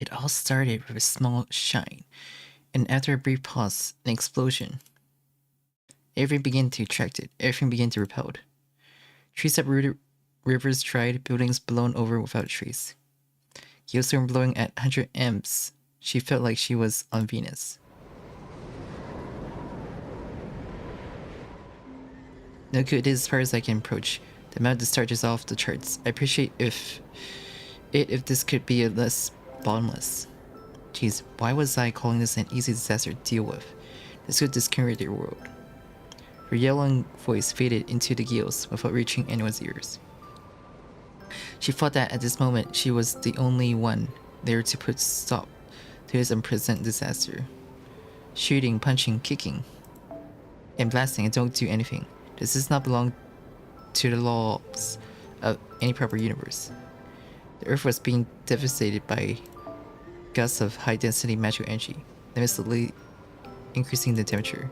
It all started with a small shine, and after a brief pause, an explosion. Everything began to attract it, everything began to repel. Trees uprooted, rivers dried, buildings blown over without trace. Geostorm blowing at 100 amps. She felt like she was on Venus. No good is as far as I can approach. The amount discharges off the charts. I appreciate if this could be a less bottomless. Geez, why was I calling this an easy disaster to deal with? This could discourage their world. Her yelling voice faded into the gills without reaching anyone's ears. She thought that at this moment she was the only one there to put stop to this unprecedented disaster. Shooting, punching, kicking, and blasting and don't do anything. This does not belong to the laws of any proper universe. The Earth was being devastated by gusts of high-density magical energy, needlessly increasing the temperature.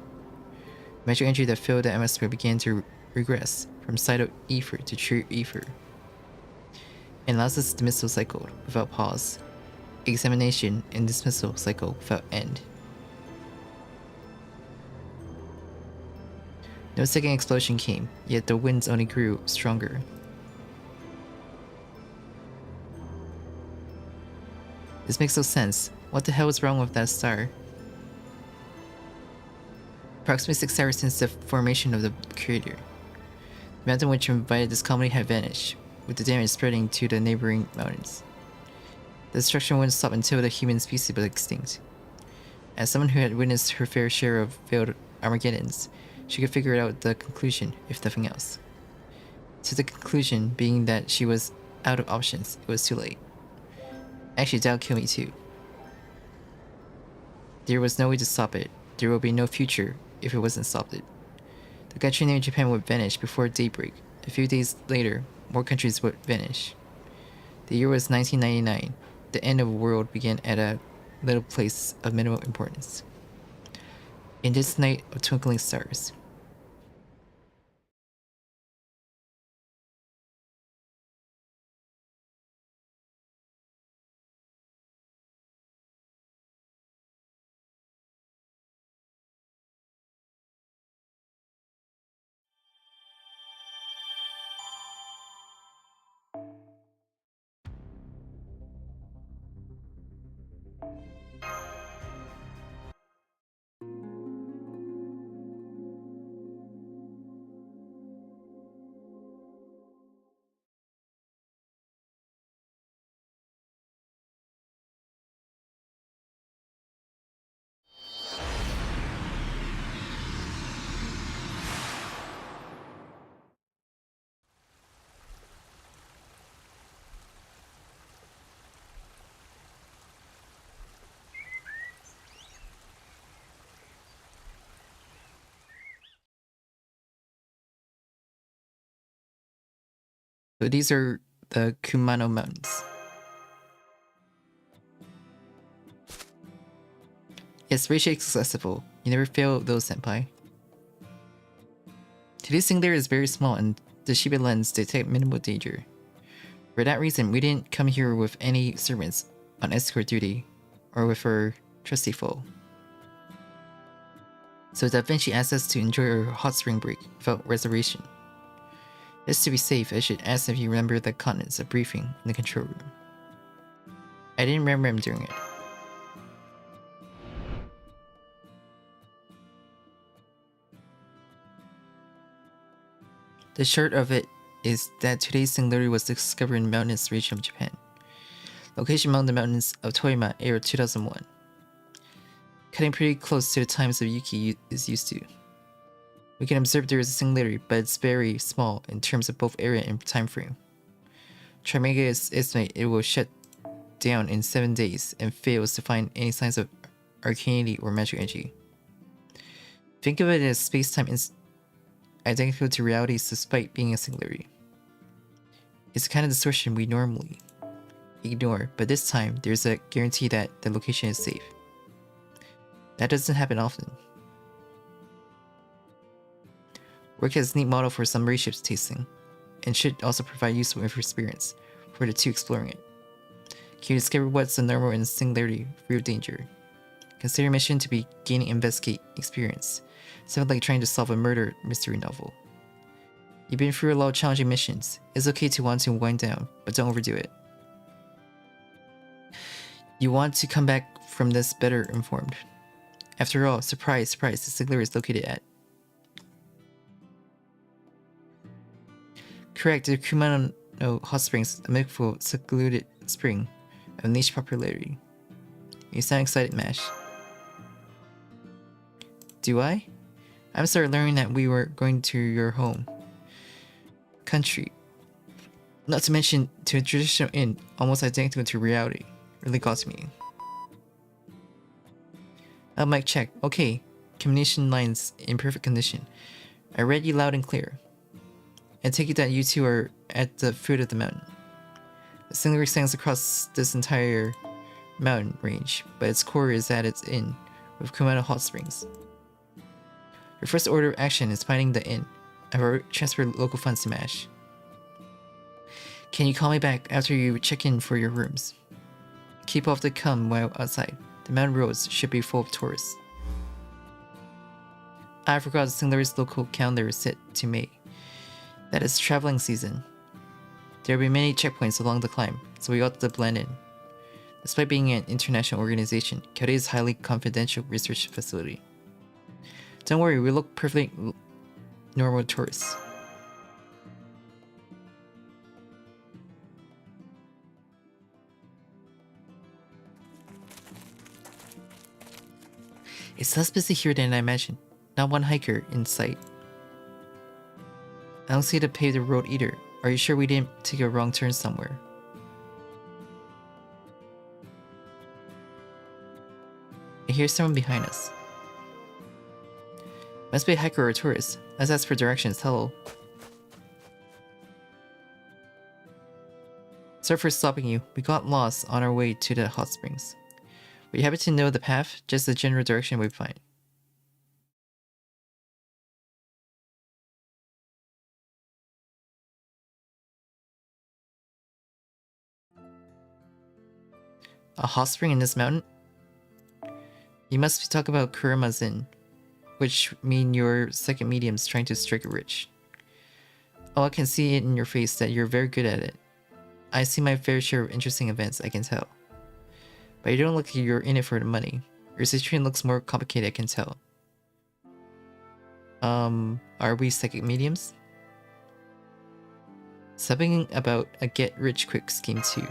Magical energy that filled the atmosphere began to regress from cyto ether to true ether. And Lazarus' dismissal cycled without pause. Examination and dismissal cycle without end. No second explosion came, yet the winds only grew stronger. This makes no sense. What the hell is wrong with that star? Approximately 6 hours since the formation of the crater, the mountain which invited this comedy had vanished, with the damage spreading to the neighboring mountains. The destruction wouldn't stop until the human species was extinct. As someone who had witnessed her fair share of failed Armageddons, she could figure out the conclusion, if nothing else. To the conclusion being that she was out of options, it was too late. Actually, that would kill me too. There was no way to stop it. There would be no future if it wasn't stopped. The country named Japan would vanish before daybreak. A few days later, more countries would vanish. The year was 1999. The end of the world began at a little place of minimal importance. In this night of twinkling stars. So these are the Kumano Mountains. Yes, racially accessible. You never fail those, senpai. Today's thing there is very small and the Shiba lens detect minimal danger. For that reason, we didn't come here with any servants on escort duty or with our trusty foe. So Da Vinci asked us to enjoy our hot spring break without reservation. Just to be safe, I should ask if you remember the contents of briefing in the control room. I didn't remember him doing it. The short of it is that today's singularity was discovered in the mountainous region of Japan. Location among the mountains of Toima, era 2001. Cutting pretty close to the times of Yuki is used to. We can observe there is a singularity, but it's very small in terms of both area and time frame. Trimega estimate it will shut down in 7 days and fails to find any signs of arcanity or magic energy. Think of it as space-time identical to reality despite being a singularity. It's the kind of distortion we normally ignore, but this time there's a guarantee that the location is safe. That doesn't happen often. Work has a neat model for submarine ships tasting, and should also provide useful experience for the two exploring it. Can you discover what's the normal and singularity real danger? Consider your mission to be gaining investigate experience. Sounds like trying to solve a murder mystery novel. You've been through a lot of challenging missions. It's okay to want to wind down, but don't overdo it. You want to come back from this better informed. After all, surprise, surprise, the singularity is located at. Correct, the Kumano hot springs, a mythical secluded spring of niche popularity. You sound excited, Mash. Do I? I'm started learning that we were going to your home country. Not to mention to a traditional inn, almost identical to reality. Really got me. Mic check. Okay. Communication lines in perfect condition. I read you loud and clear. I take it that you two are at the foot of the mountain. The singularity stands across this entire mountain range, but its core is at its inn with Kumano hot springs. Your first order of action is finding the inn. I've already transferred local funds to Mash. Can you call me back after you check in for your rooms? Keep off the cum while outside. The mountain roads should be full of tourists. I forgot the singularity's local calendar is set to May. That is traveling season. There will be many checkpoints along the climb, so we ought to blend in. Despite being an international organization, KyECtnz is a highly confidential research facility. Don't worry, we look perfectly normal tourists. It's less busy here than I imagined. Not one hiker in sight. I don't see the paved road either. Are you sure we didn't take a wrong turn somewhere? I hear someone behind us. Must be a hiker or a tourist. Let's ask for directions. Hello. Sorry for stopping you. We got lost on our way to the hot springs. Would you happen to know the path? Just the general direction we'd find. A hot spring in this mountain? You must be talking about Kurama's Inn, which mean your second medium's trying to strike it rich. Oh, I can see it in your face that you're very good at it. I see my fair share of interesting events, I can tell. But you don't look like you're in it for the money. Your situation looks more complicated, I can tell. Are we psychic mediums? Something about a get-rich-quick scheme too.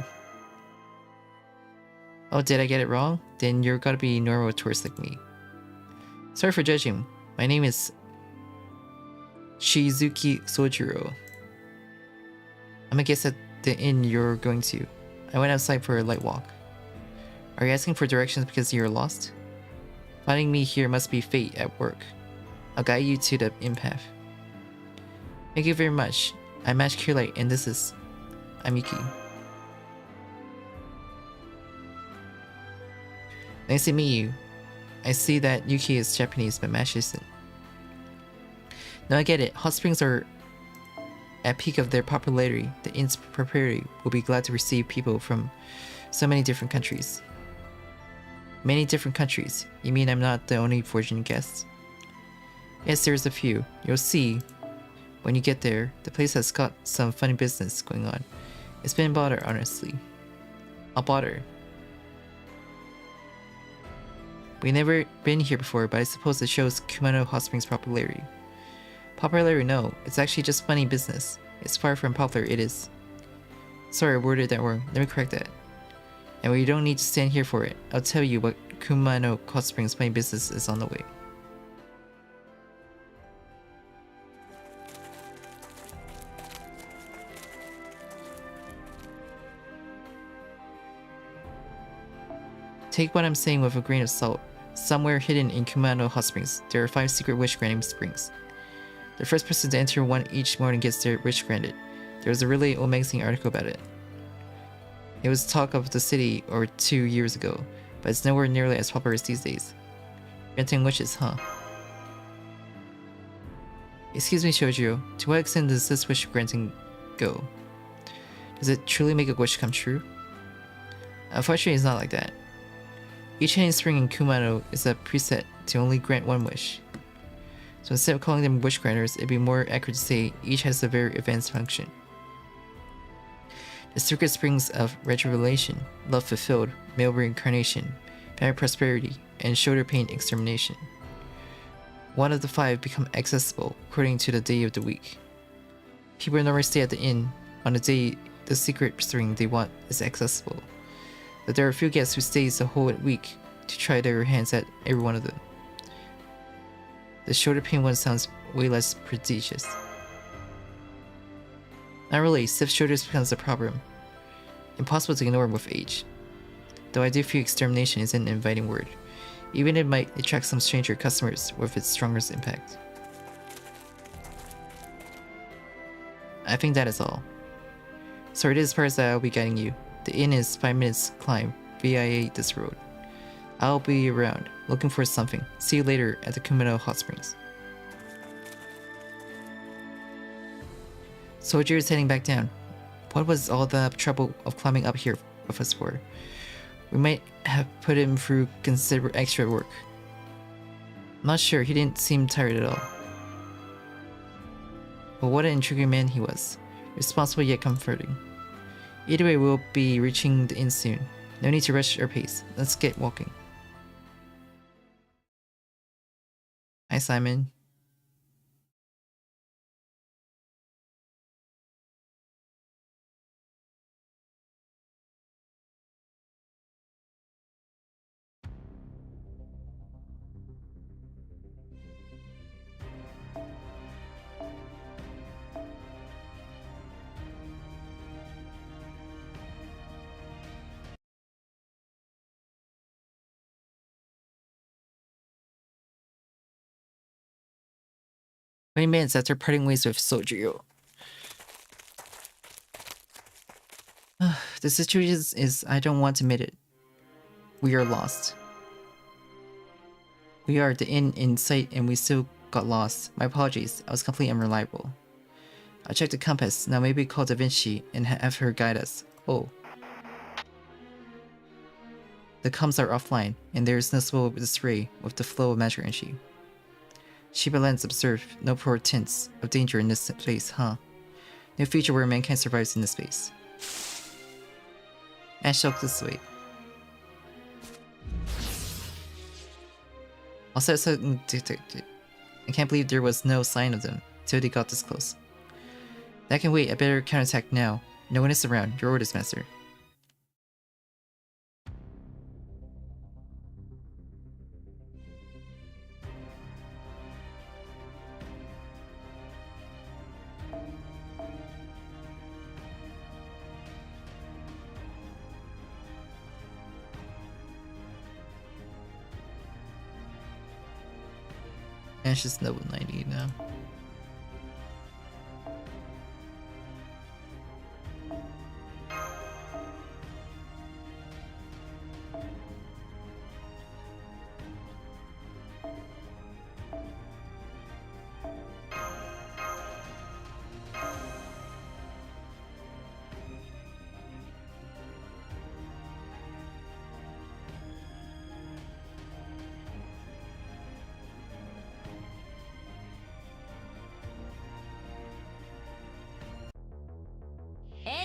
Oh, did I get it wrong? Then you're gotta be normal tourist like me. Sorry for judging. My name is Shizuki Sojiro. I'm gonna guess at the inn you're going to. I went outside for a light walk. Are you asking for directions because you're lost? Finding me here must be fate at work. I'll guide you to the inn path. Thank you very much. I'm MahdeenSky and this is... I'm Yuki. Nice to meet you. I see that Yuki is Japanese, but Mash isn't. Now I get it. Hot springs are at peak of their popularity. The inn's proprietor will be glad to receive people from so many different countries. Many different countries? You mean I'm not the only fortunate guest? Yes, there's a few. You'll see When you get there, the place has got some funny business going on. It's been a bother, honestly. A bother. We've never been here before, but I suppose it shows Kumano Hot Springs' popularity. Popularity, no. It's actually just funny business. It's far from popular, it is. Sorry, I worded that wrong. Let me correct that. And we don't need to stand here for it. I'll tell you what Kumano Hot Springs' funny business is on the way. Take what I'm saying with a grain of salt. Somewhere hidden in Kumano Hot Springs, there are 5 secret wish-granting springs. The first person to enter one each morning gets their wish granted. There was a really old magazine article about it. It was talk of the city or 2 years ago, but it's nowhere nearly as popular as these days. Granting wishes, huh? Excuse me, Shoujo. To what extent does this wish granting go? Does it truly make a wish come true? Unfortunately, it's not like that. Each hidden spring in Kumano is a preset to only grant one wish. So instead of calling them wish granters, it'd be more accurate to say each has a very advanced function. The secret springs of rejuvenation, love fulfilled, male reincarnation, family prosperity, and shoulder pain extermination. One of the 5 become accessible according to the day of the week. People normally stay at the inn on the day the secret spring they want is accessible. But there are a few guests who stays the whole week to try their hands at every one of them. The shoulder pain one sounds way less prodigious. Not really, stiff shoulders becomes a problem. Impossible to ignore with age. Though I do feel extermination is an inviting word, even it might attract some stranger customers with its strongest impact. I think that is all. So it is as far as I'll be guiding you. The inn is 5 minutes climb via this road. I'll be around, looking for something. See you later at the Kumano Hot Springs. Soldier is heading back down. What was all the trouble of climbing up here with us for? We might have put him through considerable extra work. I'm not sure, he didn't seem tired at all. But what an intriguing man he was. Responsible yet comforting. Either way, we'll be reaching the inn soon. No need to rush our pace. Let's get walking. Hi, Simon. Minutes after parting ways with Sojiro. The situation is, I don't want to admit it. We are lost. We are the inn in sight and we still got lost. My apologies, I was completely unreliable. I checked the compass, now maybe call Da Vinci and have her guide us. Oh. The comms are offline, and there is noticeable disarray with the flow of magic energy. Shiba Lens observed no portents of danger in this place, huh? No future where mankind survives in this space. Ash look this way. Also, something detected. I can't believe there was no sign of them till they got this close. That can wait, I better counterattack now. No one is around, your orders, master. Ash is level 90 now.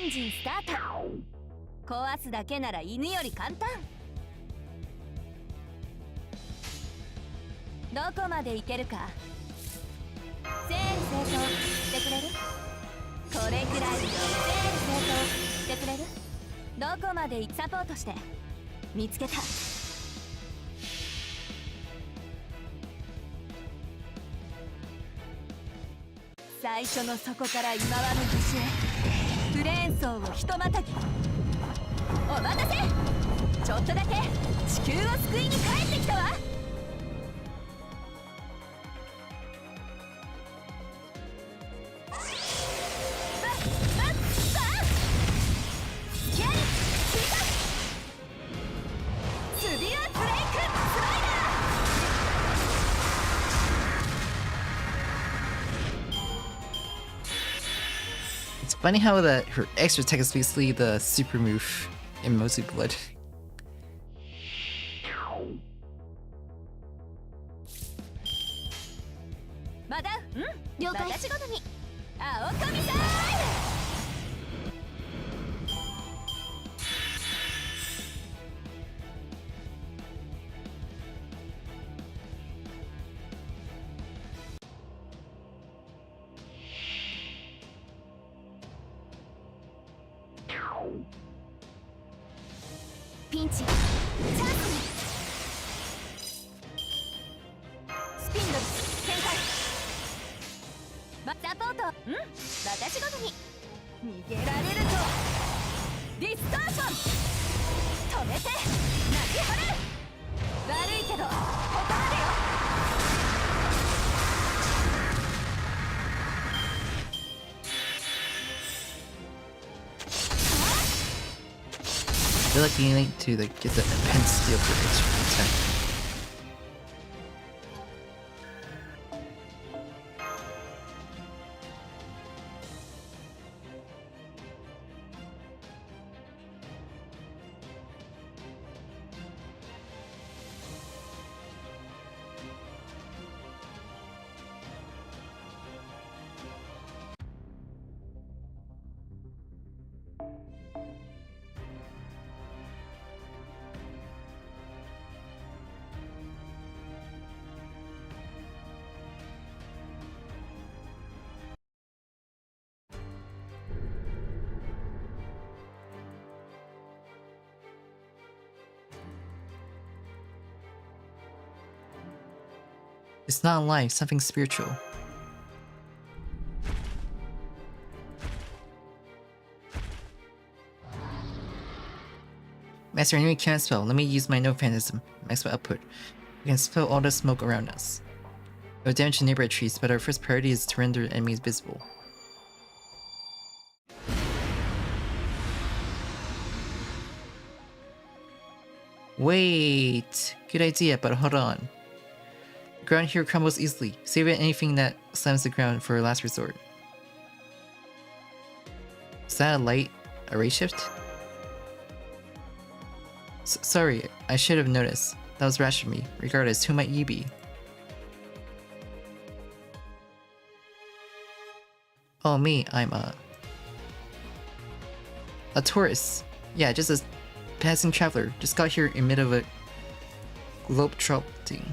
エンジンスタート。壊すだけなら犬より簡単。どこまでいけるか。整理整頓してくれる？これくらいの整理整頓してくれる？どこまでサポートして。見つけた。最初の底から今はの星へ、クレーン層をひとまたぎ。お待たせ。ちょっとだけ地球を救いに帰ってきたわ。It's funny how that her extra tech is basically the super move in Mostly Blood. まだ、了解。私好み。青神サイピンチチャンスに。スピンドル展開。サポート。私好み。逃げられるとディストーション。止めて泣き払う。悪いけどここまでよ。I feel like you need to like get the immense steel for extra attack. It's not life, something spiritual. Master, enemy can't spell. Let me use my no phantasm. Maximum output. We can spell all the smoke around us. It will damage the neighborhood trees, but our first priority is to render enemies visible. Wait! Good idea, but hold on. The ground here crumbles easily. Save anything that slams the ground for a last resort. Is that a light array shift? Sorry, I should have noticed. That was rash of me. Regardless, who might you be? Oh, me, I'm a tourist. Yeah, just a passing traveler. Just got here in mid of a globe-trotting.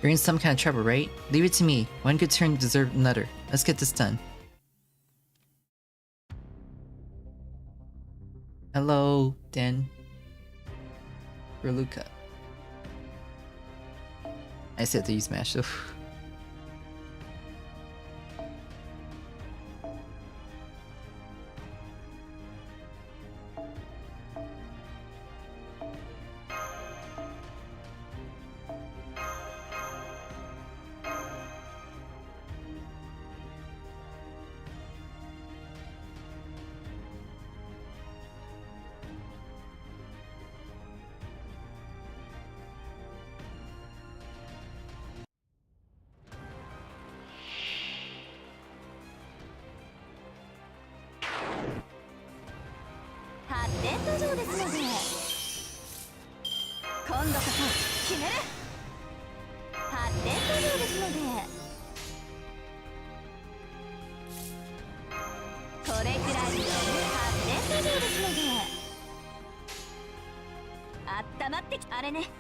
You're in some kind of trouble, right? Leave it to me. One good turn deserves another. Let's get this done. Hello, Dan. Luca. I said to use smash. Oof. 今度こそ決める。発展途上ですので、これくらいの発展途上ですので、あったまってきあれね。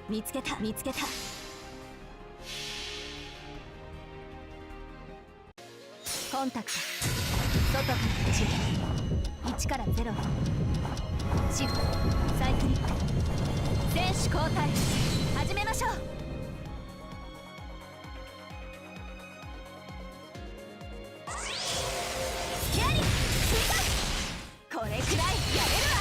見つけた見つけた。コンタクト外から内1から0シフトサイクリック選手交代始めましょう。スキャリ追加これくらいやれるわ。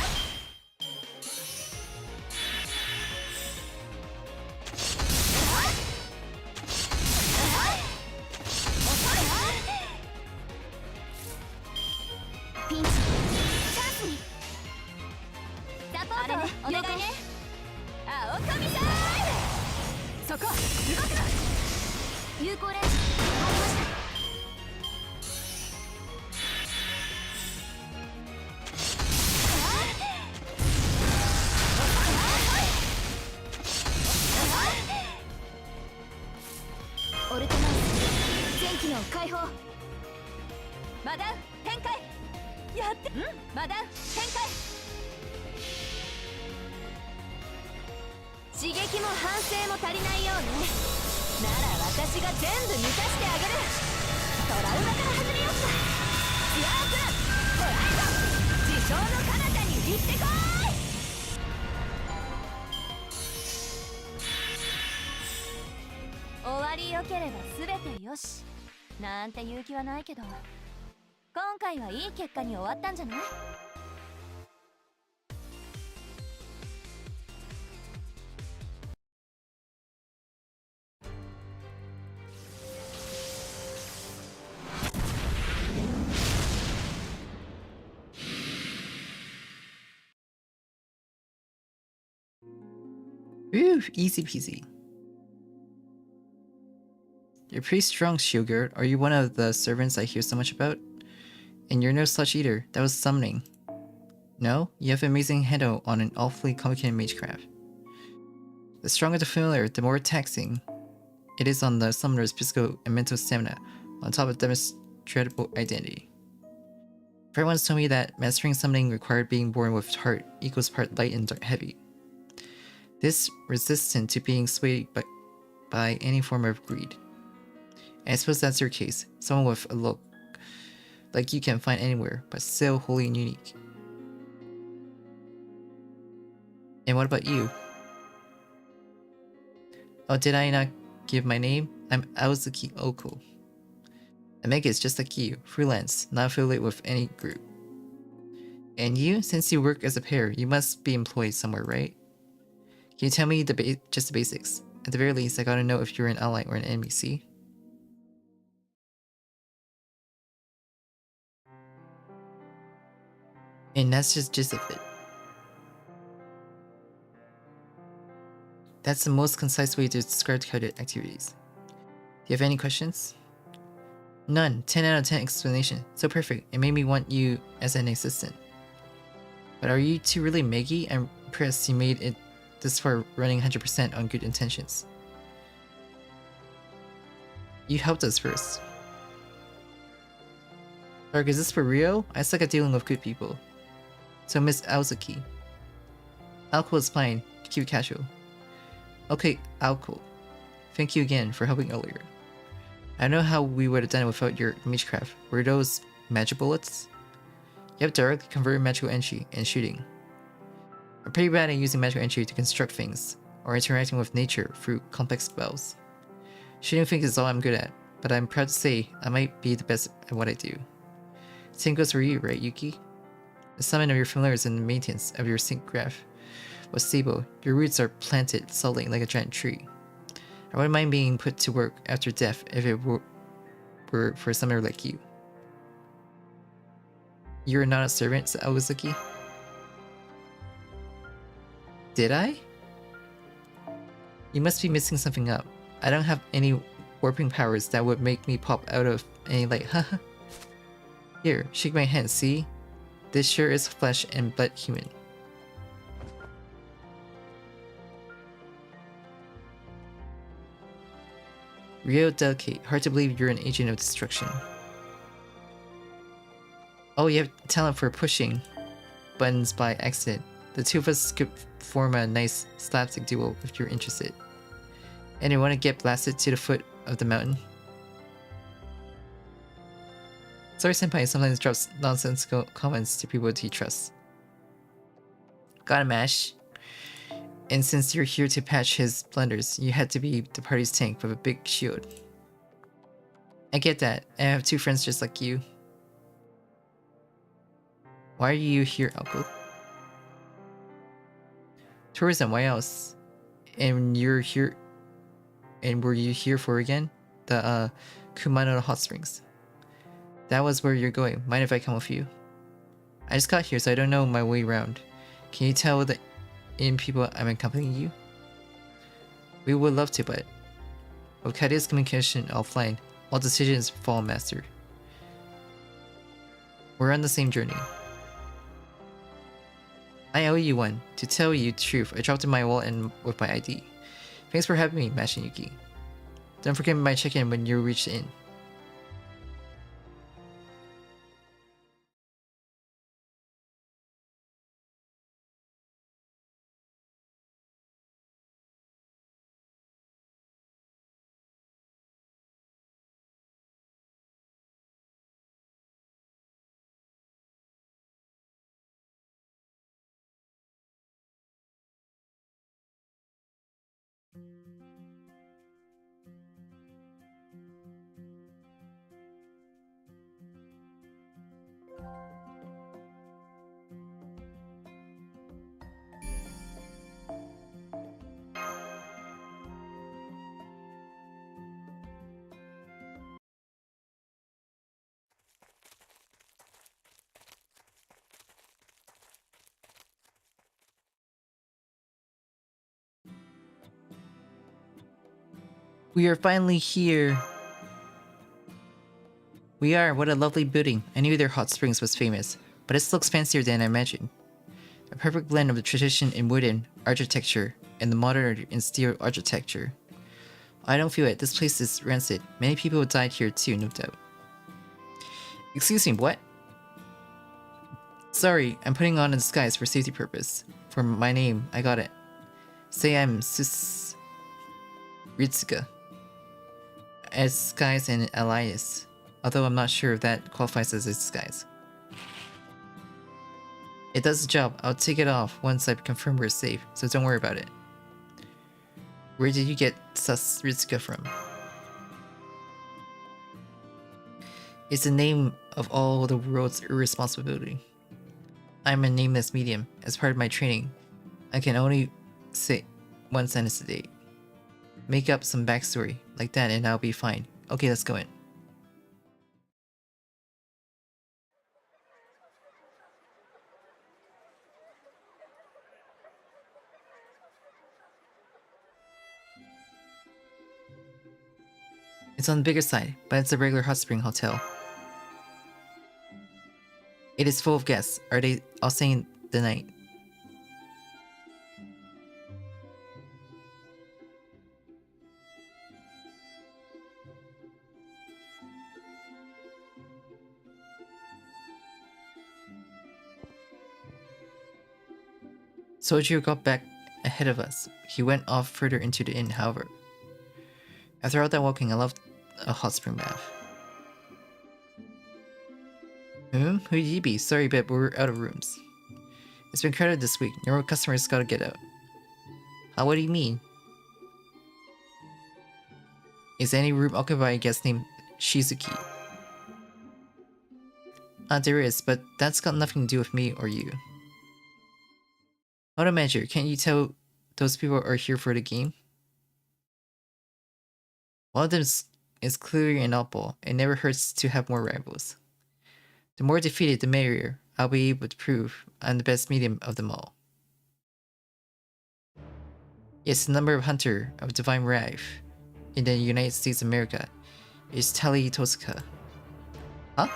刺激も反省も足りないようね。なら私が全部満たしてあげる。トラウマから始めよっか。スワープホライゾン自称の彼方に行ってこーい。終わりよければ全てよしなんて言う気はないけど、今回はいい結果に終わったんじゃない？Ooh, easy peasy. You're pretty strong, Sugar. Are you one of the servants I hear so much about? And you're no slouch either. That was summoning. No? You have an amazing handle on an awfully complicated magecraft. The stronger the familiar, the more taxing it is on the summoner's physical and mental stamina, on top of demonstrable identity. Everyone's told me that mastering summoning required being born with heart equals part light and heavy. This resistant to being swayed by any form of greed. And I suppose that's your case, someone with a look like you can find anywhere, but still wholly unique. And what about you? Oh, did I not give my name? I'm Aozuki Oko. A mega is just like you, freelance, not affiliated with any group. And you, since you work as a pair, you must be employed somewhere, right? Can you tell me just the basics? At the very least, I gotta know if you're an ally or an enemy, see? And that's just gist of it. That's the most concise way to describe coded activities. Do you have any questions? None. 10 out of 10 explanation. So perfect. It made me want you as an assistant. But are you two really Maggie? I'm impressed you made it this far running 100% on good intentions. You helped us first. Ark, is this for real? I suck at dealing with good people. So Miss Aozuki. Alcohol is fine. Keep it casual. Okay, alcohol. Thank you again for helping earlier. I don't know how we would have done it without your magecraft. Were those magic bullets? You have directly converted magical energy and shooting. I'm pretty bad at using magical energy to construct things, or interacting with nature through complex spells. Shooting things is all I'm good at, but I'm proud to say I might be the best at what I do. Same goes for you, right, Yuki? The summon of your familiars and the maintenance of your sync graph was stable. Your roots are planted solidly like a giant tree. I wouldn't mind being put to work after death if it were for a summoner like you. You're not a servant, said Aozuki. Did I? You must be mixing something up. I don't have any warping powers that would make me pop out of any light, haha. Here, shake my hand, see? This sure is flesh and blood human. Real delicate. Hard to believe you're an agent of destruction. Oh, you have talent for pushing buttons by accident. The two of us could form a nice slapstick duo if you're interested. And you want to get blasted to the foot of the mountain? Sorry, Senpai sometimes drops nonsensical comments to people he trusts. Gotta mash. And since you're here to patch his blunders, you had to be the party's tank with a big shield. I get that. I have two friends just like you. Why are you here, Uncle? Tourism, why else? And you're here... And were you here for again? The, Kumano hot springs. That was where you're going. Mind if I come with you? I just got here, so I don't know my way around. Can you tell the inn people I'm accompanying you? We would love to, but... with Kaide's communication offline, all decisions fall master. We're on the same journey. I owe you one. To tell you the truth, I dropped in my wallet and with my ID. Thanks for having me, Mashinuki. Don't forget my check-in when you reach the inn. We are finally here. We are. What a lovely building. I knew their hot springs was famous, but this looks fancier than I imagined. A perfect blend of the tradition in wooden architecture and the modern in steel architecture. I don't feel it. This place is rancid. Many people died here too, no doubt. Excuse me, what? Sorry, I'm putting on a disguise for safety purpose. For my name, I got it. Say I'm Ritsuka. As disguise and alias, although I'm not sure if that qualifies as a disguise. It does the job. I'll take it off once I confirm we're safe, so don't worry about it. Where did you get Sus Ritsuka from? It's the name of all the world's irresponsibility. I'm a nameless medium. As part of my training, I can only say one sentence a day. Make up some backstory like that and I'll be fine. Okay, let's go in. It's on the bigger side, but it's a regular hot spring hotel. It is full of guests. Are they all staying the night? Soju got back ahead of us. He went off further into the inn, however. After all that walking, I loved a hot spring bath. Who'd you be? Sorry, but we're out of rooms. It's been crowded this week. No more customers gotta get out. What do you mean? Is any room occupied by a guest named Shizuki? There is, but that's got nothing to do with me or you. Auto manager, can't you tell those people are here for the game? One of them is clearly an oddball. It never hurts to have more rivals. The more defeated, the merrier. I'll be able to prove I'm the best medium of them all. Yes, the number of hunter of divine wrath in the United States of America is Tali Tosaka. Huh?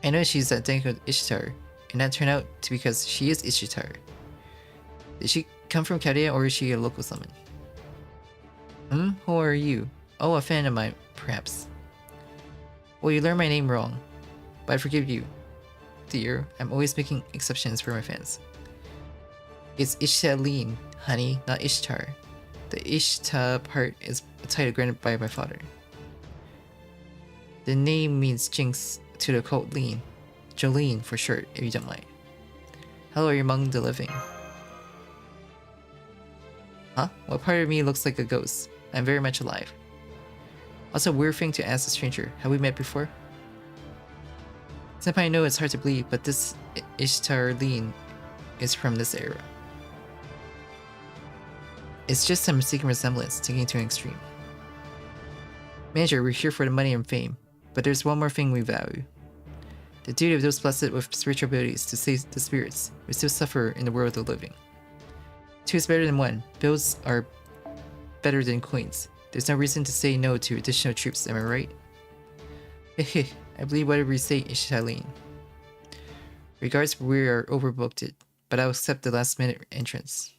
I know she's identical to Ishtar, and that turned out to be because she is Ishtar. Did she come from Kadia or is she a local summon? Who are you? Oh, a fan of mine, perhaps. Well, you learned my name wrong, but I forgive you. Dear, I'm always making exceptions for my fans. It's Ishtaleen, honey, not Ishtar. The Ishtar part is a title granted by my father. The name means jinx to the cult Lean. Jolene for short, if you don't mind. Hello, you're among the living. Huh? What part of me looks like a ghost? I'm very much alive. Also, weird thing to ask a stranger. Have we met before? Senpai, I know it's hard to believe, but this Ishtar Lean is from this era. It's just some mistaken resemblance, taken to an extreme. Manager, we're here for the money and fame, but there's one more thing we value. The duty of those blessed with spiritual abilities to save the spirits who still suffer in the world of the living. Two is better than one. Bills are better than coins. There's no reason to say no to additional troops, am I right? Hehe, I believe whatever you say is Shailene. Regards, we are overbooked, but I'll accept the last minute entrance.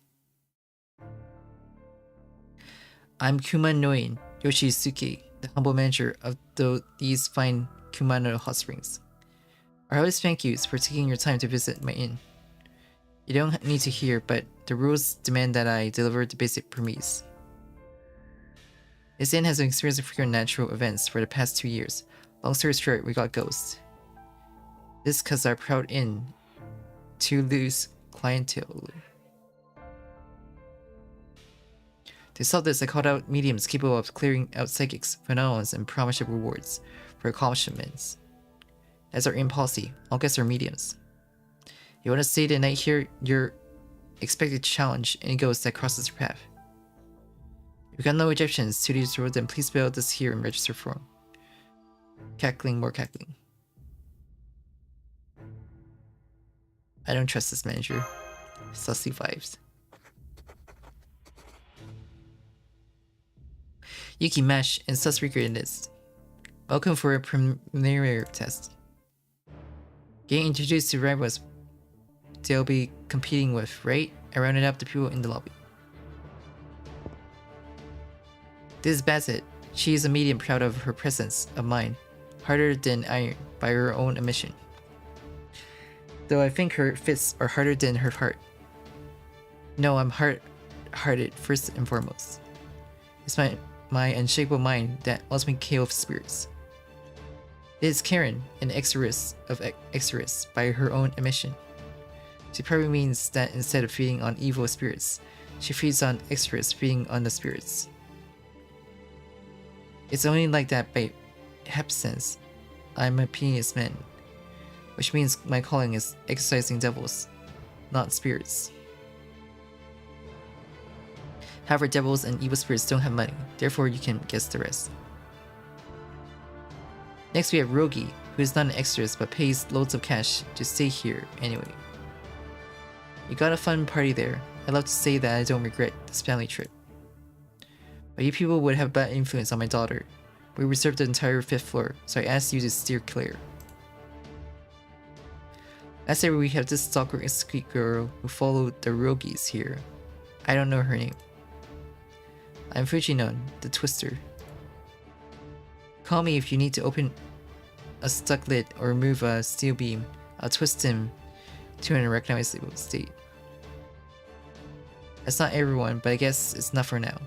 I'm Kumano Yoshisuke, the humble manager of these fine Kumano hot springs. Our highest thank yous for taking your time to visit my inn. You don't need to hear, but the rules demand that I deliver the basic premise. This inn has been experiencing frequent natural events for the past 2 years. Long story short, we got ghosts. This cause our proud inn to lose clientele. To solve this, I called out mediums capable of clearing out psychics, phenomenons, and promised rewards for accomplishments. That's our inn policy. All guests are mediums. You want to stay the night here, you're expected to challenge any ghost that crosses your path. If you got no objections to these rules, then please fill out this here in register form. Cackling, more cackling. I don't trust this manager. Sussy vibes. Yuki Mash and JP-rKyECtnz. Welcome for a preliminary test. Getting introduced to rivals they'll be competing with, right? I rounded up the people in the lobby. This is Bassett. She is a medium proud of her presence of mind, harder than iron by her own admission. Though I think her fists are harder than her heart. No, I'm hearted first and foremost. It's my unshakable mind that ultimately KOs spirits. It is Karen, an Exorcist of Exorcists by her own admission. She probably means that instead of feeding on evil spirits, she feeds on Exorcists feeding on the spirits. It's only like that by hapsense. I'm a pious man, which means my calling is exorcising devils, not spirits. However, devils and evil spirits don't have money, therefore you can guess the rest. Next we have Rogi, who is not an exorcist but pays loads of cash to stay here anyway. You got a fun party there. I'd love to say that I don't regret this family trip. But you people would have bad influence on my daughter. We reserved the entire 5th floor, so I asked you to steer clear. Last year we have this stalker sweet girl who followed the Rogis here. I don't know her name. I'm Fujinon, the Twister. Call me if you need to open a stuck lid or remove a steel beam. I'll twist him to an unrecognizable state. That's not everyone, but I guess it's enough for now.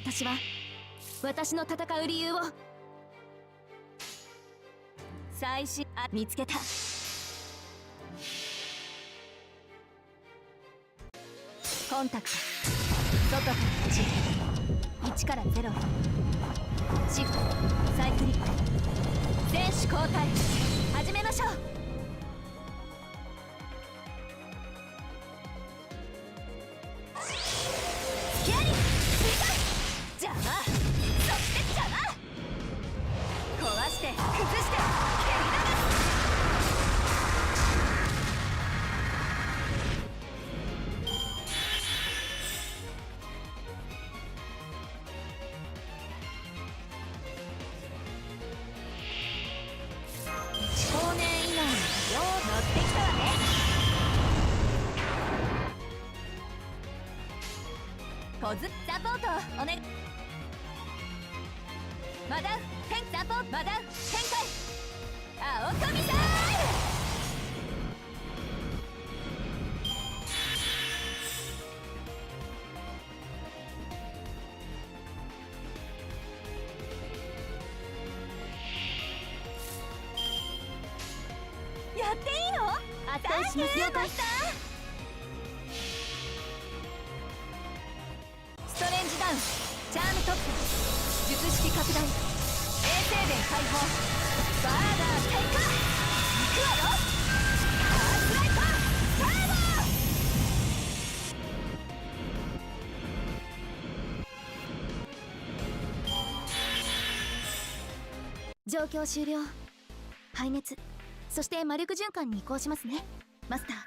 私は私の戦う理由を見つけた。コンタクト、外から1から0、シフト、サイクリック、選手交代、始めましょう。スキャリー、邪魔、そして邪魔、壊して崩して蹴り流す。1光年以内によう乗ってきたわね。ポズサポートお願い。マダウ天サポート、マダウ展開、青神サイル。やっていいの？あたします了解。ストレンジダウン、チャームトップ、術式拡大、衛星電解放、バーガーテイク、行くわよ。アースライトターボ。状況終了。排熱、そして魔力循環に移行しますね、マスター。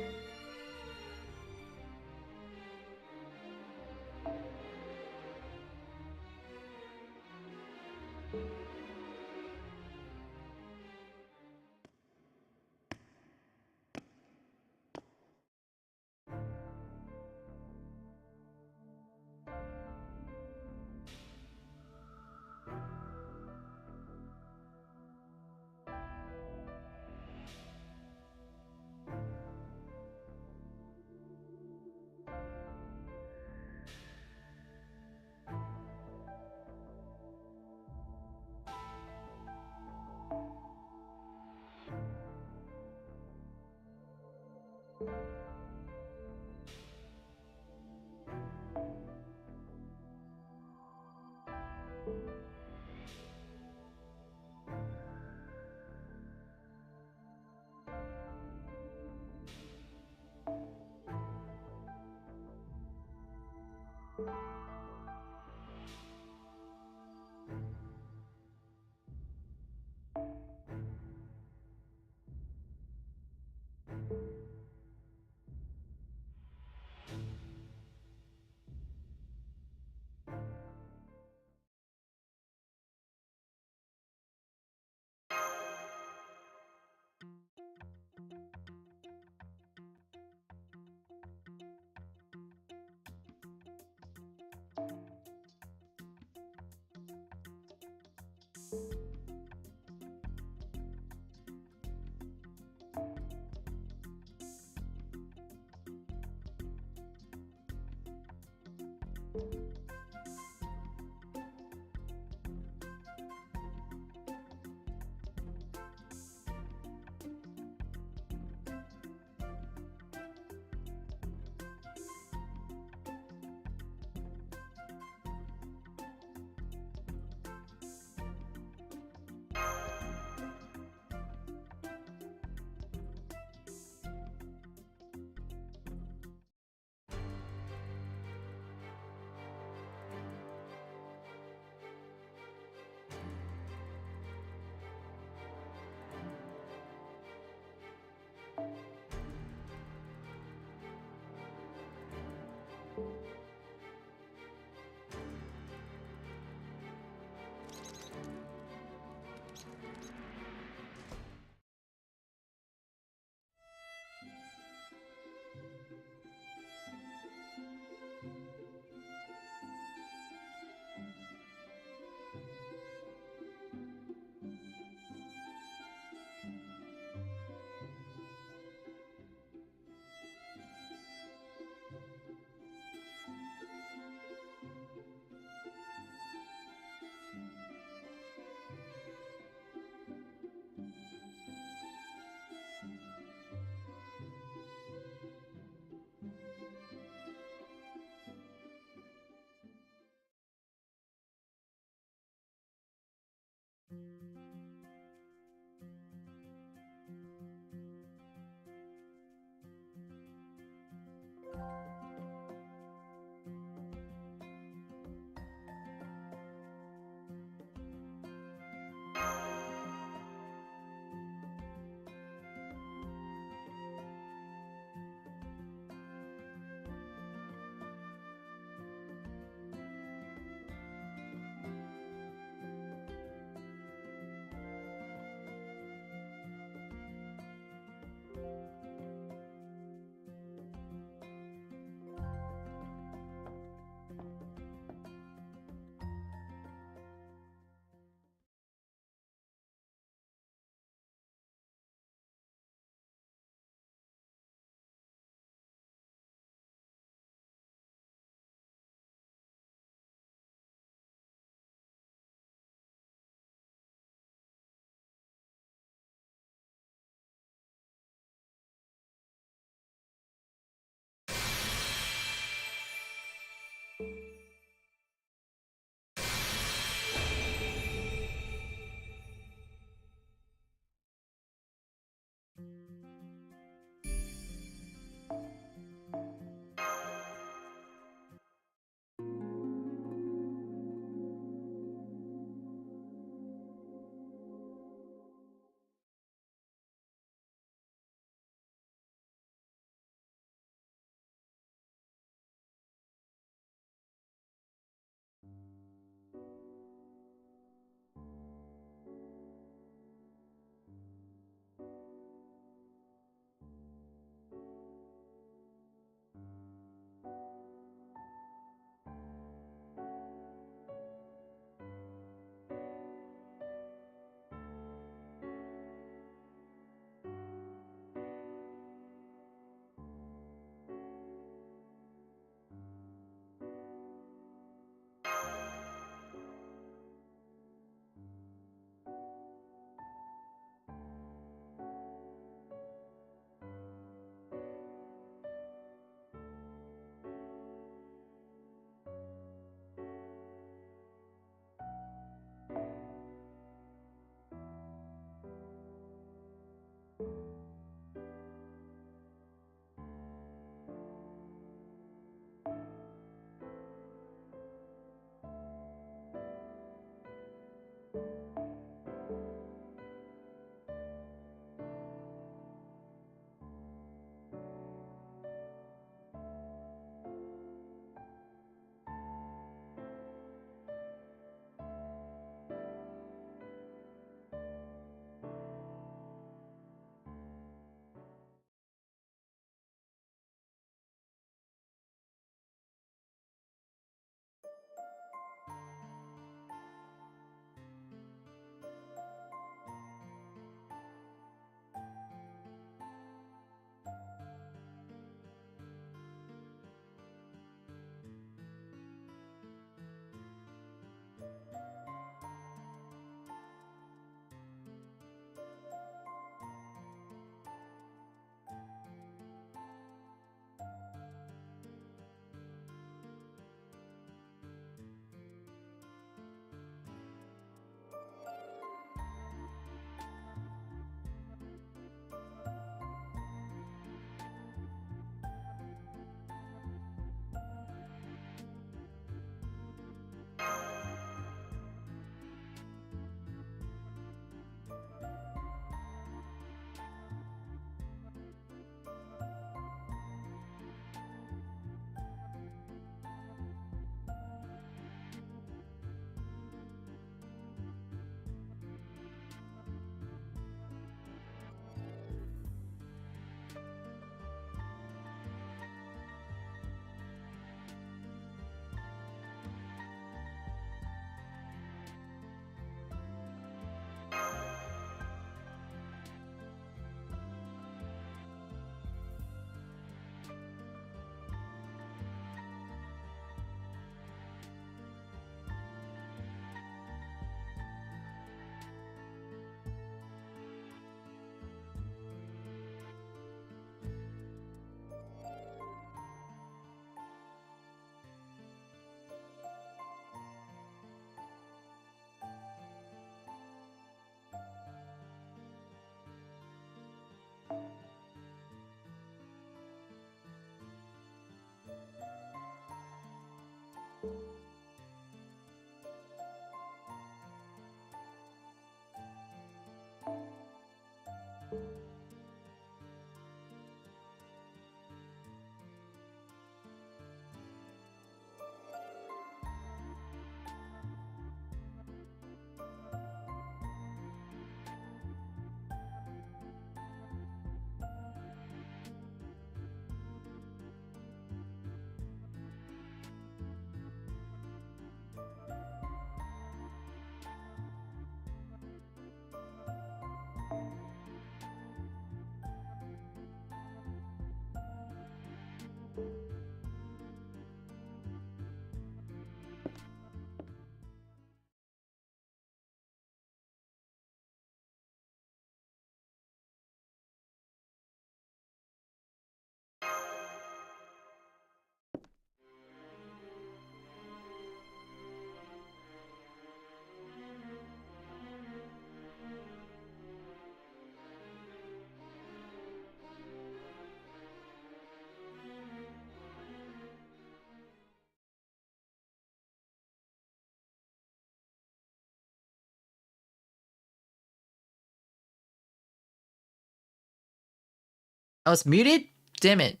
I was muted? Damn it.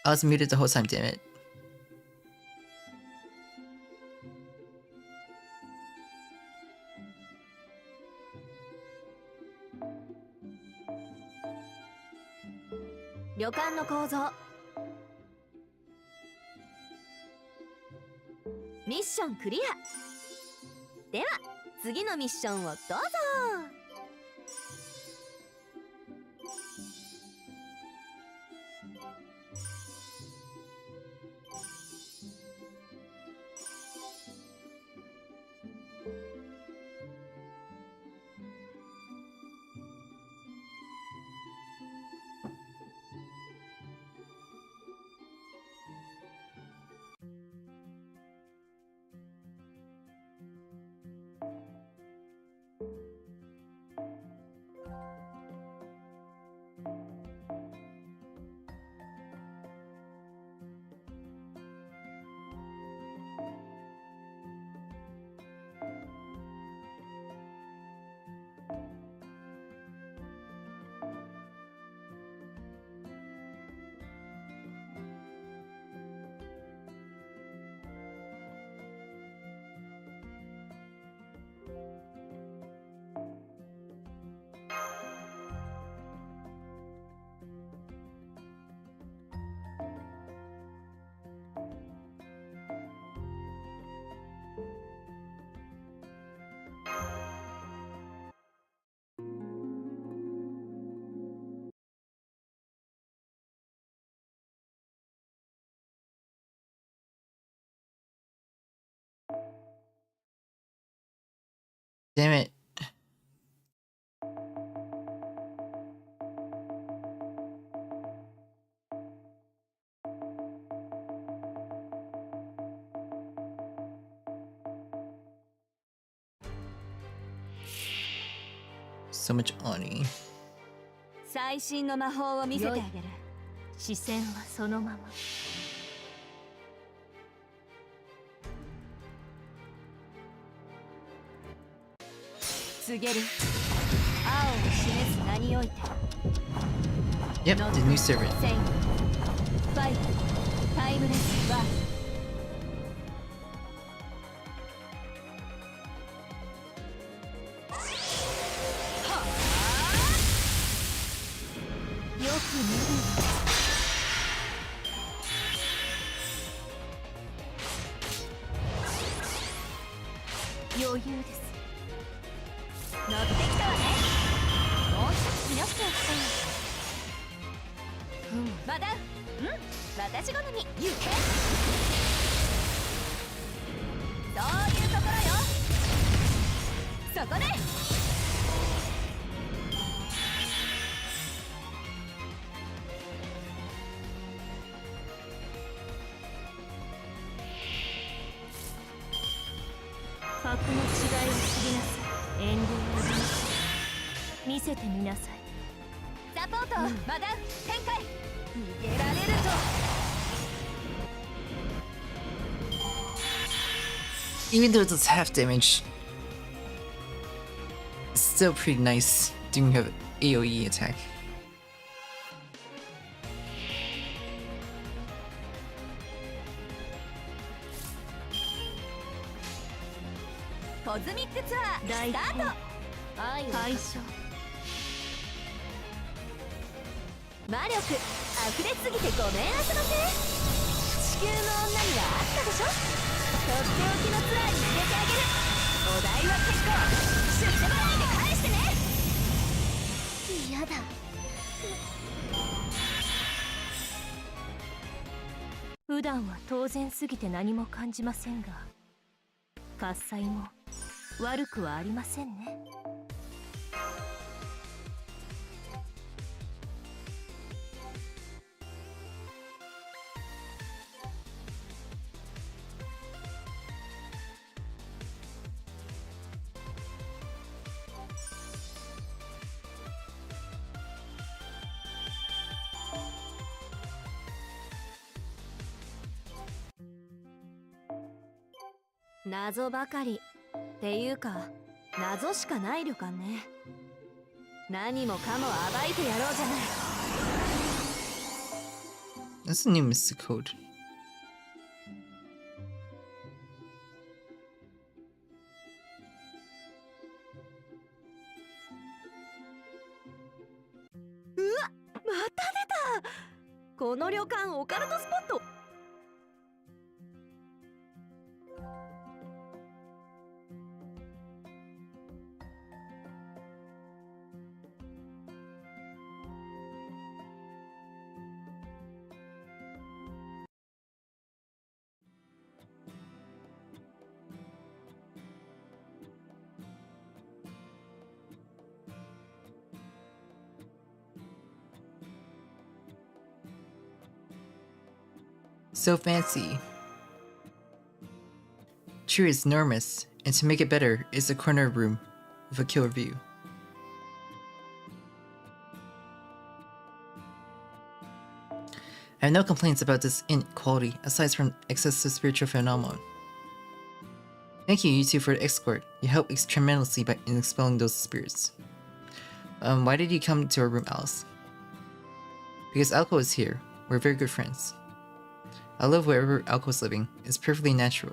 I was muted the whole time, damn it. Mission clear. では次のミッションをどうぞ。Damn it. So much Oni. 最新の魔法を見せてあげる。視線はそのまま。告げる。青を示す名において。Yep, the new servant. セイン、ファイト、タイムレスワール。よく見る。余裕です。乗ってきたわね。もう一つ気のしておくと。まだ。私好み。行け。そういうところよ。そこで。格の違いを知りなさい。遠慮は見せてみなさい。サポート、マダン展開。逃げられると。Even though it's half damage, it's still pretty nice doing her AoE attack. コズミックツアースタート。解消。魔力溢れすぎてごめんあそばせ。地球の女にはあったでしょ。とっておきのツアーに入れてあげる。お題は結構。出世払いで返してね。嫌だ。普段は当然すぎて何も感じませんが、喝采も悪くはありませんね。謎ばかりっていうか、謎しかない旅館ね。何もかも暴いてやろうじゃない。 That's a new mystic code. うわ、また出た。この旅館オカルトスポット。So fancy. Tree is enormous, and to make it better is a corner room with a killer view. I have no complaints about this inequality aside from excessive spiritual phenomenon. Thank you two for the escort. You helped tremendously in expelling those spirits. Why did you come to our room, Alice? Because Alco is here. We're very good friends. I love wherever Alco's living. It's perfectly natural.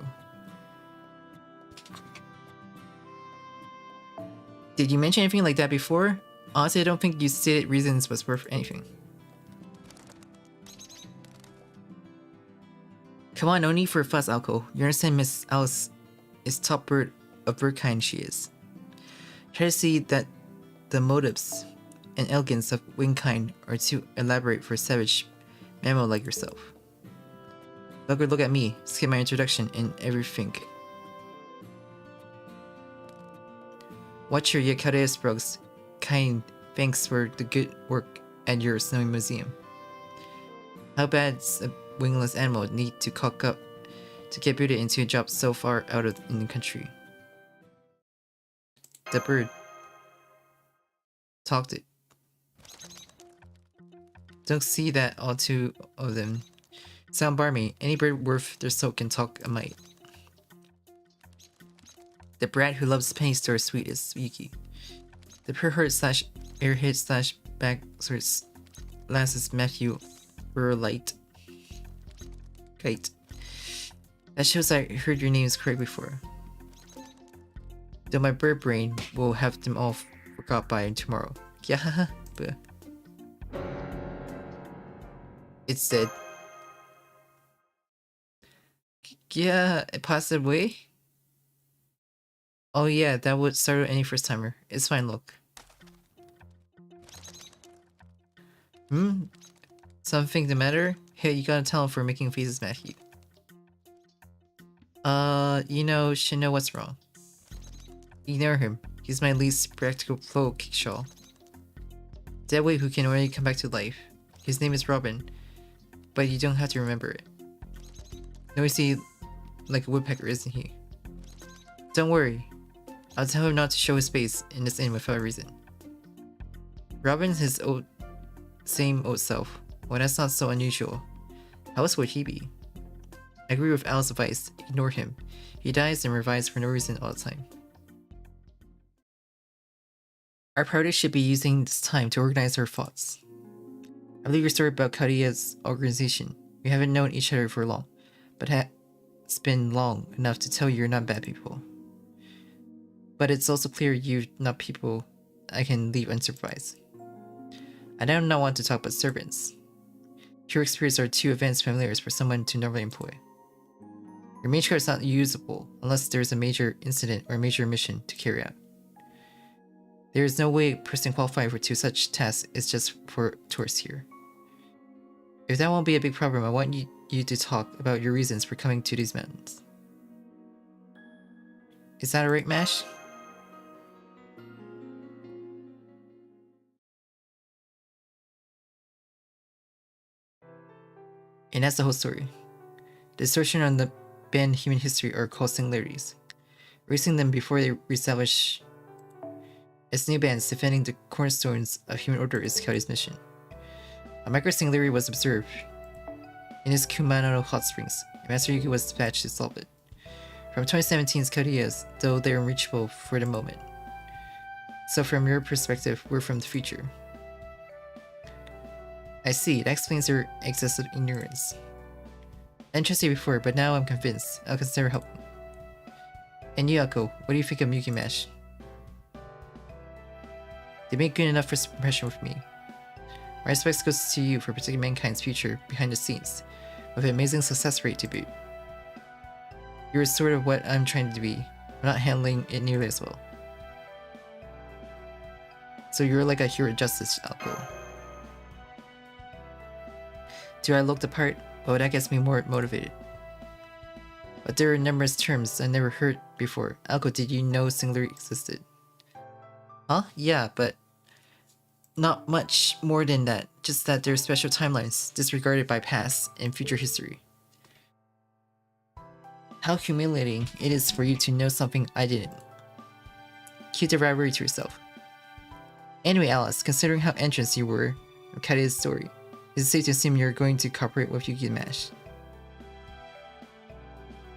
Did you mention anything like that before? Honestly, I don't think you stated reasons was worth anything. Come on, no need for a fuss, Alco. You understand Miss Alice is top bird of bird kind she is. Try to see that the motives and elegance of wing kind are too elaborate for a savage mammal like yourself. Bugger, look at me, skip my introduction and everything. Watch your Yakare's Brooks. Kind thanks for the good work at your snowy museum. How bad's a wingless animal need to cock up to get booted into a job so far out of in the country? The bird talked it. Don't see that all two of them sound barmy. Any bird worth their salt can talk a mite. The brat who loves penny store sweet is Yuki. The pure-heart slash airhead slash back sorts lasses Matthew were light. Kite. That shows I heard your names correct before. Though my bird brain will have them all forgot by tomorrow. Yeah, but it's dead. Yeah, a positive way? Oh yeah, that would startle any first timer. It's fine, look. Something the matter? Hey, you gotta tell him for making faces, Matthew. You know, should know what's wrong. Ignore him. He's my least practical foe, Kickshaw. That way who can already come back to life. His name is Robin, but you don't have to remember it. Noisy like a woodpecker, isn't he? Don't worry. I'll tell him not to show his face in this inn without a reason. Robin's his same old self. Well, that's not so unusual. How else would he be? I agree with Al's advice. Ignore him. He dies and revives for no reason all the time. Our party should be using this time to organize our thoughts. I believe your story about Karia's organization. We haven't known each other for long, but it's been long enough to tell you're not bad people. But it's also clear you're not people I can leave unsupervised. I do not want to talk about servants. Pure spirits are too advanced familiars for someone to normally employ. Your mage card is not usable unless there's a major incident or a major mission to carry out. There is no way a person qualified for two such tasks is just for tourists here. If that won't be a big problem, I want you to talk about your reasons for coming to these mountains. Is that alright, Mash? And that's the whole story. The distortion on the banned human history are called singularities. Erasing them before they reestablish as new bands defending the cornerstones of human order is Kelly's mission. A micro-singularity was observed in his Kumano hot springs, and Master Yuki was dispatched to solve it. From 2017's Kodias, though they are unreachable for the moment. So from your perspective, we're from the future. I see, that explains your excessive ignorance. I didn't trust you before, but now I'm convinced. I'll consider help. And you, Akko, what do you think of Yuki Mash? They make good enough first impression with me. My respects goes to you for protecting mankind's future behind the scenes, with an amazing success rate to boot. You're sort of what I'm trying to be, but not handling it nearly as well. So you're like a hero of justice, Akko. Do I look the part? Well, that gets me more motivated. But there are numerous terms I never heard before. Akko, did you know singularity existed? Huh? Yeah, but not much more than that. Just that there are special timelines disregarded by past and future history. How humiliating it is for you to know something I didn't. Keep the rivalry to yourself. Anyway, Alice, considering how entranced you were of Kadia's story, is it safe to assume you're going to cooperate with Yuki Mash?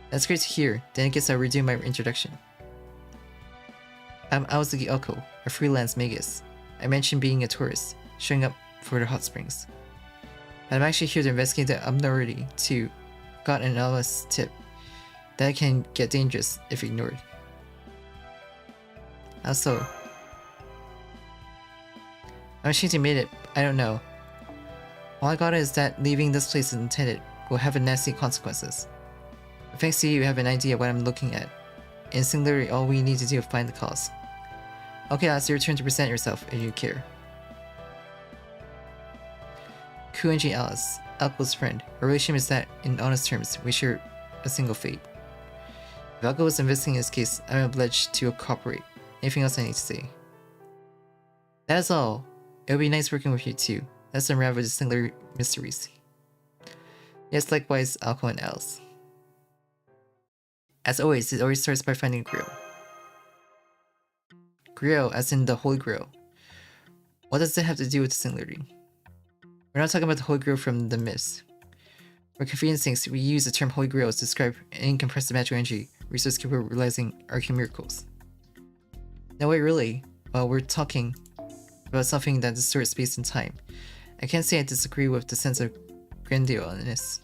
That's great to hear. Then I guess I'll redo my introduction. I'm Aozuki Oko, a freelance magus. I mentioned being a tourist, showing up for the hot springs. But I'm actually here to investigate the abnormality too. Got an anonymous tip that can get dangerous if ignored. How so? I'm ashamed to admit it, I don't know. All I got is that leaving this place unattended will have nasty consequences. But thanks to you, I have an idea of what I'm looking at. And singularly, all we need to do is find the cause. Okay, it's your turn to present yourself if you care. Kuenji Alice, Alco's friend. Our relationship is that, in honest terms, we share a single fate. If Alco was investigating this case, I'm obliged to cooperate. Anything else I need to say? That is all. It would be nice working with you too. Let's unravel the singular mysteries. Yes, likewise, Alco and Els. As always, it always starts by finding Grail. Grail, as in the Holy Grail. What does that have to do with the singularity? We're not talking about the Holy Grail from the myths. For convenience sakes, we use the term Holy Grail to describe any compressed magical energy resource capable of realizing arcane miracles. No, wait, really? Well, we're talking about something that distorts space and time. I can't say I disagree with the sense of grandiose.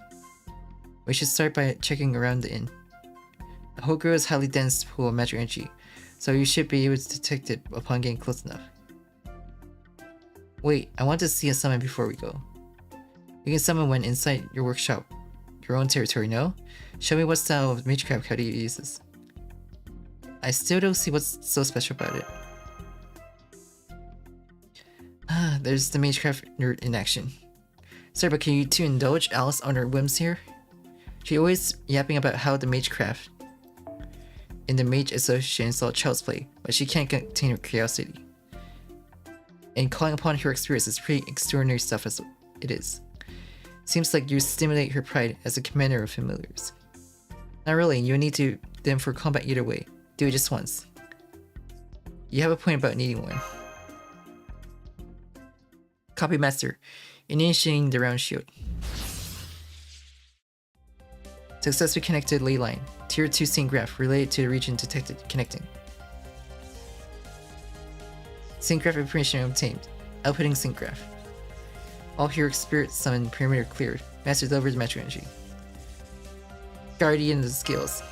We should start by checking around the inn. The Holy Grail is a highly dense pool of magical energy, so you should be able to detect it upon getting close enough. Wait, I want to see a summon before we go. You can summon when inside your workshop, your own territory, no? Show me what style of magecraft Cody uses. I still don't see what's so special about it. Ah, there's the magecraft nerd in action. Sorry, but can you two indulge Alice on her whims here? She's always yapping about how the magecraft in the Mage Association is all child's play, but she can't contain her curiosity. And calling upon her experience is pretty extraordinary stuff as it is. Seems like you stimulate her pride as a commander of familiars. Not really, you need to them for combat either way. Do it just once. You have a point about needing one. Copy Master, initiating the round shield. Successfully connected ley line. Tier 2 sync graph related to the region detected connecting. Sync graph information obtained. Outputting sync graph. All heroic spirits summoned perimeter cleared. Master delivered magic energy. Guardian of the Scales.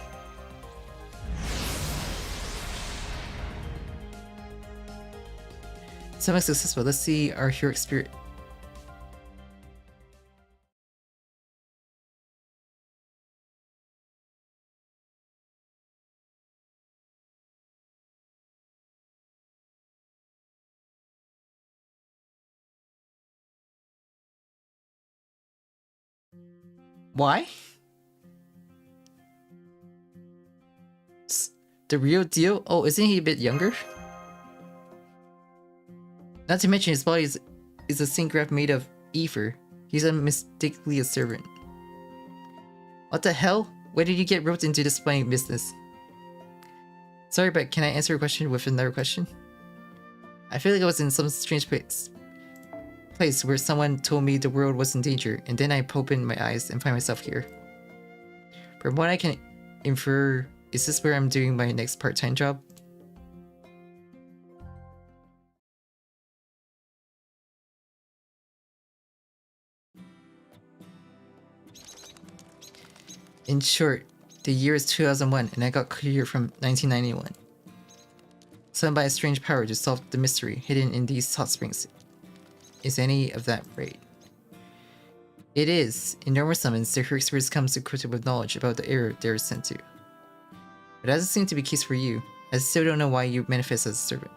Summon successful. Let's see our heroic spirit. Why? The real deal? Oh, isn't he a bit younger? Not to mention his body is a sync graph made of ether. He's unmistakably a servant. What the hell? Why did you get roped into this playing business? Sorry, but can I answer a question with another question? I feel like I was in some strange place where someone told me the world was in danger, and then I open my eyes and find myself here. From what I can infer, is this where I'm doing my next part-time job? In short, the year is 2001 and I got cleared from 1991. Summoned by a strange power to solve the mystery hidden in these hot springs. Is any of that right? It is. In normal summons, the heroic spirits comes equipped with knowledge about the area they are sent to. But that doesn't seem to be the case for you. I still don't know why you manifest as a servant.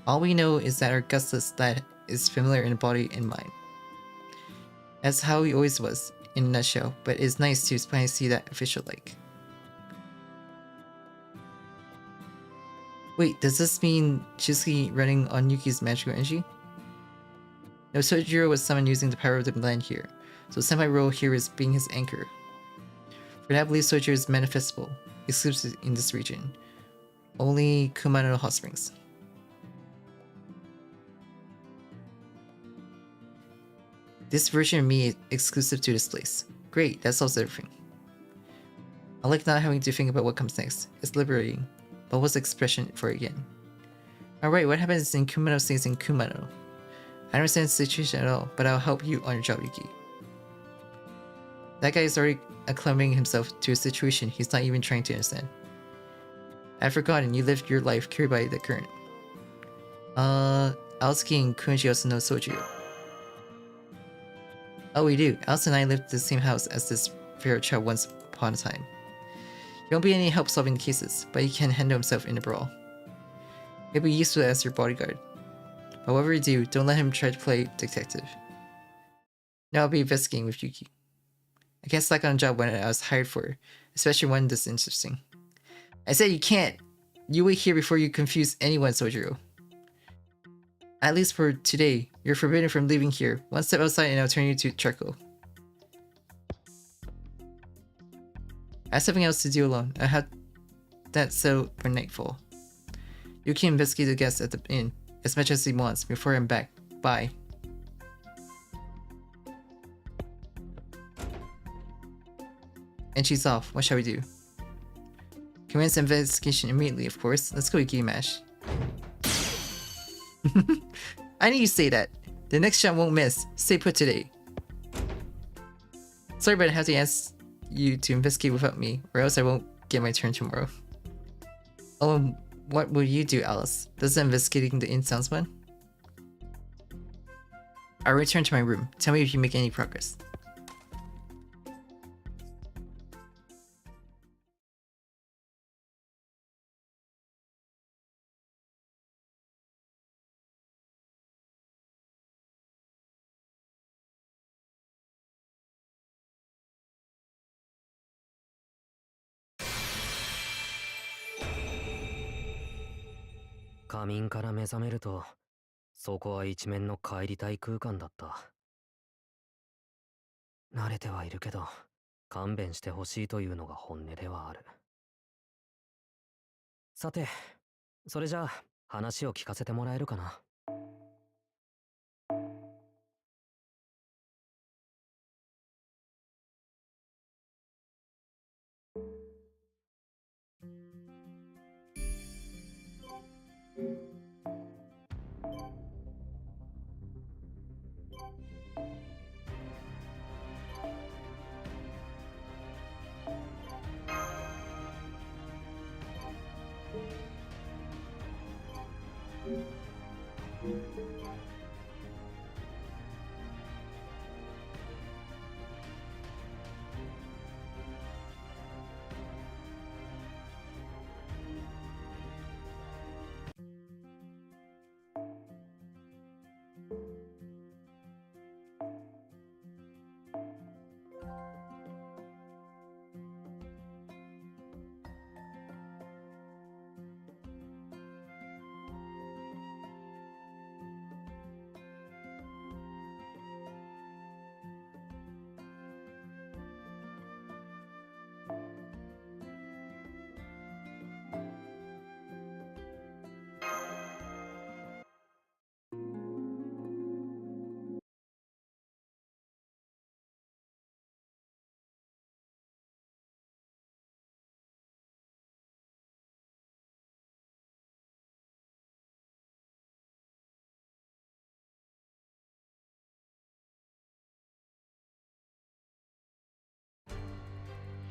All we know is that Augustus that is familiar in body and mind. That's how he always was, in a nutshell, but it's nice to finally see that official-like. Wait, does this mean Shizuki running on Yuki's magical energy? No, Sojiro was summoned using the power of the land here, so Senpai role here is being his anchor. For that, I believe Sojiro is manifestable, exclusive in this region. Only Kumano Hot Springs. This version of me is exclusive to this place. Great, that solves everything. I like not having to think about what comes next. It's liberating. But what's the expression for it again? Alright, what happens in Kumano stays in Kumano. I don't understand the situation at all, but I'll help you on your job, Yuki. That guy is already acclimating himself to a situation he's not even trying to understand. I've forgotten you lived your life carried by the current. Aosuki and Kunji also know Sojiro. Oh, we do. Alyssa and I lived in the same house as this fair child once upon a time. He won't be any help solving the cases, but he can handle himself in a brawl. He'll be useful as your bodyguard. But whatever you do, don't let him try to play detective. Now I'll be investigating with Yuki. I can't slack on a job when I was hired for, especially one this interesting. I said you can't. You wait here before you confuse anyone, Sojiro. At least for today, you're forbidden from leaving here. One step outside and I'll turn you to charcoal. I have something else to do alone. I had that settled for nightfall. You can investigate the guests at the inn as much as he wants before I'm back. Bye. And she's off. What shall we do? Commence investigation immediately, of course. Let's go Game Mash. I knew you'd say that. The next shot won't miss. Stay put today. Sorry, but I have to ask you to investigate without me, or else I won't get my turn tomorrow. Oh, and what will you do, Alice? Does investigating the inn sound fun? I'll return to my room. Tell me if you make any progress.仮眠から目覚めると、そこは一面の帰りたい空間だった。慣れてはいるけど、勘弁してほしいというのが本音ではある。さて、それじゃあ話を聞かせてもらえるかな。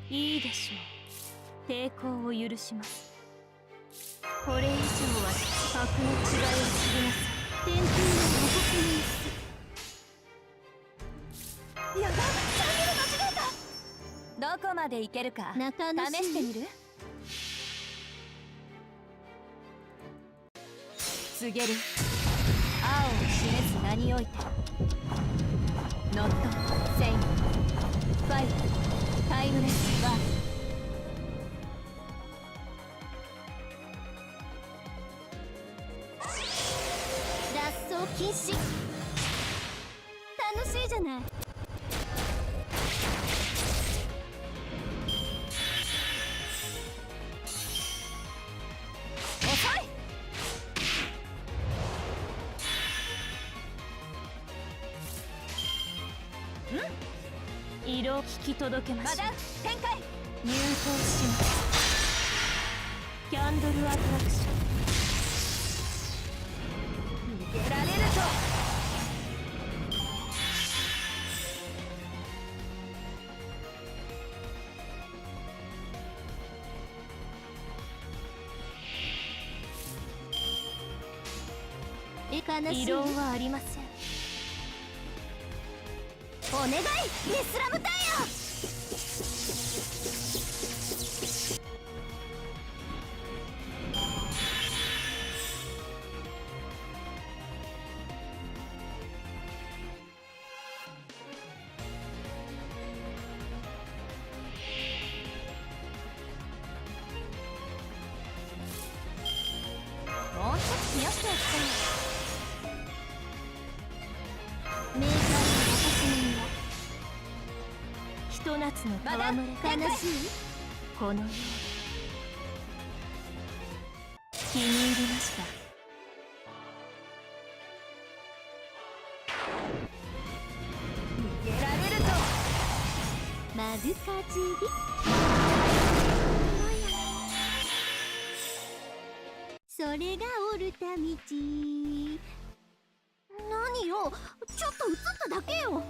いいでしょう。抵抗を許します。これ以上は格の違いを知りなさい。天空のご国民です。やばい、チャンネル間違えた。どこまでいけるか試してみる？告げる。青を示す名においてノット、セイン、ファイト、タイムレスワー脱走禁止。楽しいじゃない。遅い。色を聞き届けましょう。展開。入刀します。キャンドルアトラクション。逃げられると。異論はありません。お願い、ミスラムタイヤ。メーカーの私の身はひと夏の戯れ悲しいこの世気に入りました。逃げられるとマグカジビそれがオルタ道。何よ、ちょっと映っただけよ。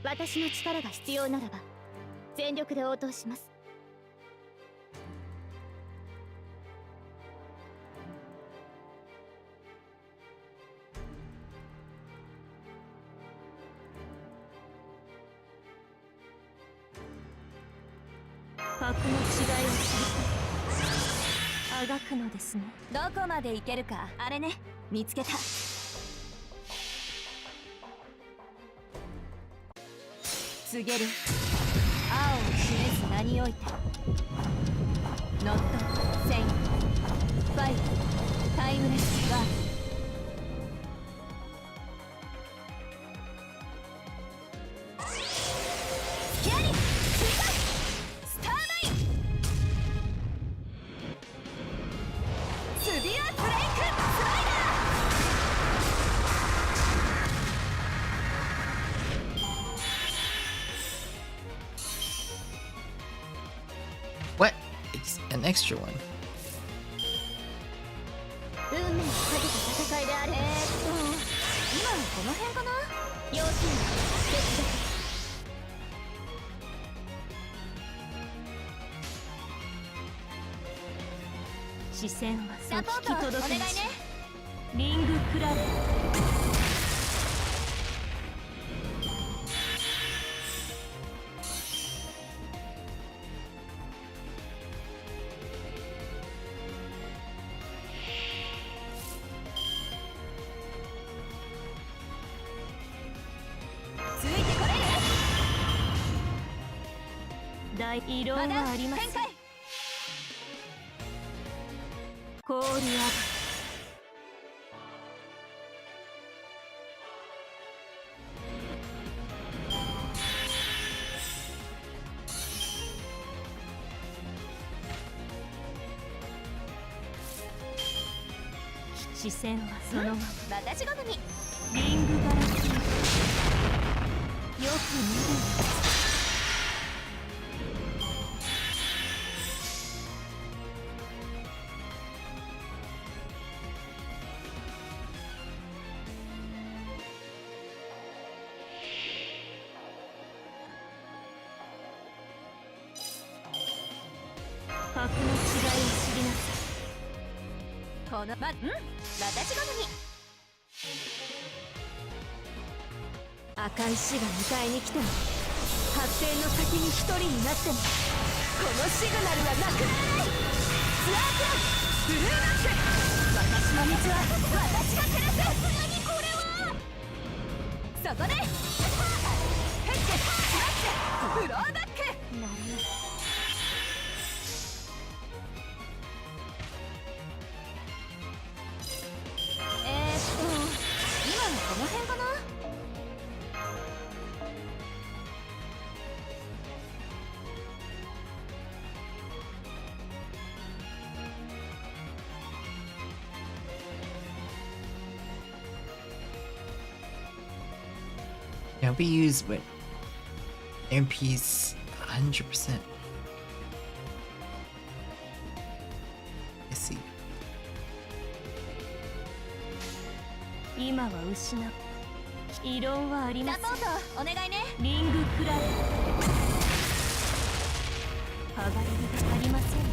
私の力が必要ならば全力で応答します。格の違いを知りたい。あがくのですね。どこまでいけるか。あれね、見つけた。告げる。青を示す名においてノット、セイン、ファイト、タイムレスワーク。スキャリー、スターナイン、スビアブレイク、スライダー。What? It's an extra one. 運命をかけた戦いであれ。今はこの辺かな。要注意、手伝って。視線はそう聞き届けまし。リングクラブ。ついてこれる。大異論はありません。コールアップ。視線はそのまま。私好み。リングガラス。よく見る。格の違いを知りなさい。この私好み。赤い死が迎えに来ても発展の先に一人になってもこのシグナルはなくならない。ツアークラブブルーマック。私の道は私が照らす。さすがにこれはそこでヘッケスマッシュブローバック。なるほど。Can be used with MPs 100%. I see. 今は失う。異論はありません。サポートお願いね。リングクラウド。剥がれるがありませんね。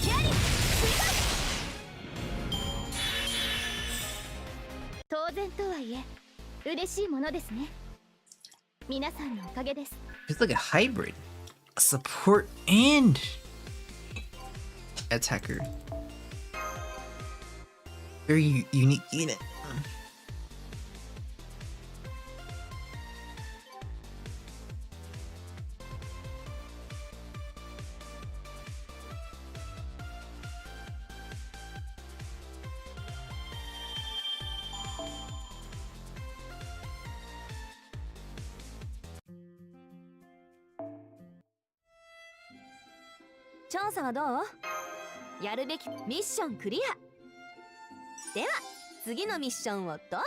キャリー当然とはいえ嬉しいものですね。皆さんのおかげです。 It's like a hybrid. A support and attacker. Very unique unit.調査はどう？やるべきミッションクリア。では次のミッションをどうぞ。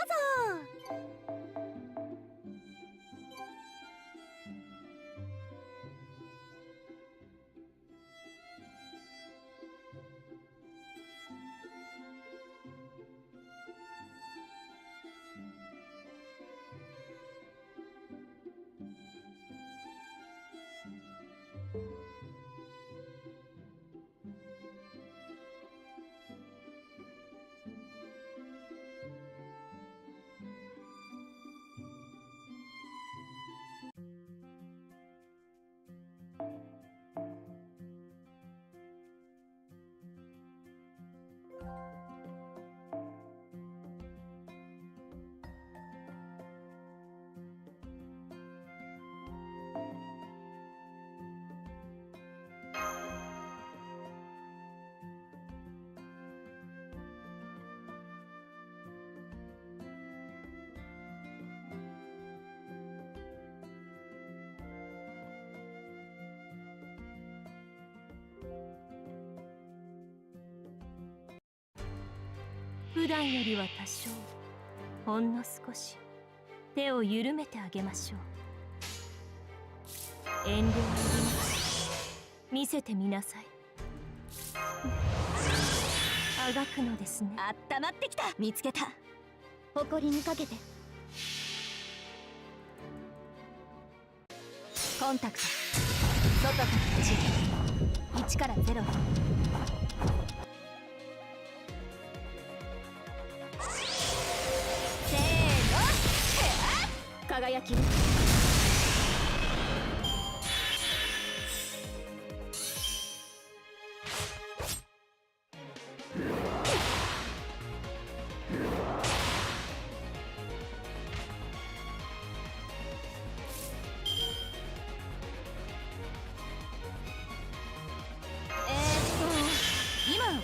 普段よりは多少ほんの少し手を緩めてあげましょう。遠慮はいりません。見せてみなさい。あがくのですね。あったまってきた。見つけた。誇りにかけて。コンタクト。外から1、1から0。輝き。今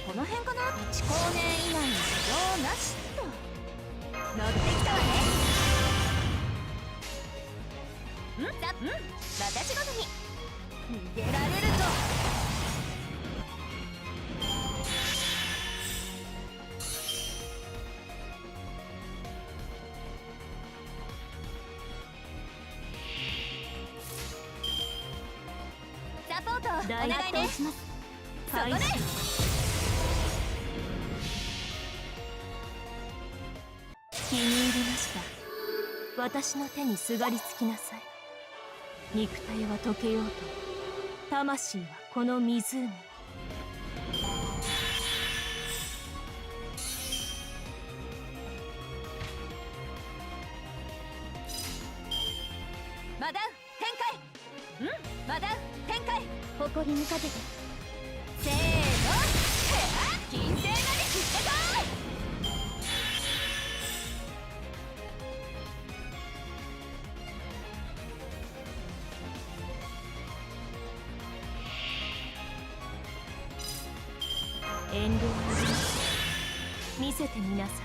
この辺かな。1光年以内に使用なしと。乗ってきたわね。私ごとに逃げられると。サポートお願いね。します。そこで気に入りました。私の手にすがりつきなさい。肉体は溶けようと魂はこの湖に。マダウ展開。マダウ展開。誇りにかけて。せーの。金星なり切ってこい。遠慮は見せてみなさい。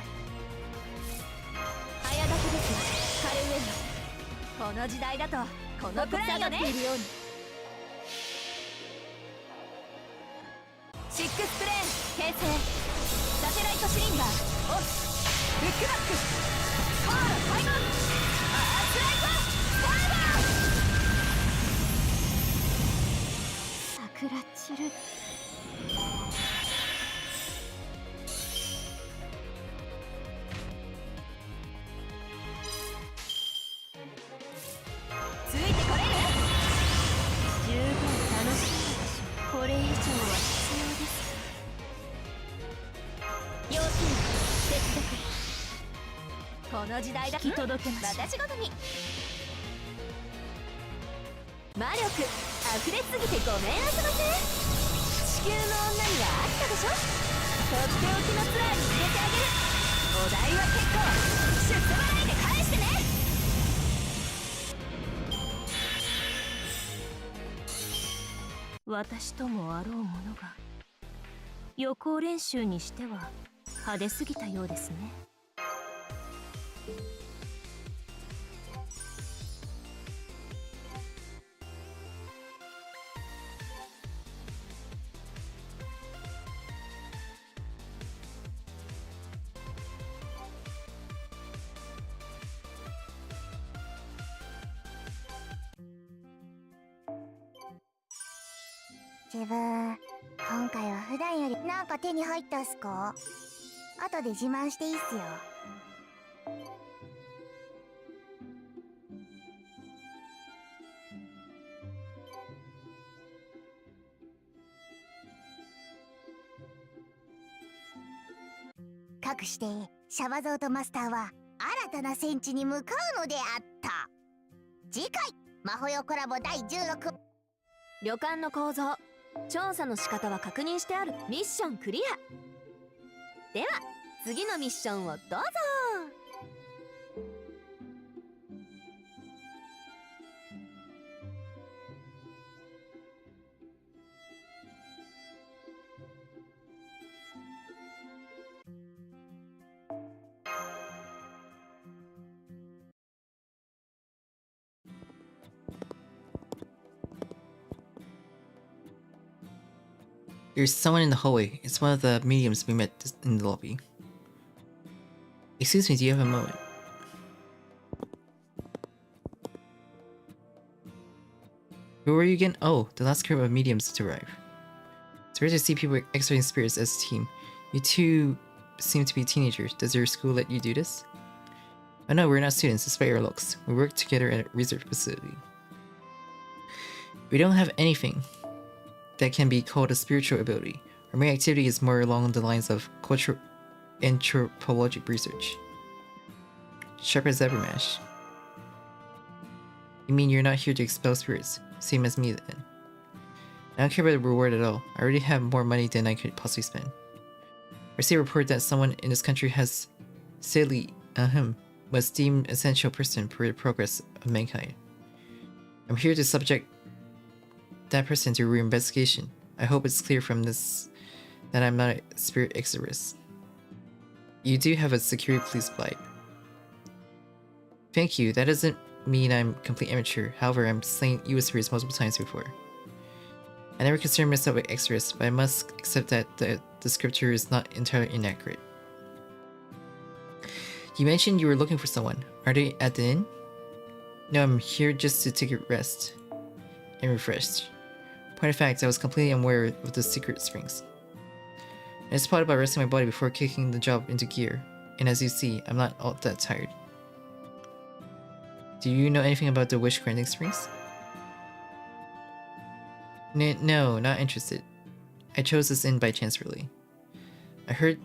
早炊きですよ、カルウェイ。この時代だとこのくらいよね。シックスプレーン形成。サテライトシリンダーオフ。ブックバックコールファイナル。クラチル。ついてこれる？十分楽しんだでしょ。これ以上は必要です。要するに接続。この時代だ。引き届けましょう。私ごとに。魔力溢れすぎてごめんあそばせ。地球の女にはあったでしょ。とっておきのツアーに入れてあげる。お代は結構。出世払いで返してね。私ともあろうものが予行練習にしては派手すぎたようですね。自分今回は普段よりなんか手に入ったっすか？後で自慢していいっすよ。かくしてシャバゾウとマスターは新たな戦地に向かうのであった。次回魔法よコラボ第16。旅館の構造調査の仕方は確認してある。ミッションクリア。では次のミッションをどうぞ。There's someone in the hallway. It's one of the mediums we met in the lobby. Excuse me, do you have a moment? Who are you again? Oh, the last group of mediums to arrive. It's rare to see people exerting spirits as a team. You two seem to be teenagers. Does your school let you do this? Oh no, we're not students, despite our looks. We work together at a research facility. We don't have anything that can be called a spiritual ability. Our main activity is more along the lines of cultural anthropologic research. Sharp as ever, Mash. You mean you're not here to expel spirits? Same as me then. I don't care about the reward at all. I already have more money than I could possibly spend. I see a report that someone in this country has sadly, was deemed essential person for the progress of mankind. I'm here to subject that person to reinvestigation. I hope it's clear from this that I'm not a spirit exorcist. You do have a security police blight. Thank you. That doesn't mean I'm complete amateur. However, I'm slain US spirits multiple times before. I never concerned myself with exorcists, but I must accept that the descriptor is not entirely inaccurate. You mentioned you were looking for someone. Are they at the inn? No, I'm here just to take a rest and refresh. Point of fact, I was completely unaware of the secret springs. I just thought about resting my body before kicking the job into gear, and as you see, I'm not all that tired. Do you know anything about the wish granting springs? No, not interested. I chose this inn by chance, really. I heard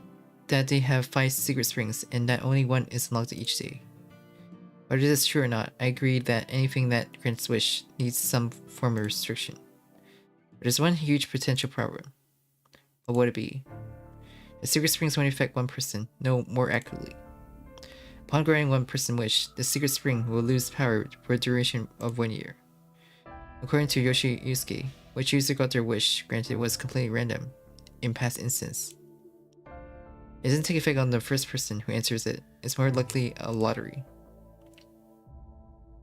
that they have 5 secret springs, and that only one is unlocked each day. Whether this is true or not, I agree that anything that grants wish needs some form of restriction. But there's one huge potential problem. What would it be? The secret springs only affect one person, no, more accurately. Upon granting one person wish, the secret spring will lose power for a duration of 1 year. According to Yusuke, which user got their wish granted was completely random in past instance. It doesn't take effect on the first person who answers it, it's more likely a lottery.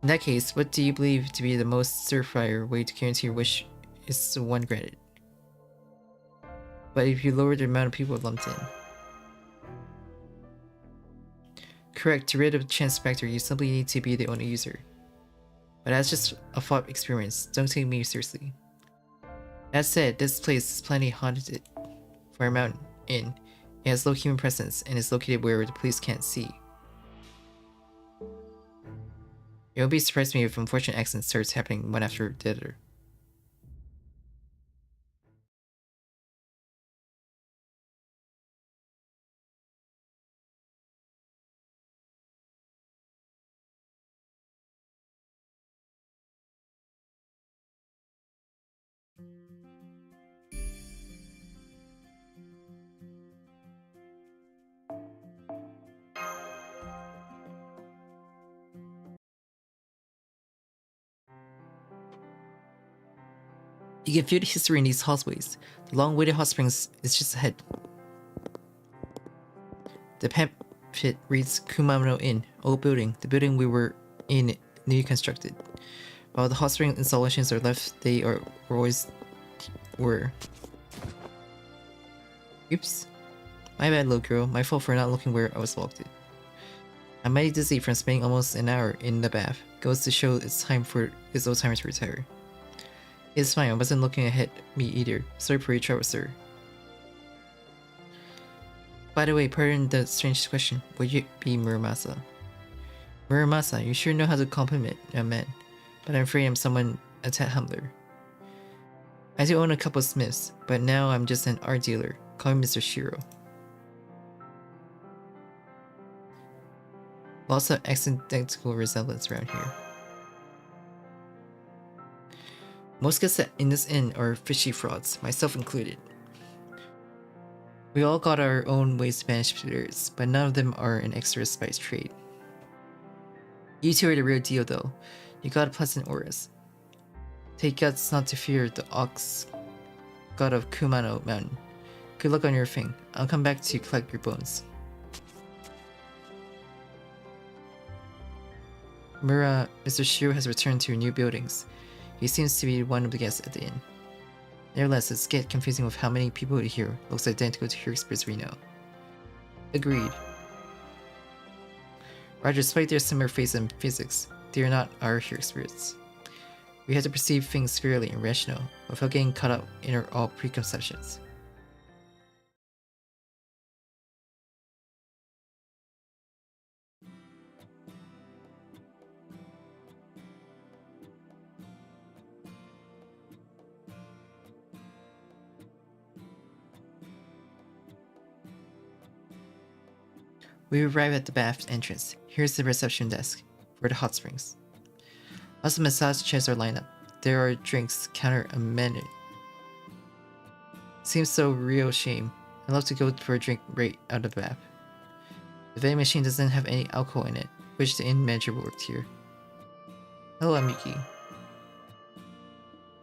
In that case, what do you believe to be the most surefire way to guarantee your wish is the one granted? But if you lower the amount of people lumped in. Correct, to rid of the chance factor, you simply need to be the only user. But that's just a thought experience, don't take me seriously. That said, this place is plenty haunted for a mountain inn. It has low human presence and is located where the police can't see. It won't be surprised me if unfortunate accidents starts happening one after the other. You can feel the history in these hallways. The long-waited hot springs is just ahead. The pamphlet reads Kumano Inn, old building, the building we were in newly constructed. While the hot spring installations are left, they are always were. Oops. My bad, little girl. My fault for not looking where I was walked in. I'm mighty dizzy from spending almost an hour in the bath. Goes to show it's time for his old timer to retire. It's fine, I wasn't looking ahead me either. Sorry for your trouble, sir. By the way, pardon the strange question. Would you be Muramasa? Muramasa, you sure know how to compliment a man. But I'm afraid I'm a tad humbler. I do own a couple of smiths, but now I'm just an art dealer. Call me Mr. Shiro. Lots of accidental resemblance around here. Most guests in this inn are fishy frauds, myself included. We all got our own ways to manage spirits, but none of them are an extra spice trade. You two are the real deal though. You got pleasant auras. Take guts not to fear the ox god of Kumano Mountain. Good luck on your thing. I'll come back to collect your bones. Mr. Shiro has returned to new buildings. He seems to be one of the guests at the inn. Nevertheless, it's get confusing with how many people here looks identical to your spirits we know. Agreed. Roger, despite their similar face and physics, they are not our here spirits. We have to perceive things fairly and rational, without getting caught up in our all preconceptions. We arrive at the bath entrance. Here's the reception desk for the hot springs. Lots of massage chairs are lined up. There are drinks, counter, a menu. Seems so real shame. I'd love to go for a drink right out of the bath. The vending machine doesn't have any alcohol in it. Wish the inn manager worked here. Hello, I'm Yuki.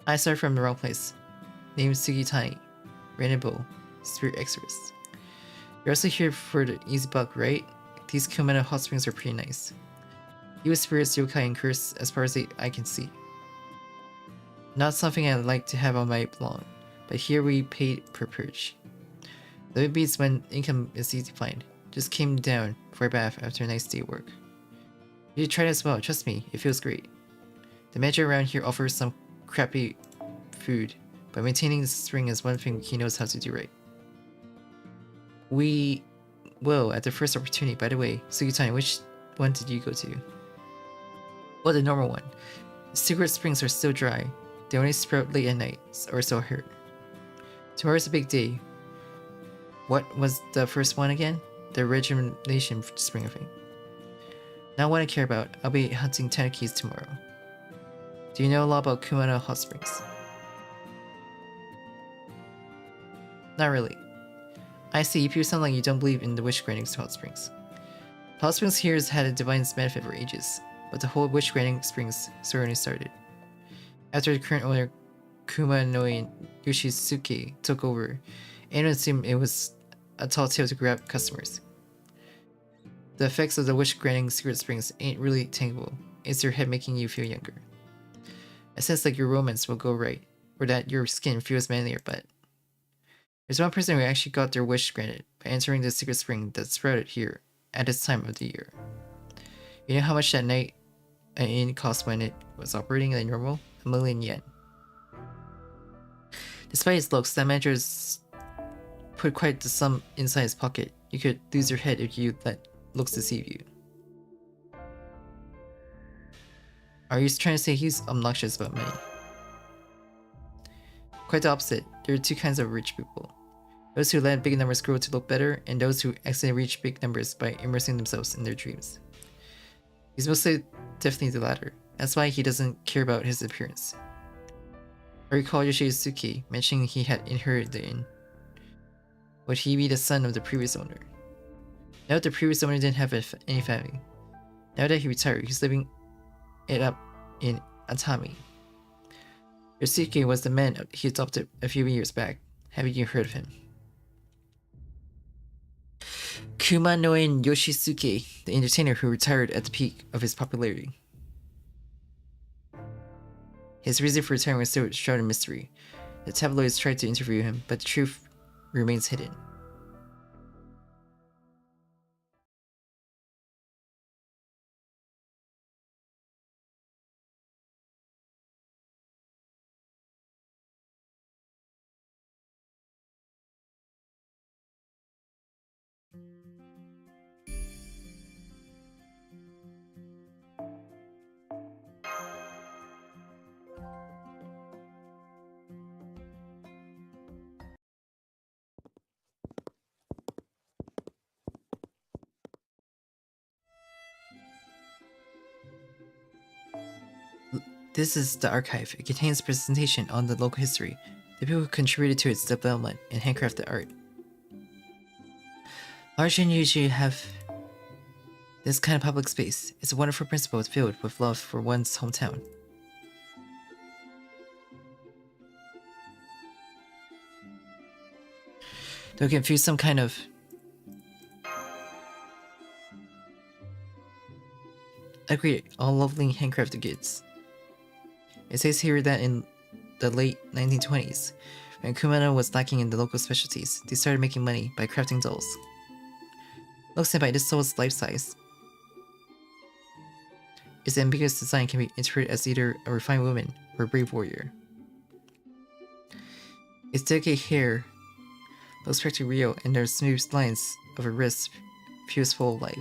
I started from the wrong place. Name Sugitani. Renable. Spirit Exorcist. You're also here for the easy buck, right? These Kumano hot springs are pretty nice. You with spirits, yokai, and curse as far as I can see. Not something I'd like to have on my lawn, but here we paid per purge. The big beats when income is easy to find. Just came down for a bath after a nice day of work. You should try it as well, trust me, it feels great. The manager around here offers some crappy food, but maintaining the spring is one thing he knows how to do right. We will at the first opportunity. By the way, Sugitani, which one did you go to? Well, the normal one. The secret springs are still dry. They only sprout late at night, or so I heard. Tomorrow's a big day. What was the first one again? The rejuvenation spring thing. Not what I care about. I'll be hunting tenakis tomorrow. Do you know a lot about Kumano hot springs? Not really. I see, you sound like you don't believe in the wish granting hot springs. Hot springs here has had a divine benefit for ages, but the whole wish granting springs certainly started. After the current owner, Kumano Yoshisuke, took over, anyone assumed it was a tall tale to grab customers. The effects of the wish granting secret springs ain't really tangible, it's your head making you feel younger. I sense like your romance will go right, or that your skin feels manlier, but there's one person who actually got their wish granted by entering the secret spring that sprouted here at this time of the year. You know how much that night an inn cost when it was operating like normal? 1,000,000 yen. Despite his looks, that manager's put quite the sum inside his pocket. You could lose your head if you let looks deceive you. Are you trying to say he's obnoxious about money? Quite the opposite. There are two kinds of rich people. Those who let big numbers grow to look better, and those who accidentally reach big numbers by immersing themselves in their dreams. He's mostly definitely the latter. That's why he doesn't care about his appearance. I recall Yoshisuke mentioning he had inherited the inn. Would he be the son of the previous owner? Now that the previous owner didn't have any family. Now that he retired, he's living it up in Atami. Yoshisuke was the man he adopted a few years back. Haven't you heard of him? Kumano Yoshisuke, the entertainer who retired at the peak of his popularity. His reason for retiring was still shrouded in mystery. The tabloids tried to interview him, but the truth remains hidden. This is the archive. It contains a presentation on the local history, the people who contributed to its development, and handcrafted art. Large and usually have this kind of public space. It's a wonderful principle filled with love for one's hometown. They'll confuse some kind of agreed, all lovely handcrafted goods. It says here that in the late 1920s, when Kumano was lacking in the local specialties, they started making money by crafting dolls. Looks like this doll is life-size. Its ambiguous design can be interpreted as either a refined woman or a brave warrior. Its delicate hair looks practically real, and there are smooth lines of a wrist fused full of life.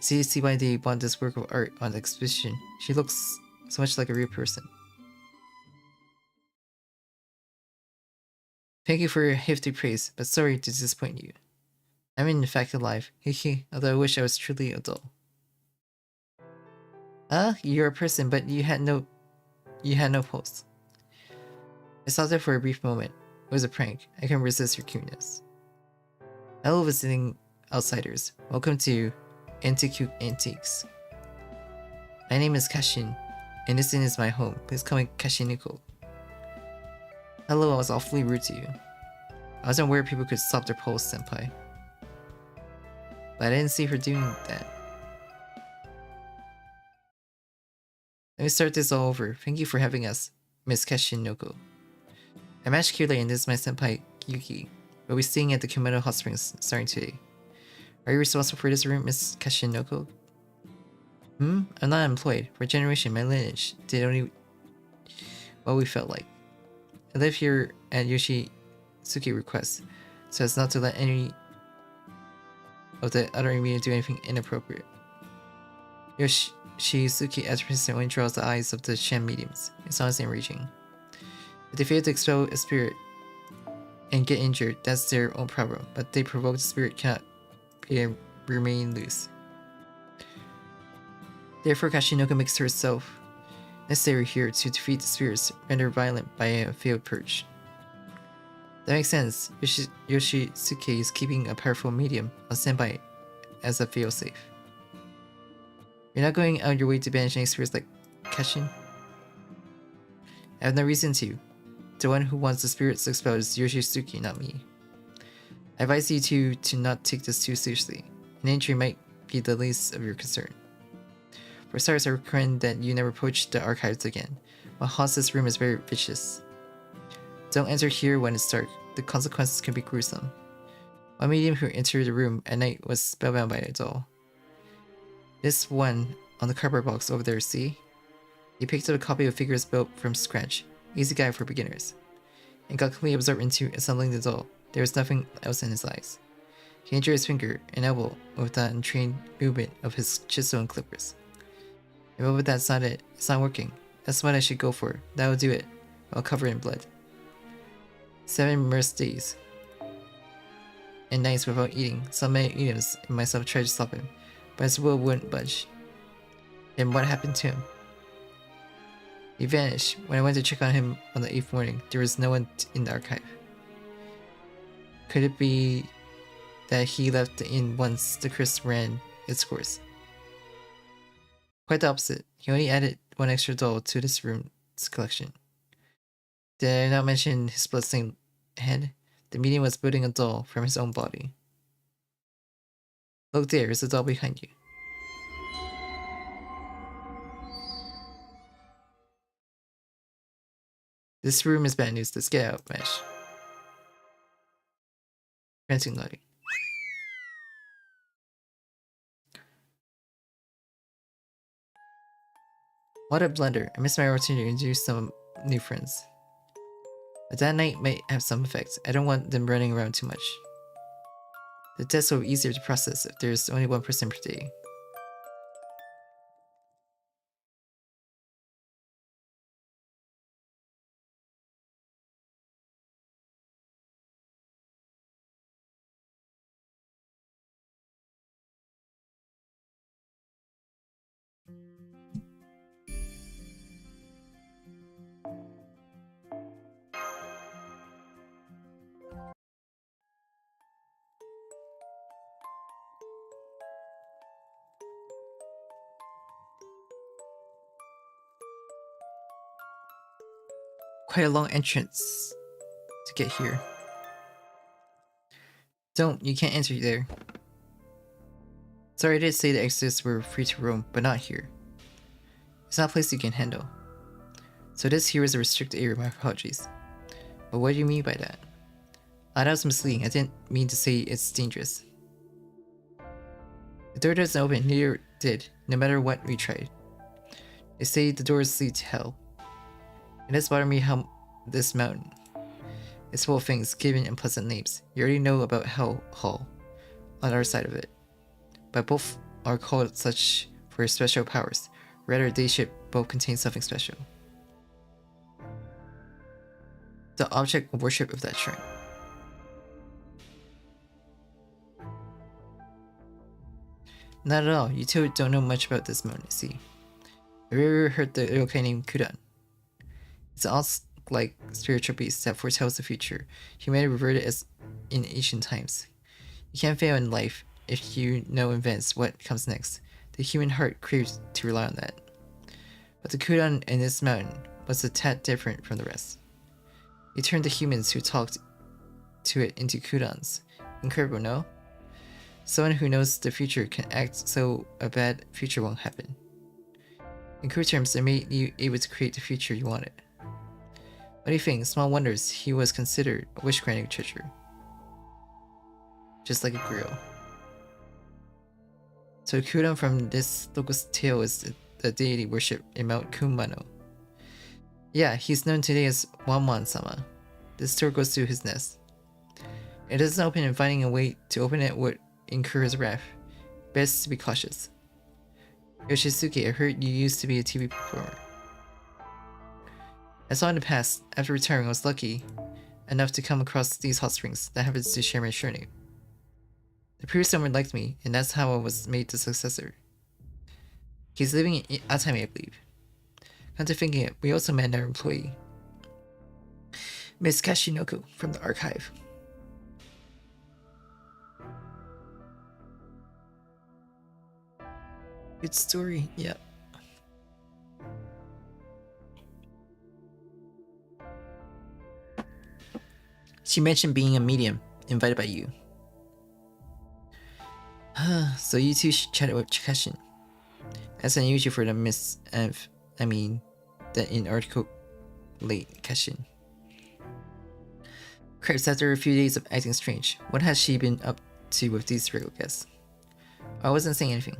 See why they bought this work of art on the exhibition. She looks so much like a real person. Thank you for your hefty praise, but sorry to disappoint you. I'm in fact alive, hehe, although I wish I was truly a doll. You're a person, but you had no pulse. I saw that for a brief moment. It was a prank. I couldn't resist your cuteness. Hello, visiting outsiders. Welcome to Antique Antiques. My name is Kashin, and this inn is my home. Please call me Kashiniko. Hello, I was awfully rude to you. I wasn't aware people could stop their pulse, senpai. But I didn't see her doing that. Let me start this all over. Thank you for having us, Miss Kashinoko. I'm Ash Kirley, and this is my senpai, Yuki. We'll be staying at the Kumano Hot Springs starting today. Are you responsible for this room, Miss Kashinoko? I'm not employed. For a generation, my lineage did only what we felt like. I live here at Yoshisuke's request, so as not to let any of the other immediate do anything inappropriate. Yoshisuke as president only draws the eyes of the sham mediums. It's honestly enraging. If they fail to expel a spirit and get injured, that's their own problem, but they provoke the spirit cannot remain loose. Therefore, Kashinoko makes herself necessary here to defeat the spirits rendered violent by a failed purge. That makes sense. Yoshisuke is keeping a powerful medium on standby as a failsafe. You're not going out your way to banish any spirits like Kashin? I have no reason to. The one who wants the spirits expelled is Yoshisuke, not me. I advise you to not take this too seriously. An injury might be the least of your concern. For starters, I recommend that you never approach the archives again. What haunts this room is very vicious. Don't enter here when it's dark. The consequences can be gruesome. One medium who entered the room at night was spellbound by a doll. This one on the cardboard box over there, see? He picked up a copy of figures built from scratch. Easy guide for beginners. and got completely absorbed into assembling the doll. There was nothing else in his eyes. He injured his finger and elbow with that untrained movement of his chisel and clippers. But that's not it. It's not working. That's what I should go for. That'll do it. I'll cover it in blood. 7 immersed days and nights without eating. So many items and myself tried to stop him, but his will wouldn't budge. Then what happened to him? He vanished. When I went to check on him on the 8th morning, there was no one in the archive. Could it be that he left the inn once the curse ran its course? Quite the opposite. He only added 1 extra doll to this room's collection. Did I not mention his bloodstained head? The medium was building a doll from his own body. Look, there is a doll behind you. This room is bad news. Let's get out, Mesh. Fencing lighting. What a blunder. I missed my opportunity to introduce some new friends. But that night might have some effect. I don't want them running around too much. The tests will be easier to process if there's only 1 person per day. Quite a long entrance to get here. You can't enter there. Sorry, I did say the exits were free to roam, but not here. It's not a place you can handle. So this here is a restricted area, my apologies. But what do you mean by that? That was misleading. I didn't mean to say it's dangerous. The door doesn't open, neither did, no matter what we tried. They say the doors lead to hell. It does bother me how this mountain is full of things given unpleasant names. You already know about Hell Hall on our side of it. But both are called such for special powers. Rather, they should both contain something special. The object of worship of that shrine. Not at all. You two don't know much about this mountain, see. Have you ever heard the yokai named Kudan? It's all like spiritual beast that foretells the future. Humanity reverted as in ancient times. You can't fail in life if you know in advance what comes next. The human heart craves to rely on that. But the Kudan in this mountain was a tad different from the rest. It turned the humans who talked to it into Kudans. Incredible, no? Someone who knows the future can act so a bad future won't happen. In crude terms, it made you able to create the future you wanted. What do you think? Small wonders, he was considered a wish-granting treasure. Just like a grill. So Kudan from this local tale is the deity worshipped in Mount Kumano. Yeah, he's known today as Wanwan-sama. This door goes to his nest. It doesn't open, and finding a way to open it would incur his wrath. Best to be cautious. Yoshisuke, I heard you used to be a TV performer. I saw in the past. After retiring, I was lucky enough to come across these hot springs that happens to share my surname. The previous owner liked me, and that's how I was made the successor. He's living in Atami, I believe. Come to thinking it, we also met our employee, Miss Kashinoko from the archive. Good story, yep. She mentioned being a medium, invited by you. So you two should chat with Kashin. That's unusual for the Miss F. I mean, that in article late Kashin. Cripes, after a few days of acting strange, what has she been up to with these regular guests? I wasn't saying anything.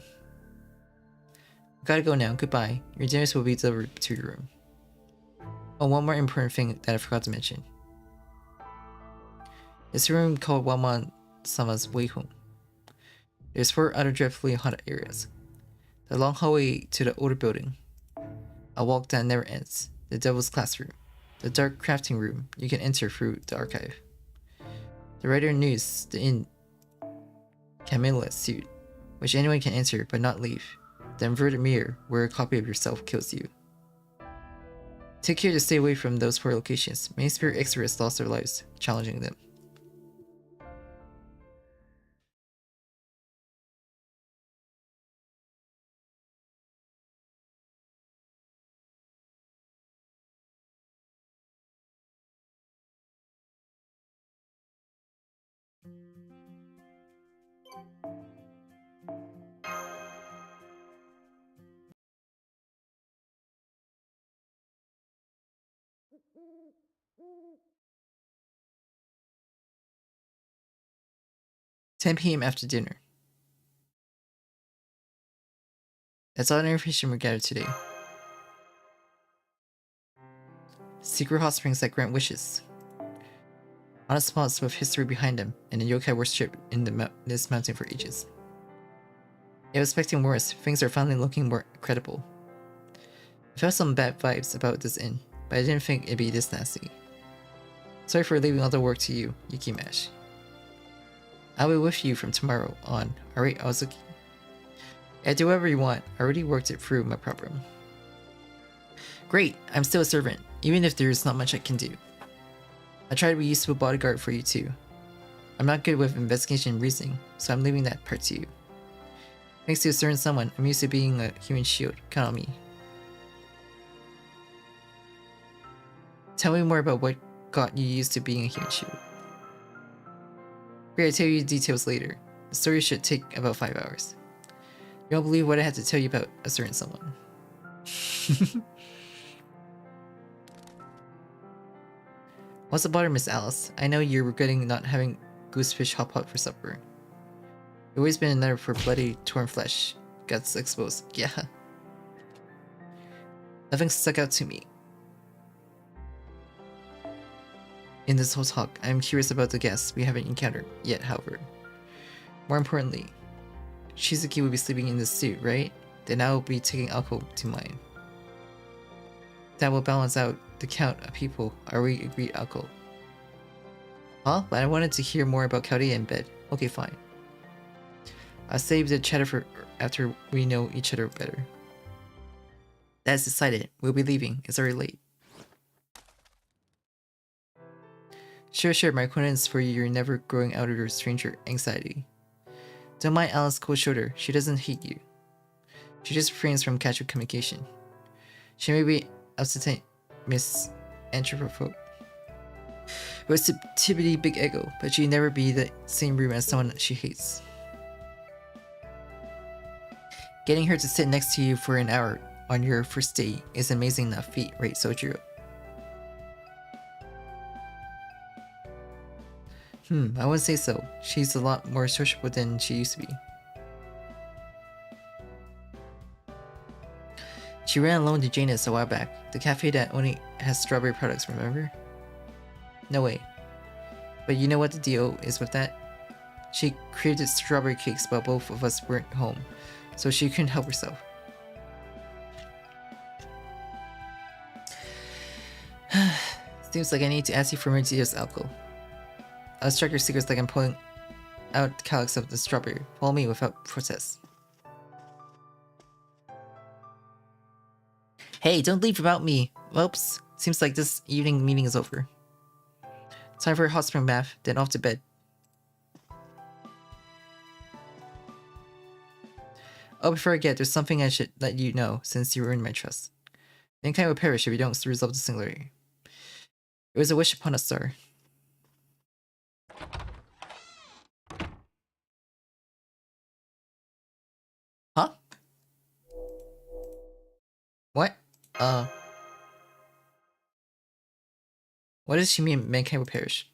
Gotta go now, goodbye. Your dinners will be delivered to your room. Oh, one more important thing that I forgot to mention. It's a room called Waman-sama's way home. There's 4 other dreadfully haunted areas. The long hallway to the older building. A walk that never ends. The devil's classroom. The dark crafting room you can enter through the archive. The writer news, the inn Camilla suit, which anyone can enter but not leave. The inverted mirror, where a copy of yourself kills you. Take care to stay away from those 4 locations. Many spirit exorcists lost their lives challenging them. "10 p.m. after dinner. That's all the information we gathered today. Secret hot springs that grant wishes. Honest spots with history behind them, and the yokai worship in this mountain for ages. I was expecting worse. Things are finally looking more credible. I felt some bad vibes about this inn, but I didn't think it'd be this nasty. Sorry for leaving all the work to you, Yukimash. I'll be with you from tomorrow on, alright, Azuki? Yeah, do whatever you want. I already worked it through my problem. Great, I'm still a servant, even if there's not much I can do. I try to be useful bodyguard for you too. I'm not good with investigation and reasoning, so I'm leaving that part to you. Thanks to a certain someone, I'm used to being a human shield. Count on me. Tell me more about what got you used to being a human shield. Great, I'll tell you the details later. The story should take about 5 hours. You won't believe what I had to tell you about a certain someone. What's the bother, Miss Alice? I know you're regretting not having goosefish hot pot for supper. You've always been a nutter for bloody, torn flesh. Guts exposed. Yeah. Nothing stuck out to me. In this whole talk, I'm curious about the guests we haven't encountered yet, however. More importantly, Shizuki will be sleeping in this suit, right? Then I will be taking alcohol to mine. That will balance out the count of people already agreed alcohol. Huh? But I wanted to hear more about Kauria in bed. Okay, fine. I'll save the chatter for after we know each other better. That's decided. We'll be leaving. It's already late. Sure, my acquaintance for your never growing out of your stranger anxiety. Don't mind Alice's cold shoulder. She doesn't hate you. She just refrains from casual communication. She may be upset, Miss Anthropophobe, with typically big ego, but she'd never be the same room as someone she hates. Getting her to sit next to you for an hour on your first date is an amazing enough feat, right, Sojiro? I wouldn't say so. She's a lot more sociable than she used to be. She ran alone to Janus a while back, the cafe that only has strawberry products, remember? No way. But you know what the deal is with that? She created strawberry cakes while both of us weren't home, so she couldn't help herself. Seems like I need to ask you for more details, alcohol. I'll strike your secrets like I'm pulling out the calyx of the strawberry. Follow me without protest. Hey, don't leave without me. Oops. Seems like this evening meeting is over. Time for a hot spring bath, then off to bed. Oh, before I get, there's something I should let you know, since you earned my trust. Mankind will perish if we don't resolve the singularity. It was a wish upon a star. Huh? What? What does she mean mankind will perish?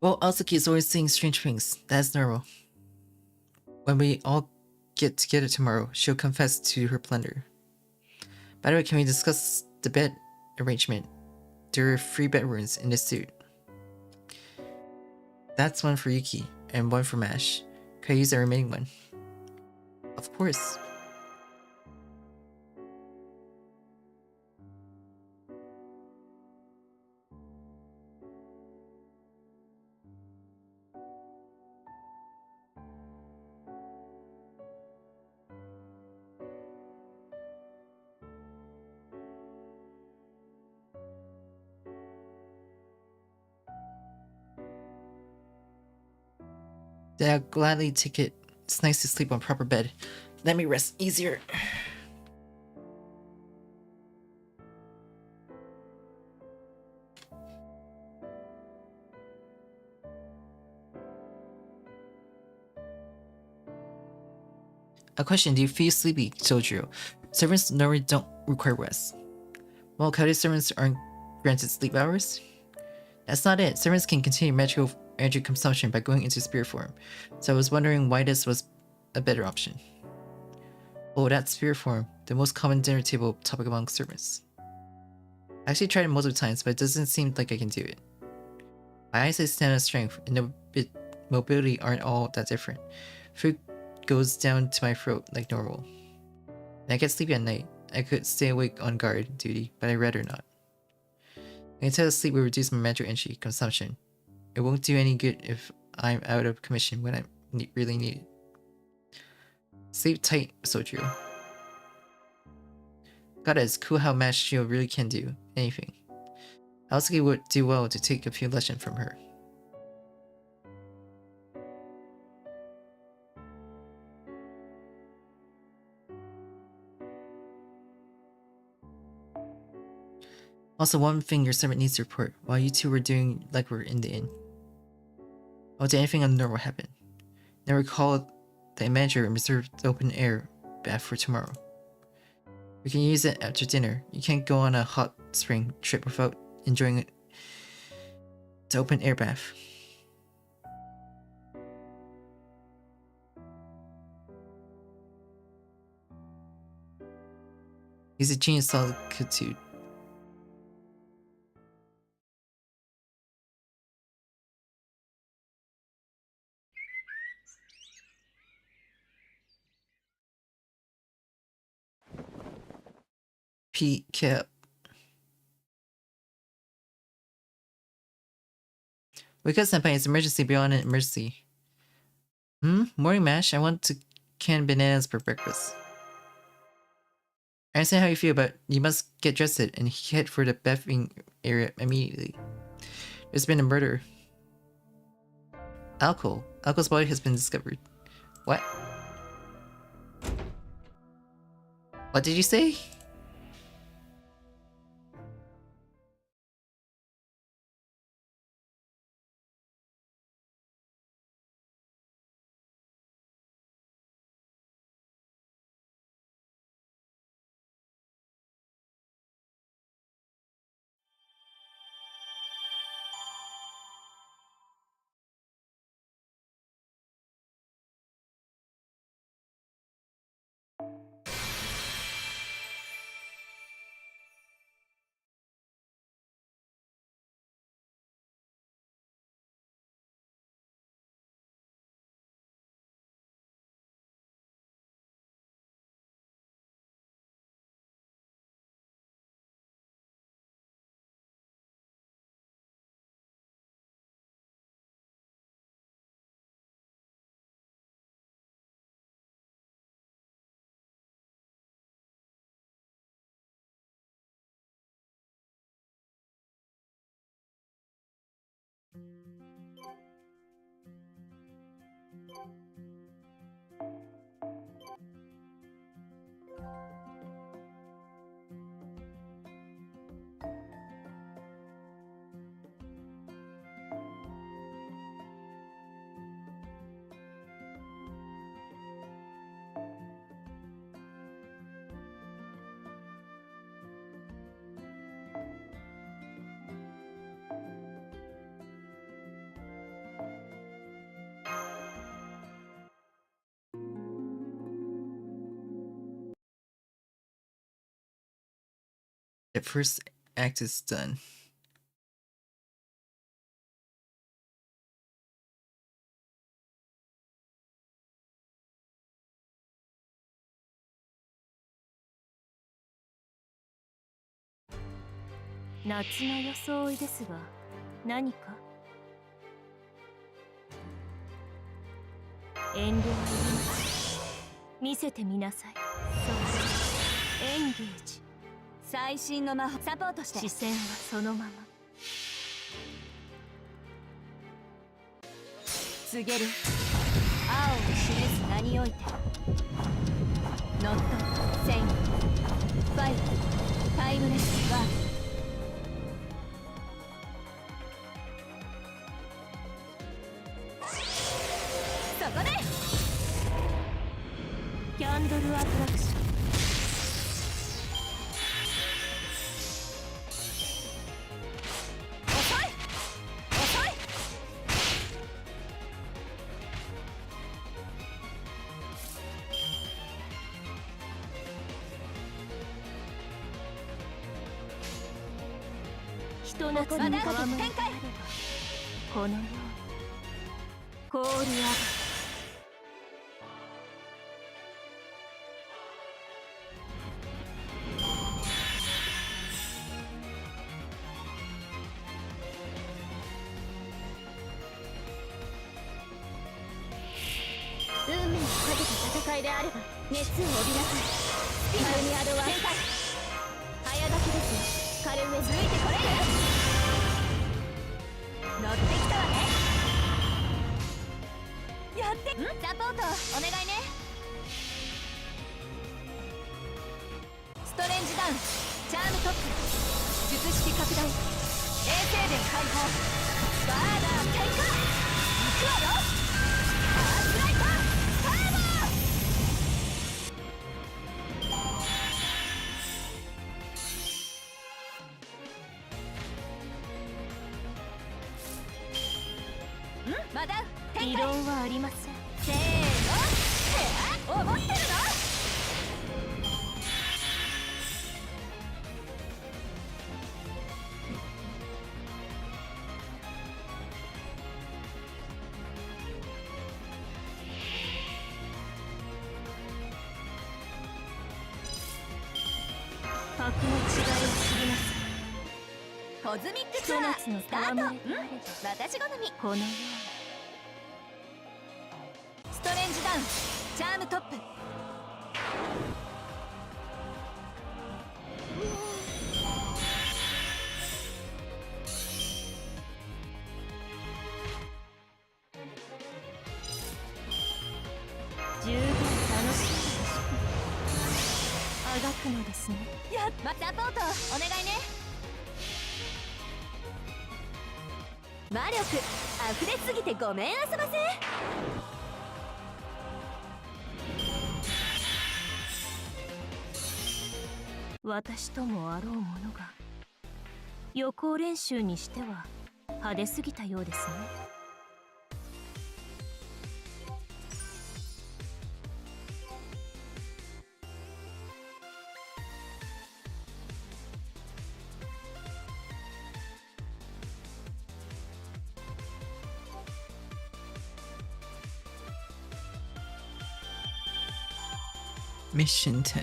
Well, Azuki is always saying strange things. That's normal. When we all get together tomorrow, she'll confess to her plunder. By the way, can we discuss the bed arrangement? There are 3 bedrooms in this suit. That's one for Yuki, and one for Mash. Can I use the remaining one? Of course. Then I'll gladly take it. It's nice to sleep on proper bed. Let me rest easier. A question, do you feel sleepy, Sojiro? Servants normally don't require rest. Well, Kaido servants aren't granted sleep hours? That's not it. Servants can continue magical energy consumption by going into spirit form. So I was wondering why this was a better option. Oh, that's spirit form, the most common dinner table topic among servants. I actually tried it multiple times, but it doesn't seem like I can do it. My eyesight, stamina, strength, and mobility aren't all that different. Food goes down to my throat like normal. And I get sleepy at night. I could stay awake on guard duty, but I'd rather not. I can tell sleep will reduce my magical energy consumption. It won't do any good if I'm out of commission when I really need it. Sleep tight, Sojiro. God, it's cool how Mash Shield really can do anything. Aosuke would do well to take a few lessons from her. Also, one thing your servant needs to report while you two were doing like we're in the inn. Oh, did anything abnormal happen? Now recall the manager reserved the open air bath for tomorrow. We can use it after dinner. You can't go on a hot spring trip without enjoying the open air bath. He's a genius solitude. Cap. Wake up, senpai. It's emergency beyond an emergency. Morning mash. I want to can bananas for breakfast. I understand how you feel, but you must get dressed and head for the bathing area immediately. There's been a murder. Alcohol. Alcohol's body has been discovered. What? What did you say? The first act is done. Natsuの装いですが、何か遠慮はいりません。見せてみなさい。そうエンゲージ。最新の魔法サポートして。視線はそのまま。告げる。青を示す名においてノット、セイン、ファイト、タイムレスワーク。そこでキャンドルアトラクション。遅い遅い。人のつに戯れてこのように凍り上がる。運命をかけた戦いであれば熱を帯びなさい。カルミアドは展開。早書きですよ。カルウェズ。ついてこれる。乗ってきたわね。やってサポートお願いね。ストレンジダウン、チャームトップ、術式拡大、衛星電解放、バーダー展開。行くわよ。アースライトターボ。まだ異論はありません。せーの。思ってるの。格の違いを知りなさい。コズミックツアースタート。私好み。このようにストレンジダウン、チャームトップ。十分楽しいでしょう。あがくのですね。サポートお願いね。魔力溢れすぎてごめんあそばせ。私ともあろうものが予行練習にしては派手すぎたようですね。Mission 10.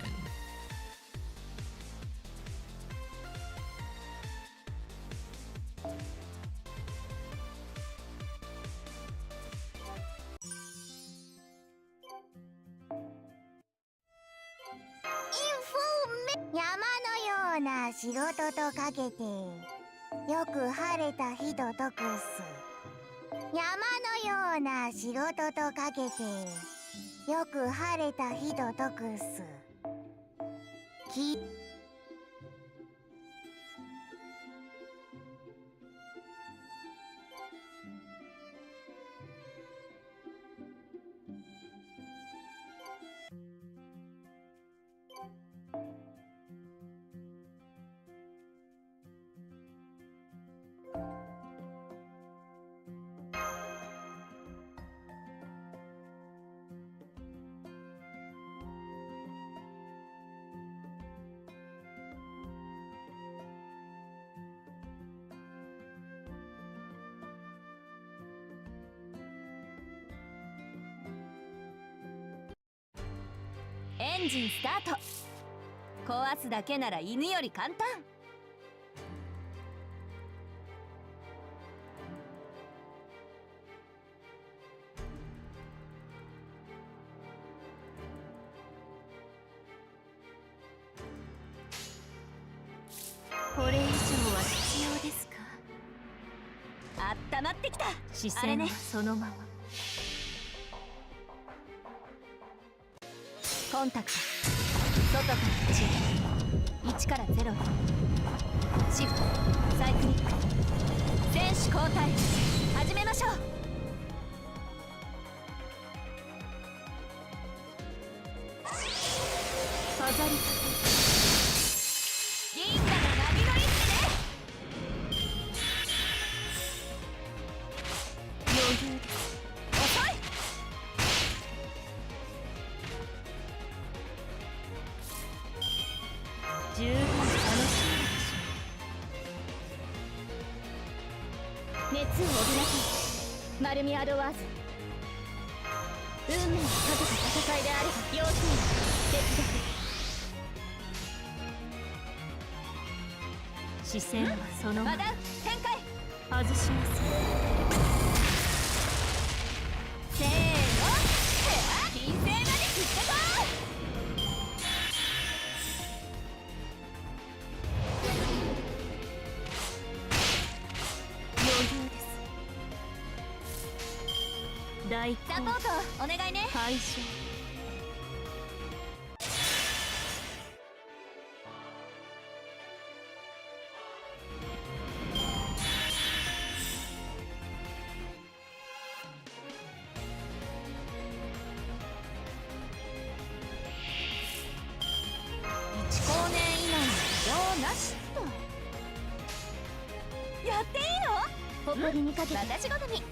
Inform 山のような仕事とかけてよく晴れた日と解くす。山のような仕事とかけてよく晴れた日と解くす。エンジンスタート。壊すだけなら犬より簡単。これ以上は必要ですか？あったまってきた。視線はそのまま。コンタクト。外から1、1から0へ。シフト、サイクリック。選手交代。始めましょう。飾り立て。銀河の波乗りってね。余裕です。遅い。十分楽しめるでしょう。熱を帯びなさい。マルミアドワーズ。運命をかけた戦いであれば要するに手伝って。視線はそのまま。展開。外します。せーの。金星まで切ってこい。サポートお願いね。解消。1光年以内の移動なしと。やっていいの？誇りにかけて私好み。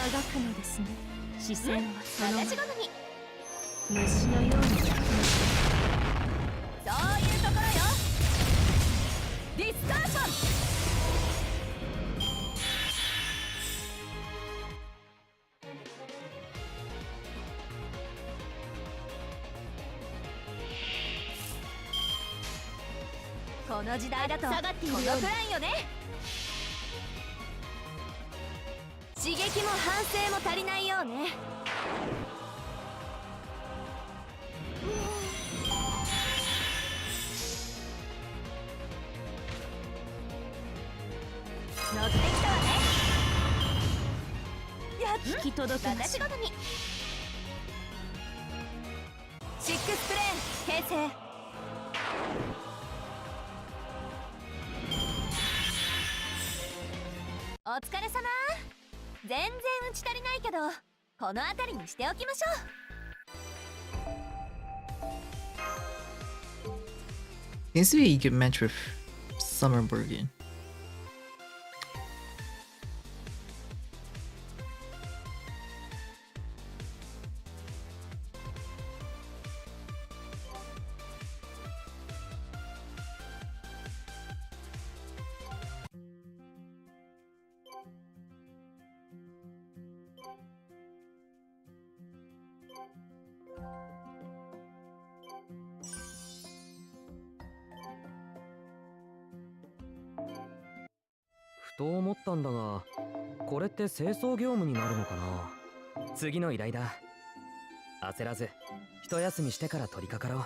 あがくのですね。視線はその私好み。虫のように咲きます。そういうところよ。ディスターション。この時代だとこのくらいよね。刺激も反省も足りないようね。乗ってきたわね。やっ引き届けましょう。私好み。シックスプレーン形成。お疲れ様。全然打ち足りないけどこの辺りにしておきましょう。Seems to be a good match with Summerbergen.ふと思ったんだが、これって清掃業務になるのかな。次の依頼だ。焦らず一休みしてから取り掛かろ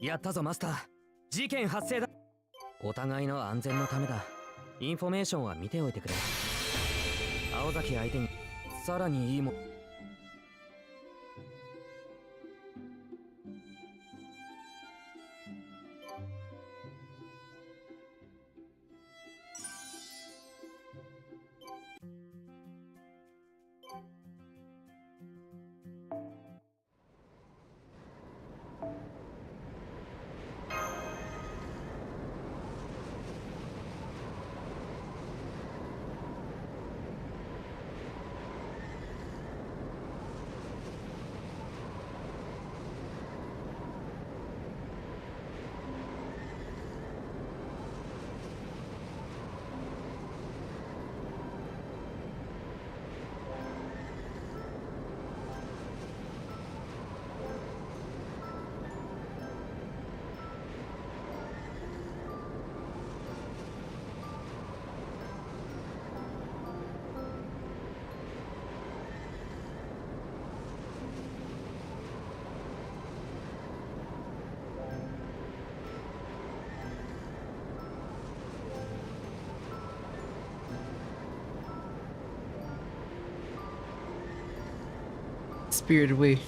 う。やったぞマスター。事件発生だ。お互いの安全のためだ。インフォメーションは見ておいてくれ。青崎相手にさらにいいも Spirited Away.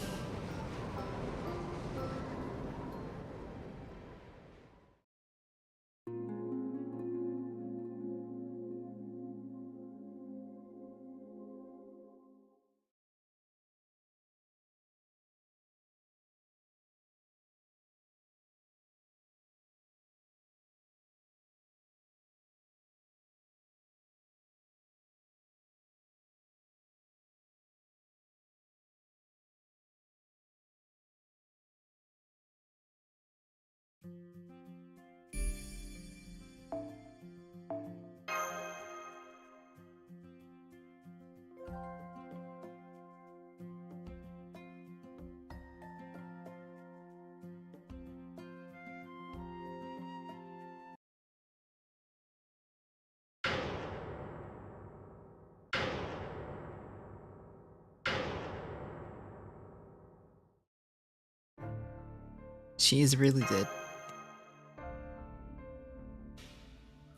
She is really dead.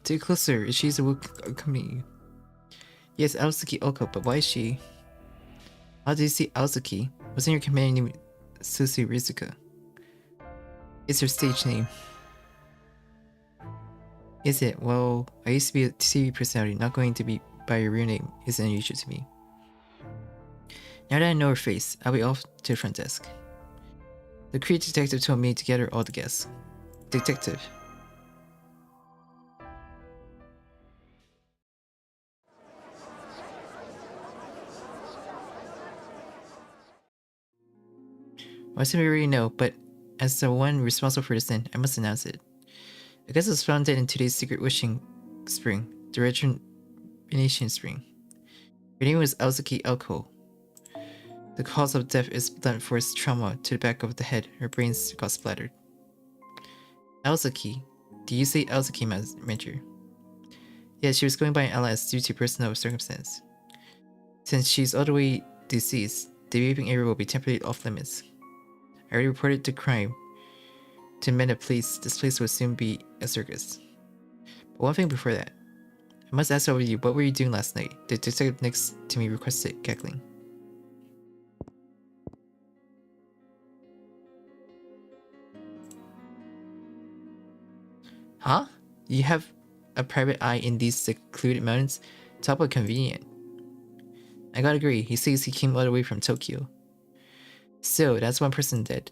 Too closer, she's a company. Yes, Aosuki Oko, but why is she? How did you see Aosuki? Wasn't your companion named Susu Rizuka? It's her stage name. Is it? Well, I used to be a TV personality, not going to be by your real name is unusual to me. Now that I know her face, I'll be off to the front desk. The Cree detective told me to gather all the guests. Detective. Well, I already know, but as the one responsible for this end, I must announce it. I guess it was found dead in today's secret wishing spring, the rejuvenation spring. Her name was Aosuki Elko. The cause of death is blunt force trauma to the back of the head. Her brains got splattered. Aosuki? Do you say Aosuki, Major? Yes, she was going by an LS due to personal circumstance. Since she's all the way deceased, the vaping area will be temporarily off limits. I already reported the crime to men of police. This place will soon be a circus. But one thing before that. I must ask all of you, what were you doing last night? The detective next to me requested, cackling. Huh? You have a private eye in these secluded mountains? Talk about convenient. I gotta agree, he says he came all the way from Tokyo. So, that's one person dead.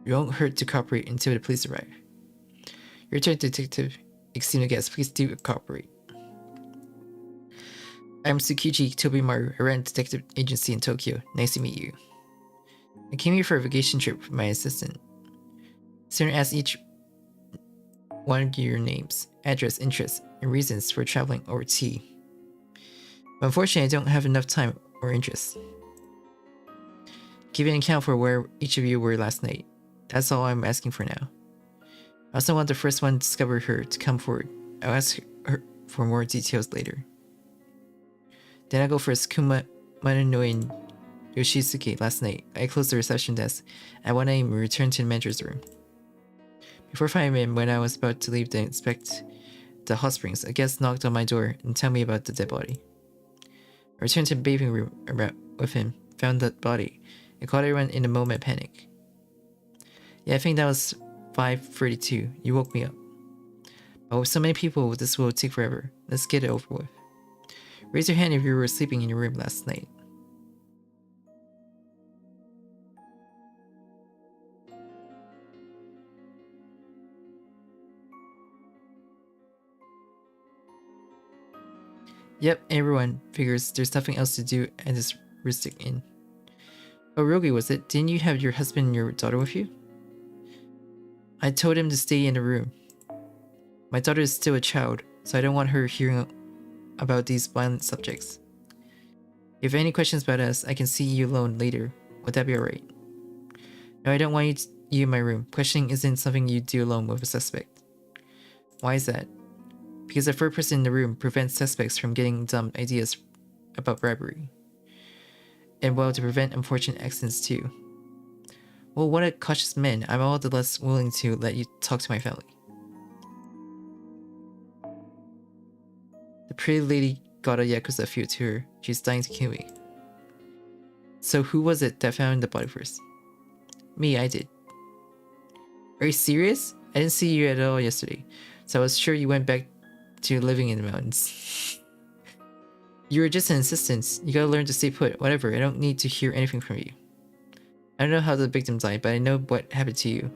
You won't hurt to cooperate until the police arrive. Your turn, Detective JP-rKyECtnz. Please do cooperate. I'm Tsukiji Tobimaru. I run a detective agency in Tokyo. Nice to meet you. I came here for a vacation trip with my assistant. Soon ask each one of your names, address, interests, and reasons for traveling over tea. But unfortunately, I don't have enough time or interest. Give an account for where each of you were last night. That's all I'm asking for now. I also want the first one to discover her to come forward. I'll ask her for more details later. Then I go first. Kumano and Yoshisuke last night. I closed the reception desk at 1 AM and returned to the manager's room. Before 5 AM, when I was about to leave to inspect the hot springs, a guest knocked on my door and told me about the dead body. I returned to the bathing room with him, found the body, and called everyone in a moment of panic. Yeah, I think that was 5:32. You woke me up. But with so many people, this will take forever. Let's get it over with. Raise your hand if you were sleeping in your room last night. Yep, everyone figures there's nothing else to do at this rustic inn. Oh, Rogi, was it? Didn't you have your husband and your daughter with you? I told him to stay in the room. My daughter is still a child, so I don't want her hearing about these violent subjects. If you have any questions about us, I can see you alone later. Would that be alright? No, I don't want you in my room. Questioning isn't something you do alone with a suspect. Why is that? Because the third person in the room prevents suspects from getting dumb ideas about robbery. And well, to prevent unfortunate accidents too. Well, what a cautious man. I'm all the less willing to let you talk to my family. The pretty lady got a Yakuza feel to her. She's dying to kill me. So who was it that found the body first? Me, I did. Are you serious? I didn't see you at all yesterday, so I was sure you went back to living in the mountains. You were just an assistant. You gotta learn to stay put. Whatever, I don't need to hear anything from you. I don't know how the victim died, but I know what happened to you.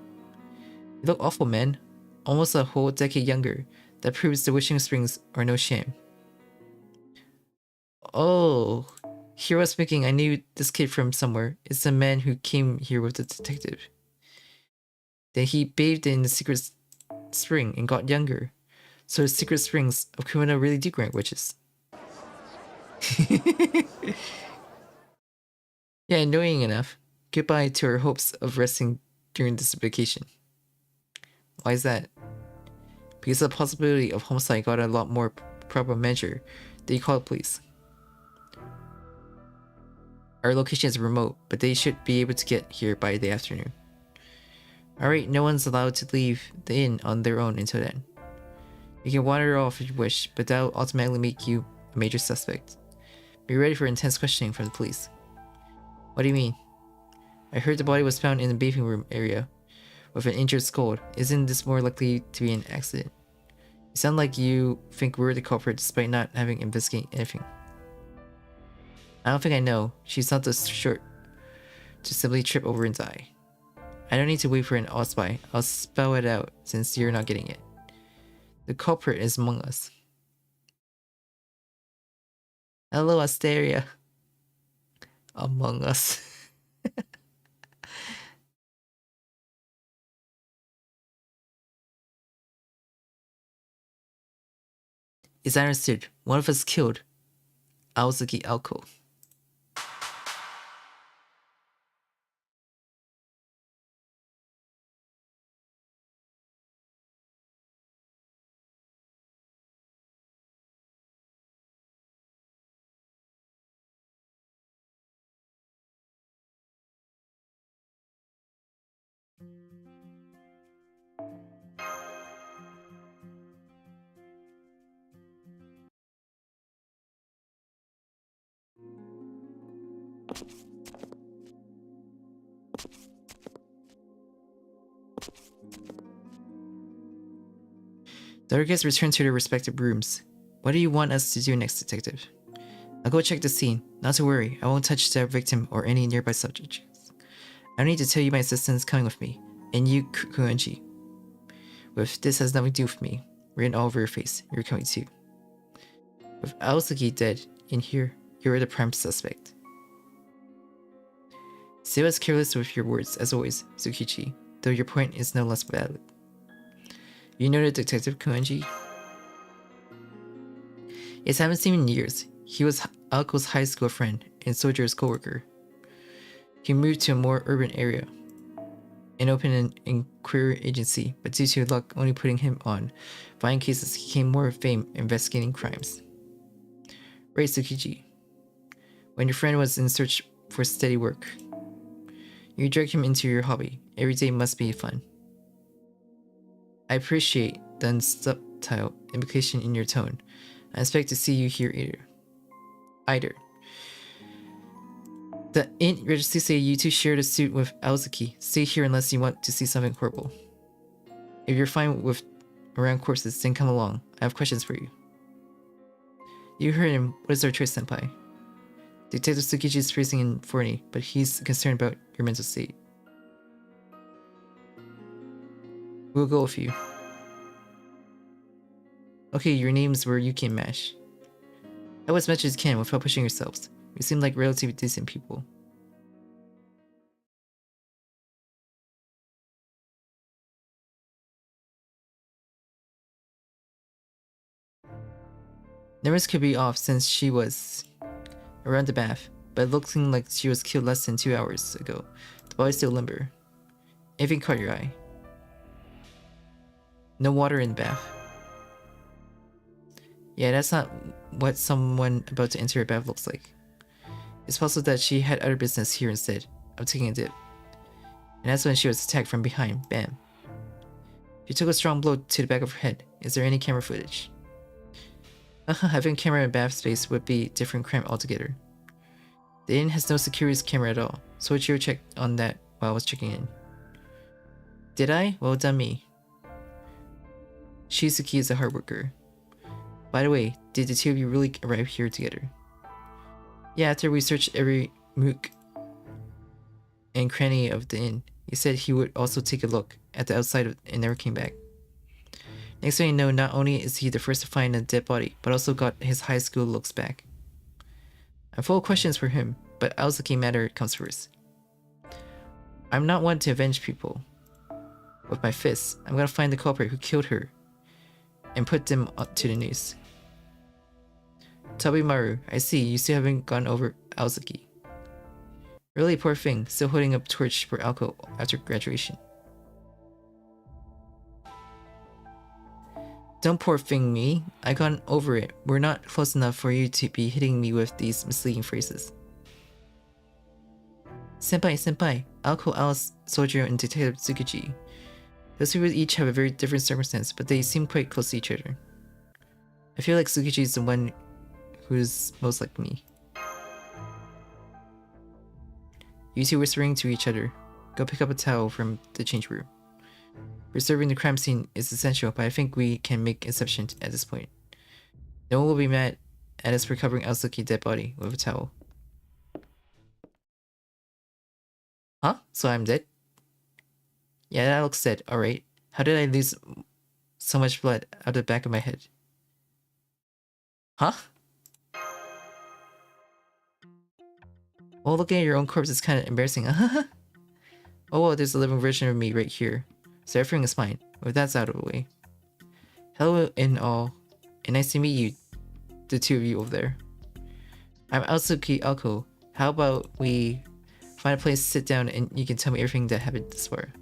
You look awful, man. Almost a whole decade younger. That proves the wishing springs are no sham. Oh, here I was thinking I knew this kid from somewhere. It's the man who came here with the detective. Then he bathed in the secret spring and got younger. So the secret springs of Kumano really do grant witches. Yeah, annoying enough. Goodbye to our hopes of resting during this vacation. Why is that? Because the possibility of homicide got a lot more proper measure. They called police. Our location is remote, but they should be able to get here by the afternoon. Alright, no one's allowed to leave the inn on their own until then. You can wander off if you wish, but that'll automatically make you a major suspect. Be ready for intense questioning from the police. What do you mean? I heard the body was found in the bathing room area with an injured skull. Isn't this more likely to be an accident? You sound like you think we're the culprit despite not having investigated anything. I don't think I know. She's not the sort to simply trip over and die. I don't need to wait for an spy. I'll spell it out since you're not getting it. The culprit is among us. Hello, Asteria. Among us. It's understood. One of us killed Aozuki Alko. The other guests return to their respective rooms. What do you want us to do next, detective? I'll go check the scene. Not to worry, I won't touch the victim or any nearby subjects. I don't need to tell you my assistant's coming with me, and you, Kuenji. With this has nothing to do with me, written all over your face, you're coming too. With Aozuki dead in here, you're the prime suspect. Stay as careless with your words as always, Tsukichi, though your point is no less valid. You know the detective, Kuenji? Yes, I haven't seen him in years. He was Alko's high school friend and Soldier's co-worker. He moved to a more urban area and opened an inquiry agency, but due to luck only putting him on violent cases, he gained more fame investigating crimes. Right, Tsukichi. When your friend was in search for steady work, you drag him into your hobby. Every day must be fun. I appreciate the unsubtle implication in your tone. I expect to see you here either. The inn registers say you two shared a suit with Aozuki. Stay here unless you want to see something horrible. If you're fine with around corpses, then come along. I have questions for you. You heard him. What is our choice, senpai? Detective Tsukichi is freezing and thorny, but he's concerned about your mental state. We'll go with you. Okay, your names were Yuki and Mash. Help as much as you can without pushing yourselves. You seem like relatively decent people. Numbers could be off since she was around the bath, but looking like she was killed less than 2 hours ago. The body's still limber. Anything caught your eye? No water in the bath. Yeah, that's not what someone about to enter a bath looks like. It's possible that she had other business here instead of taking a dip. And that's when she was attacked from behind. Bam. She took a strong blow to the back of her head. Is there any camera footage? Having a camera in a bath space would be a different crime altogether. The inn has no security camera at all. Soichiro checked on that while I was checking in. Did I? Well done me. Shizuki is a hard worker. By the way, did the two of you really arrive here together? Yeah, after we searched every nook and cranny of the inn, he said he would also take a look at the outside and never came back. Next thing you know, not only is he the first to find a dead body, but also got his high school looks back. I'm full of questions for him, but Aozuki matter comes first. I'm not one to avenge people. With my fists, I'm gonna find the culprit who killed her and put them to the news. Tobimaru, I see, you still haven't gone over Aozuki. Really poor thing, still holding up torch for alcohol after graduation. Don't poor thing me, I gone over it. We're not close enough for you to be hitting me with these misleading phrases. Senpai, Alco, Alice, Sojiro, and Detective Tsukuji. Those people each have a very different circumstance, but they seem quite close to each other. I feel like Tsukuji is the one who's most like me. You two whispering to each other. Go pick up a towel from the change room. Preserving the crime scene is essential, but I think we can make exception at this point. No one will be mad at us for covering Aozuki's dead body with a towel. Huh? So I'm dead? Yeah, that looks dead, alright. How did I lose so much blood out the back of my head? Huh? Well, looking at your own corpse is kind of embarrassing. Oh well, there's a living version of me right here. So everything is fine. Well, that's out of the way. Hello and all. And nice to meet you, the two of you over there. I'm Aozuki Alco. How about we find a place to sit down and you can tell me everything that happened this far.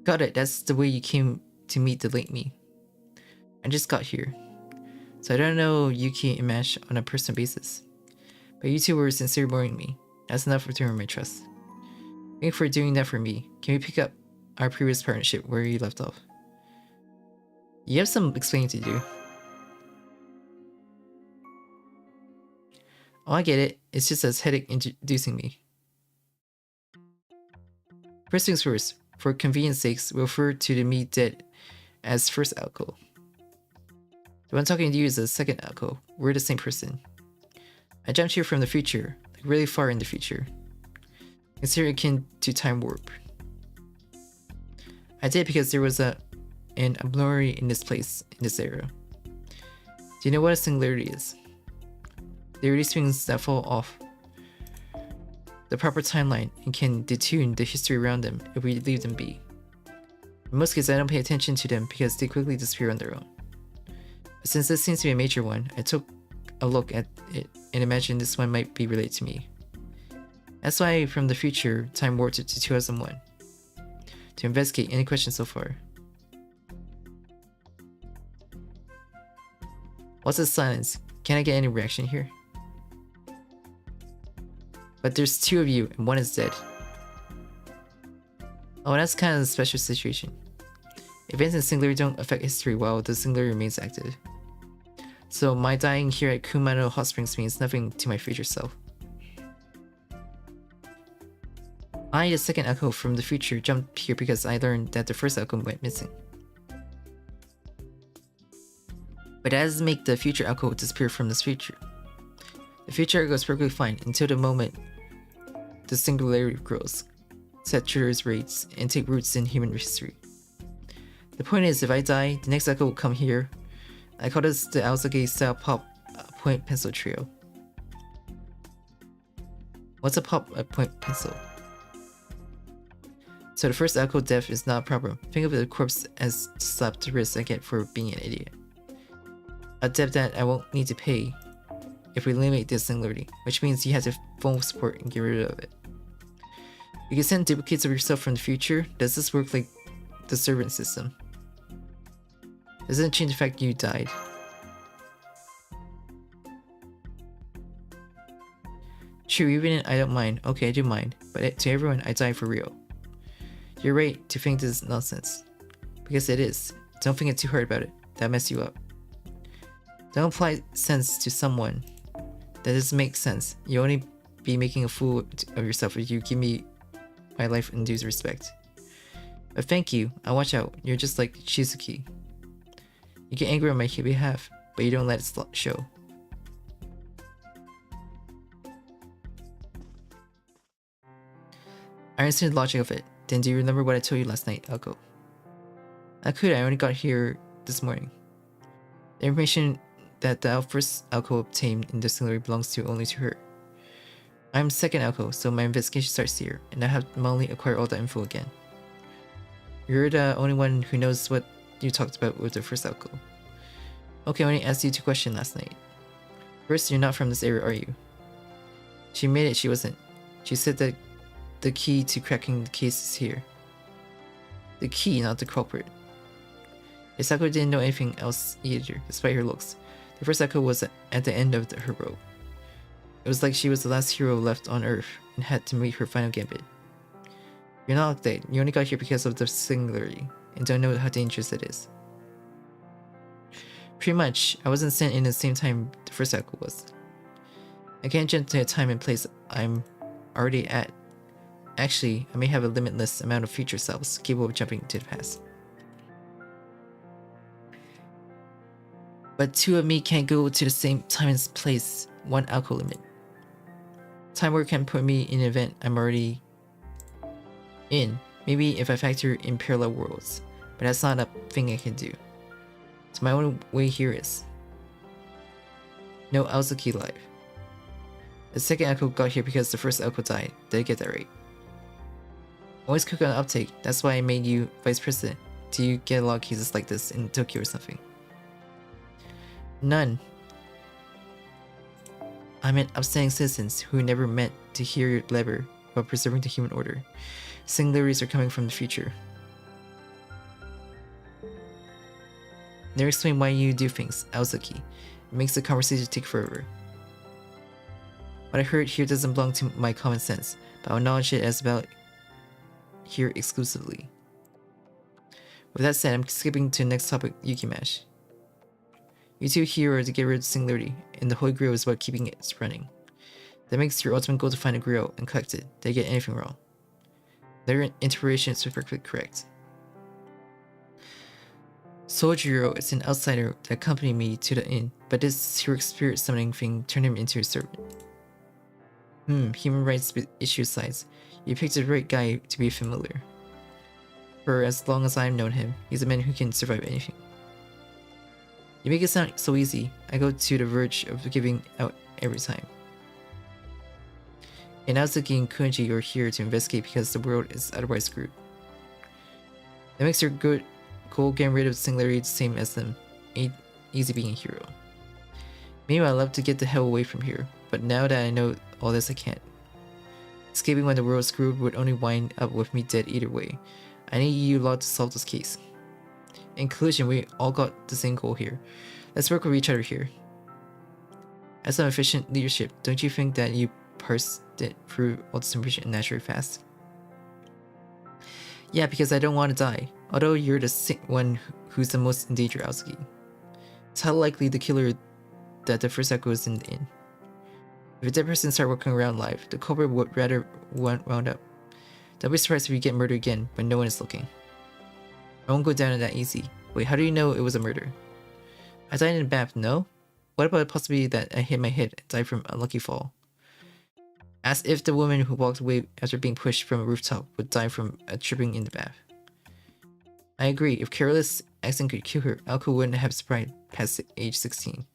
Got it, that's the way you came to meet the late me. I just got here. So I don't know Yuki and Mash on a personal basis. But you two were sincerely warning me. That's enough to earn my trust. Thank you for doing that for me. Can we pick up our previous partnership where you left off? You have some explaining to do. Oh, I get it. It's just as headache introducing me. First things first. For convenience sakes, we'll refer to the me dead as first Alco. The one talking to you is the second Alco. We're the same person. I jumped here from the future, like really far in the future. Consider akin to time warp. I did because there was an abnormality in this place, in this era. Do you know what a singularity is? They release things that fall off the proper timeline and can detune the history around them if we leave them be. In most cases, I don't pay attention to them because they quickly disappear on their own. But since this seems to be a major one, I took a look at it and imagined this one might be related to me. That's why from the future, time warped it to 2001. To investigate any questions so far. What's the silence? Can I get any reaction here? But there's two of you and one is dead. Oh, that's kind of a special situation. Events in Singularity don't affect history while the Singularity remains active. So my dying here at Kumano Hot Springs means nothing to my future self. I, the second Echo from the future, jumped here because I learned that the first Echo went missing. But that doesn't make the future Echo disappear from this future. The future Echo is perfectly fine until the moment the singularity grows, saturates rates, and take roots in human history. The point is, if I die, the next Echo will come here. I call this the Aozuki style pop point pencil trio. What's a pop point pencil? So the first Echo death is not a problem. Think of the corpse as the slap to wrist I get for being an idiot. A debt that I won't need to pay if we eliminate this singularity, which means you have to phone support and get rid of it. You can send duplicates of yourself from the future. Does this work like the servant system? Doesn't change the fact you died. True, even I don't mind. Okay, I do mind. But to everyone, I die for real. You're right to think this is nonsense. Because it is. Don't think it too hard about it. That'll mess you up. Don't apply sense to someone. That doesn't make sense. You'll only be making a fool of yourself if you give me my life in due respect. But thank you. I'll watch out. You're just like Shizuki. You get angry on my behalf, but you don't let it show. I understand the logic of it. Then do you remember what I told you last night, Elko? I could. I only got here this morning. The information that the first Elko obtained in the distillery belongs only to her. I'm second Elko, so my investigation starts here, and I have to manually acquire all the info again. You're the only one who knows what you talked about with the first Elko. Okay, I only asked you 2 questions last night. First, you're not from this area, are you? She admitted she wasn't. She said that the key to cracking the case is here. The key, not the culprit. Isako didn't know anything else either, despite her looks. The first Echo was at the end of her rope. It was like she was the last hero left on Earth and had to meet her final gambit. You're not like that. You only got here because of the singularity and don't know how dangerous it is. Pretty much, I wasn't sent in the same time the first Echo was. I can't jump to a time and place I'm already at. Actually, I may have a limitless amount of future selves capable of jumping to the past. But 2 of me can't go to the same time and place, 1 alcohol limit. Time warp can put me in an event I'm already in, maybe if I factor in parallel worlds, but that's not a thing I can do. So my only way here is no Aozuki live. The second Echo got here because the first Echo died. Did I get that right? Always cook on uptake, that's why I made you vice president. Do you get a lot of cases like this in Tokyo or something? None. I meant upstanding citizens who never meant to hear your labor while preserving the human order. Singularities are coming from the future. Never explain why you do things, Aozuki. It makes the conversation take forever. What I heard here doesn't belong to my common sense, but I'll acknowledge it as about here exclusively. With that said, I'm skipping to the next topic, Yukimash. You 2 here are to get rid of the singularity, and the Holy Grail is about keeping it running. That makes your ultimate goal to find a Grail and collect it. Did I get anything wrong? Their interpretation is perfectly correct. Sojiro is an outsider that accompanied me to the inn, but this heroic spirit summoning thing turned him into a servant. Human rights issue sides. You picked the right guy to be familiar. For as long as I've known him, he's a man who can survive anything. You make it sound so easy. I go to the verge of giving out every time. And Aozuki and Kunji are here to investigate because the world is otherwise screwed. That makes your goal getting rid of singularity the same as them. Easy being a hero. Meanwhile, I'd love to get the hell away from here, but now that I know all this, I can't. Escaping when the world is screwed would only wind up with me dead either way. I need you lot to solve this case. In conclusion, we all got the same goal here. Let's work with each other here. As some efficient leadership, don't you think that you parsed it through all this information naturally fast? Yeah, because I don't want to die. Although you're the one who's the most in danger, Aozuki. It's highly likely the killer that the first Echo is in the inn. If a dead person starts walking around live, the culprit would rather wound up. Don't be surprised if you get murdered again when no one is looking. I won't go down that easy. Wait, how do you know it was a murder? I died in a bath, no? What about the possibility that I hit my head and died from a lucky fall? As if the woman who walked away after being pushed from a rooftop would die from a tripping in the bath. I agree, if careless accident could kill her, Alko wouldn't have survived past age 16.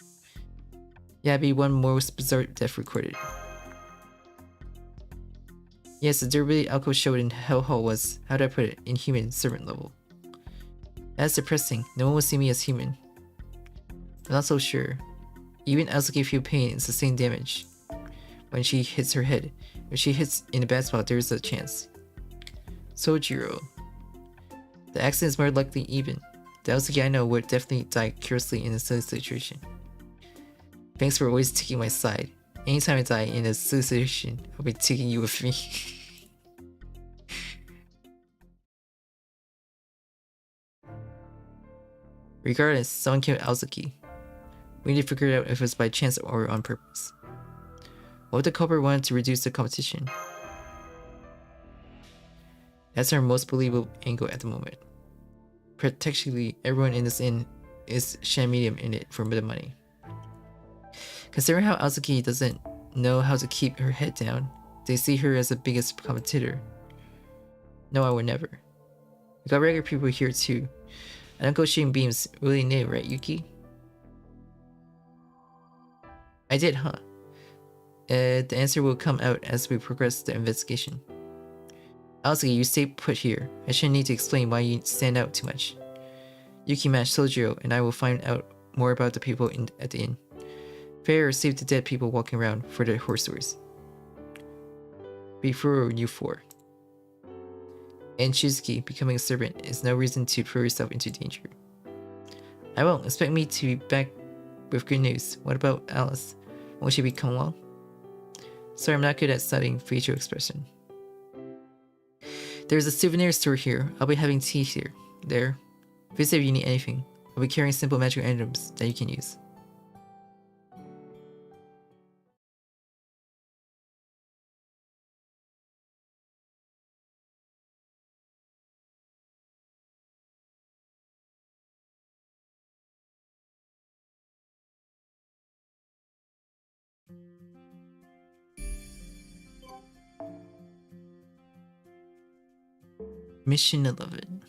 Yeah, it'd be one more bizarre death recorded. Yes, the durability Alko showed in Hell Hall was, how do I put it, inhuman servant level. That's depressing. No one will see me as human. I'm not so sure. Even Azuki feel pain and sustain damage when she hits her head. If she hits in a bad spot, there's a chance. Sojiro. The accident is more likely even. The Azuki I know would definitely die curiously in a silly situation. Thanks for always taking my side. Anytime I die in a silly situation, I'll be taking you with me. Regardless, someone killed Azuki. We need to figure out if it was by chance or on purpose. What if the culprit wanted to reduce the competition? That's our most believable angle at the moment. Practically everyone in this inn is sham medium in it for the money. Considering how Azuki doesn't know how to keep her head down, they see her as the biggest competitor. No, I would never. We got regular people here too. I don't go shooting beams really new, right, Yuki? I did, huh? The answer will come out as we progress the investigation. Azuki, you stay put here. I shouldn't need to explain why you stand out too much. Yuki match Sojiro, and I will find out more about the people at the inn. Fair, save the dead people walking around for their horse stories. Before you four. And Shizuki, becoming a servant is no reason to throw yourself into danger. I won't. Expect me to be back with good news. What about Alice? Won't she become well? Sorry, I'm not good at studying facial expression. There's a souvenir store here. I'll be having tea here. There. Visit if you need anything. I'll be carrying simple magical items that you can use. Mission 11.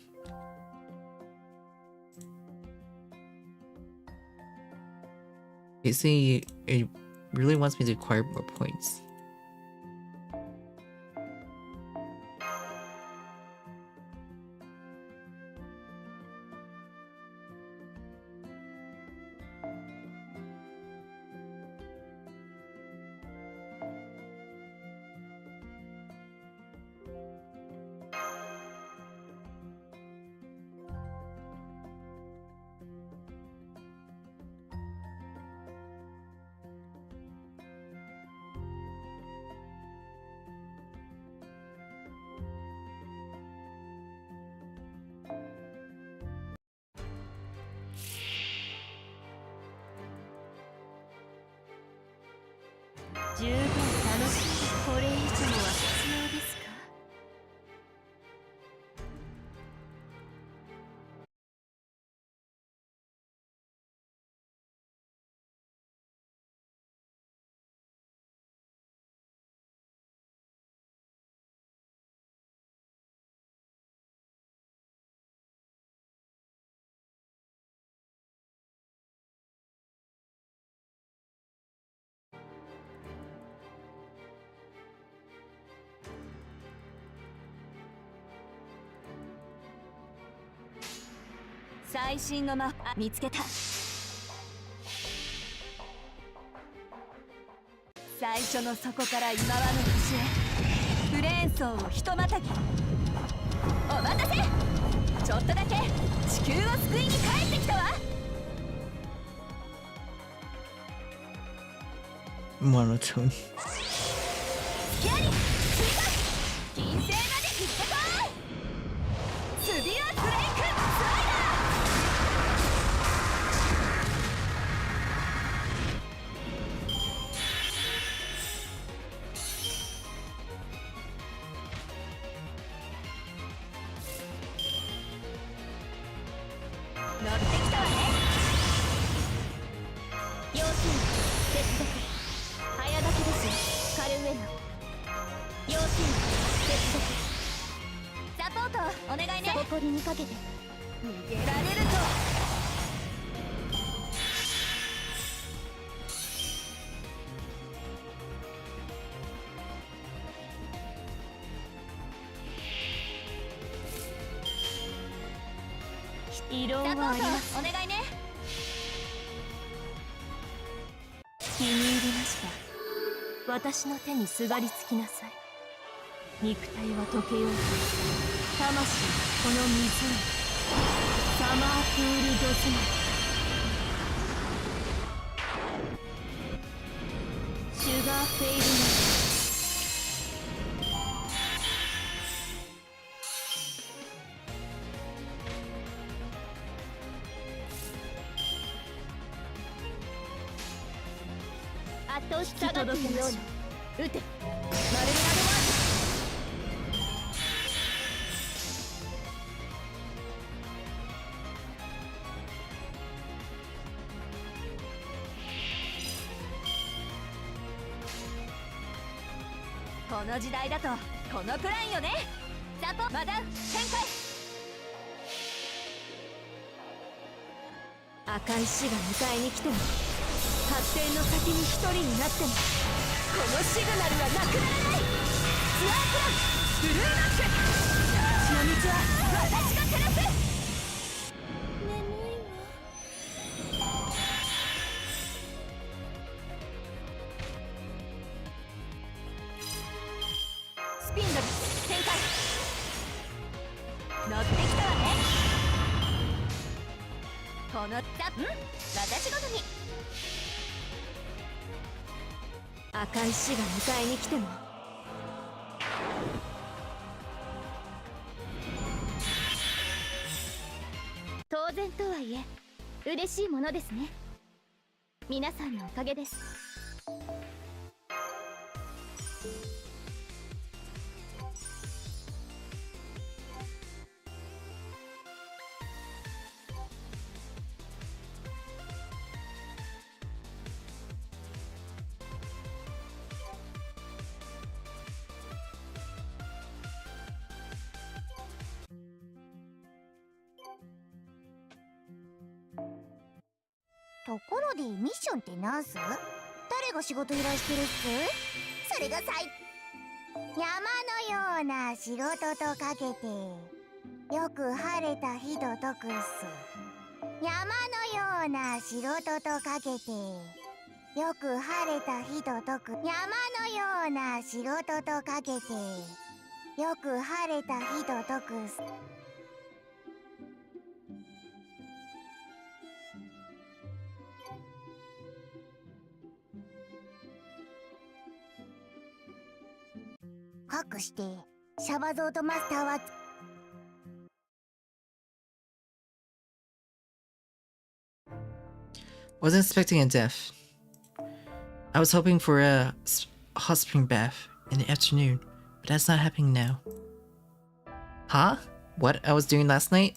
Basically, it really wants me to acquire more points. Monotone. 私の手にすがりつきなさい。肉体は溶けようと魂はこの湖サマープールドスマシュガーフェイルナ引き届けましょう。撃てマルミナドワード。この時代だとこのくらいよね。サポマダウ展開。赤い死が迎えに来ても発展の先に一人になってもこのシグナルはなくならない。ツアープランブルーナック血の道は私が照らす。眠いわ。スピンドル展開。乗ってきたわね。この私ごとに赤い死が迎えに来ても当然とはいえ嬉しいものですね。皆さんのおかげです。ところでミッションってなんす？誰が仕事依頼してるっす？それが山のような仕事とかけてよく晴れた日と解くっす。山のような仕事とかけてよく晴れた日と解く。山のような仕事とかけてよく晴れた日と解くっす。かくしてシャバゾートマスターはWasn't expecting a death. I was hoping for a hot spring bath in the afternoon, but that's not happening now. Huh? What I was doing last night?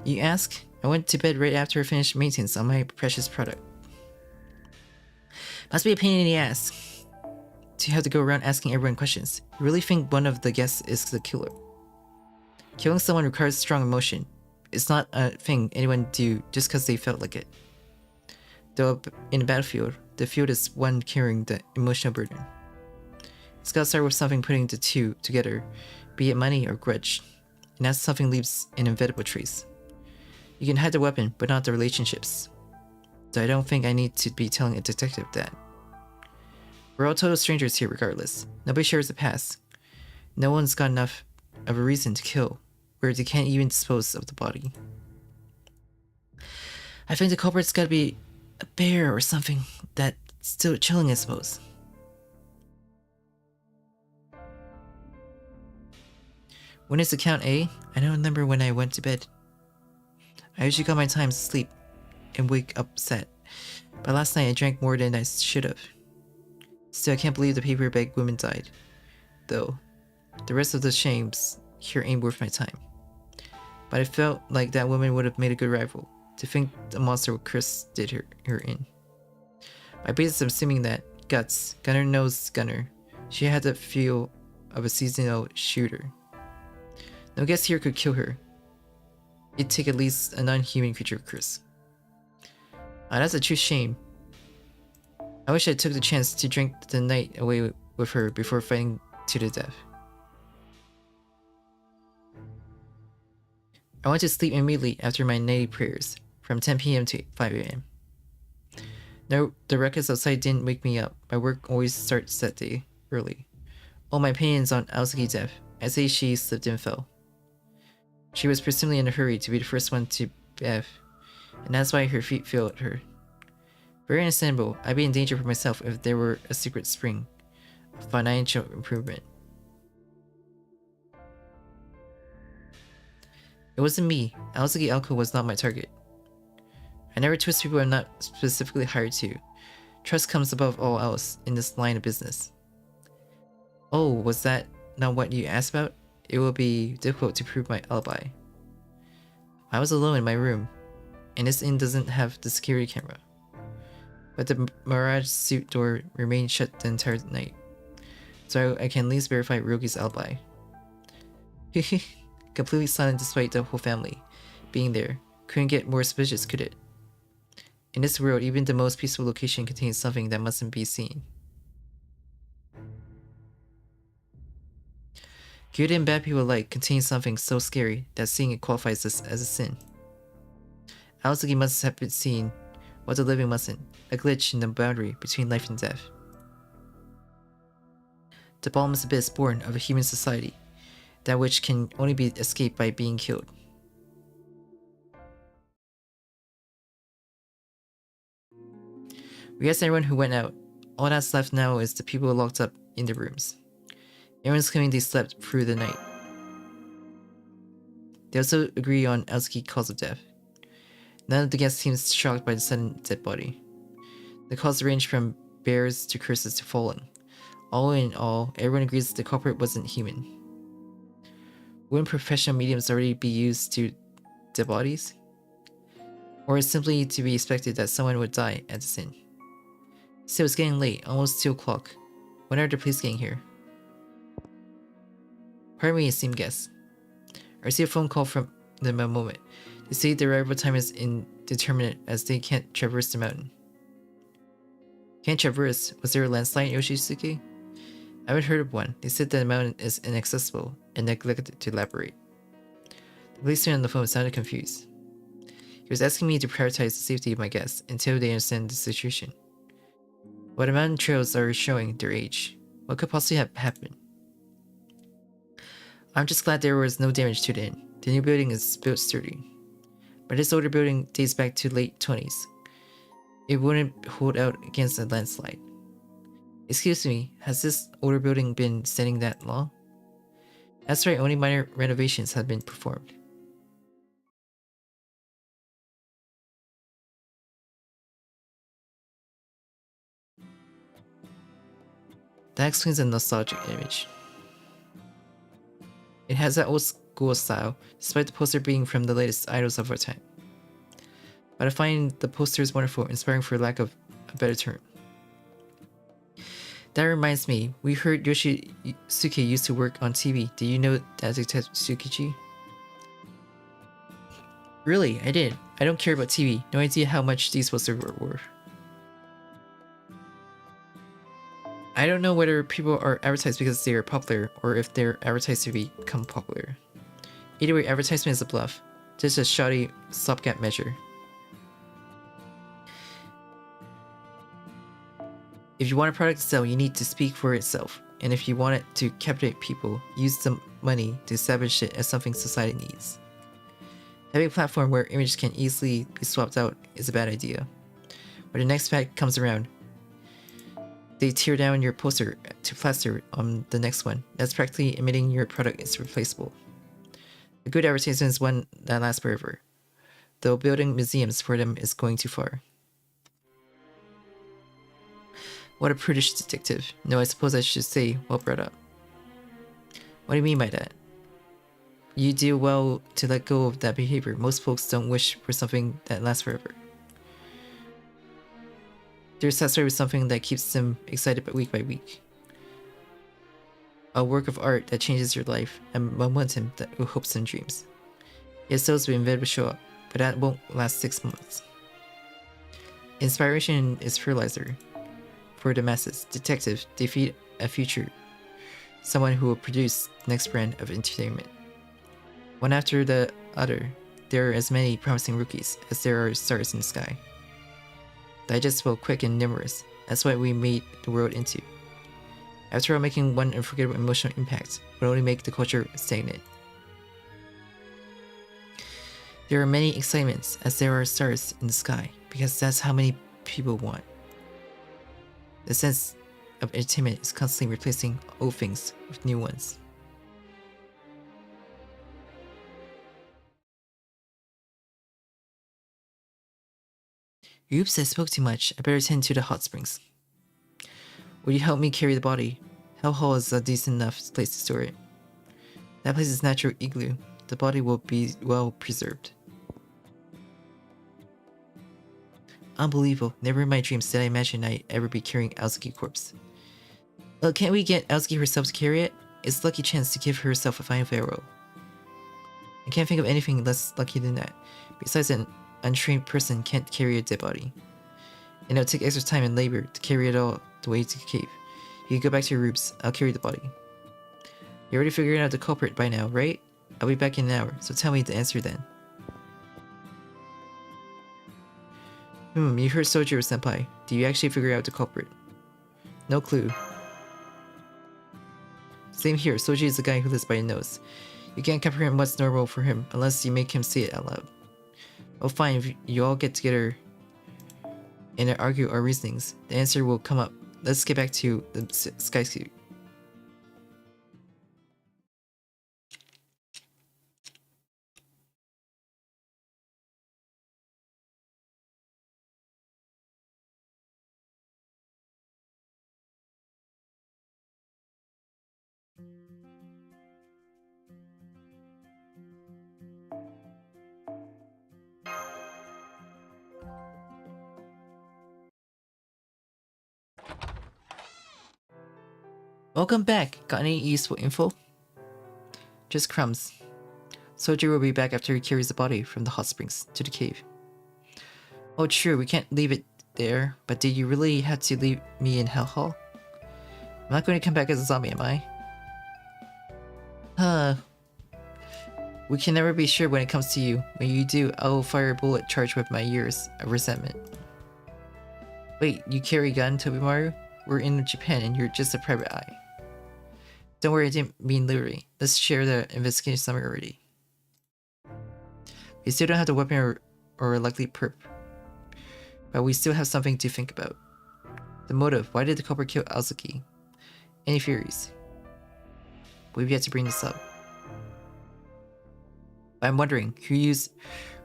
You ask? I went to bed right after I finished maintenance on my precious product. Must be a pain in the ass to have to go around asking everyone questions. You really think one of the guests is the killer? Killing someone requires strong emotion. It's not a thing anyone do just because they felt like it. Though in a battlefield, the field is one carrying the emotional burden. It's gotta start with something putting the two together, be it money or grudge. And that something leaves an inevitable trace. You can hide the weapon, but not the relationships. Though I don't think I need to be telling a detective that. We're all total strangers here regardless. Nobody shares the past. No one's got enough of a reason to kill, where they can't even dispose of the body. I think the culprit's gotta be a bear or something that's still chilling, I suppose. When is the count, eh? I don't remember when I went to bed. I usually got my time to sleep and wake up set, but last night I drank more than I should have. Still, I can't believe the paper bag woman died. Though, the rest of the shames here ain't worth my time. But I felt like that woman would have made a good rival. To think the monster with Chris did her in. My basis is assuming that Guts, Gunner knows Gunner. She had the feel of a seasonal shooter. No guess here could kill her. It'd take at least a non-human creature, Chris. That's a true shame. I wish I took the chance to drink the night away with her before fighting to the death. I went to sleep immediately after my nightly prayers, from 10 PM to 5 AM. No, the ruckus outside didn't wake me up. My work always starts that day, early. All my opinions on Aosugi's death. I say she slipped and fell. She was presumably in a hurry to be the first one to bath, and that's why her feet failed her. Very understandable. I'd be in danger for myself if there were a secret spring of financial improvement. It wasn't me. Aosugi Alco was not my target. I never twist people I'm not specifically hired to. Trust comes above all else in this line of business. Oh, was that not what you asked about? It will be difficult to prove my alibi. I was alone in my room, and this inn doesn't have the security camera. But the Mirage suit door remained shut the entire night, so I can at least verify Ryogi's alibi. Completely silent despite the whole family being there. Couldn't get more suspicious, could it? In this world, even the most peaceful location contains something that mustn't be seen. Good and bad people alike contain something so scary that seeing it qualifies as a sin. Aosugi must have been seen what the living mustn't, a glitch in the boundary between life and death. The bottomless abyss born of a human society, that which can only be escaped by being killed. We asked everyone who went out. All that's left now is the people locked up in their rooms. Everyone's claiming they slept through the night. They also agree on Aosugi's cause of death. None of the guests seems shocked by the sudden dead body. The cause ranged from bears to curses to falling. All in all, everyone agrees the culprit wasn't human. Wouldn't professional mediums already be used to dead bodies? Or is it simply to be expected that someone would die at the inn? Still, it's getting late, almost 2 o'clock. When are the police getting here? Pardon me, esteemed guests. I received a phone call from them a moment. They say their arrival time is indeterminate as they can't traverse the mountain. Can't traverse? Was there a landslide in Yoshisuke? I haven't heard of one. They said that the mountain is inaccessible and neglected to elaborate. The policeman on the phone sounded confused. He was asking me to prioritize the safety of my guests until they understand the situation. But the mountain trails are showing their age. What could possibly have happened? I'm just glad there was no damage to the inn. The new building is built sturdy. But this older building dates back to late 20s. It wouldn't hold out against a landslide. Excuse me, has this older building been standing that long? That's right, only minor renovations have been performed. That explains the nostalgic image. It has that old school style, despite the poster being from the latest idols of our time. But I find the posters wonderful, inspiring for lack of a better term. That reminds me, we heard Yoshisuke used to work on TV. Did you know that Detective Tsukichi? Really, I did. I don't care about TV. No idea how much these posters were. I don't know whether people are advertised because they are popular or if they're advertised to become popular. Either way, advertisement is a bluff. Just a shoddy stopgap measure. If you want a product to sell, you need to speak for itself. And if you want it to captivate people, use the money to establish it as something society needs. Having a platform where images can easily be swapped out is a bad idea. When the next pack comes around, they tear down your poster to plaster on the next one. That's practically admitting your product is replaceable. A good advertisement is one that lasts forever, though building museums for them is going too far. What a prudish detective. No, I suppose I should say well brought up. What do you mean by that? You do well to let go of that behavior. Most folks don't wish for something that lasts forever. They're satisfied with something that keeps them excited week by week. A work of art that changes your life, and momentum that with hopes and dreams. Yes, those will inevitably show up, but that won't last 6 months. Inspiration is fertilizer. For the masses, detectives defeat a future. Someone who will produce the next brand of entertainment. One after the other, there are as many promising rookies as there are stars in the sky. digestible, quick, and numerous. That's what we made the world into. After all, making one unforgettable emotional impact would only make the culture stagnant. There are many excitements as there are stars in the sky, because that's how many people want. The sense of entertainment is constantly replacing old things with new ones. Oops, I spoke too much. I better tend to the hot springs. Would you help me carry the body? Hell Hall is a decent enough place to store it. That place is natural igloo. The body will be well preserved. Unbelievable. Never in my dreams did I imagine I'd ever be carrying Aozuki corpse. Can't we get Aozuki herself to carry it? It's a lucky chance to give herself a final farewell. I can't think of anything less lucky than that. Besides, an untrained person can't carry a dead body. And it'll take extra time and labor to carry it all the way to the cave. You can go back to your rooms. I'll carry the body. You already figured out the culprit by now, right? I'll be back in an hour, so tell me the answer then. You heard Sojiro-senpai. Do you actually figure out the culprit? No clue. Same here, Soji is the guy who lives by your nose. You can't comprehend what's normal for him unless you make him say it out loud. Oh fine, if you all get together and argue our reasonings, the answer will come up. Let's get back to the sky suit. Welcome back. Got any useful info? Just crumbs. Sojiro will be back after he carries the body from the hot springs to the cave. Oh true, we can't leave it there, but did you really have to leave me in Hell Hall? I'm not going to come back as a zombie, am I? We can never be sure when it comes to you. When you do, I will fire a bullet charged with my years of resentment. Wait, you carry a gun, Tobimaru? We're in Japan and you're just a private eye. Don't worry, I didn't mean literally. Let's share the investigation summary already. We still don't have the weapon or a likely perp, but we still have something to think about. The motive. Why did the culprit kill Aozuki? Any theories? We've yet to bring this up. I'm wondering, who used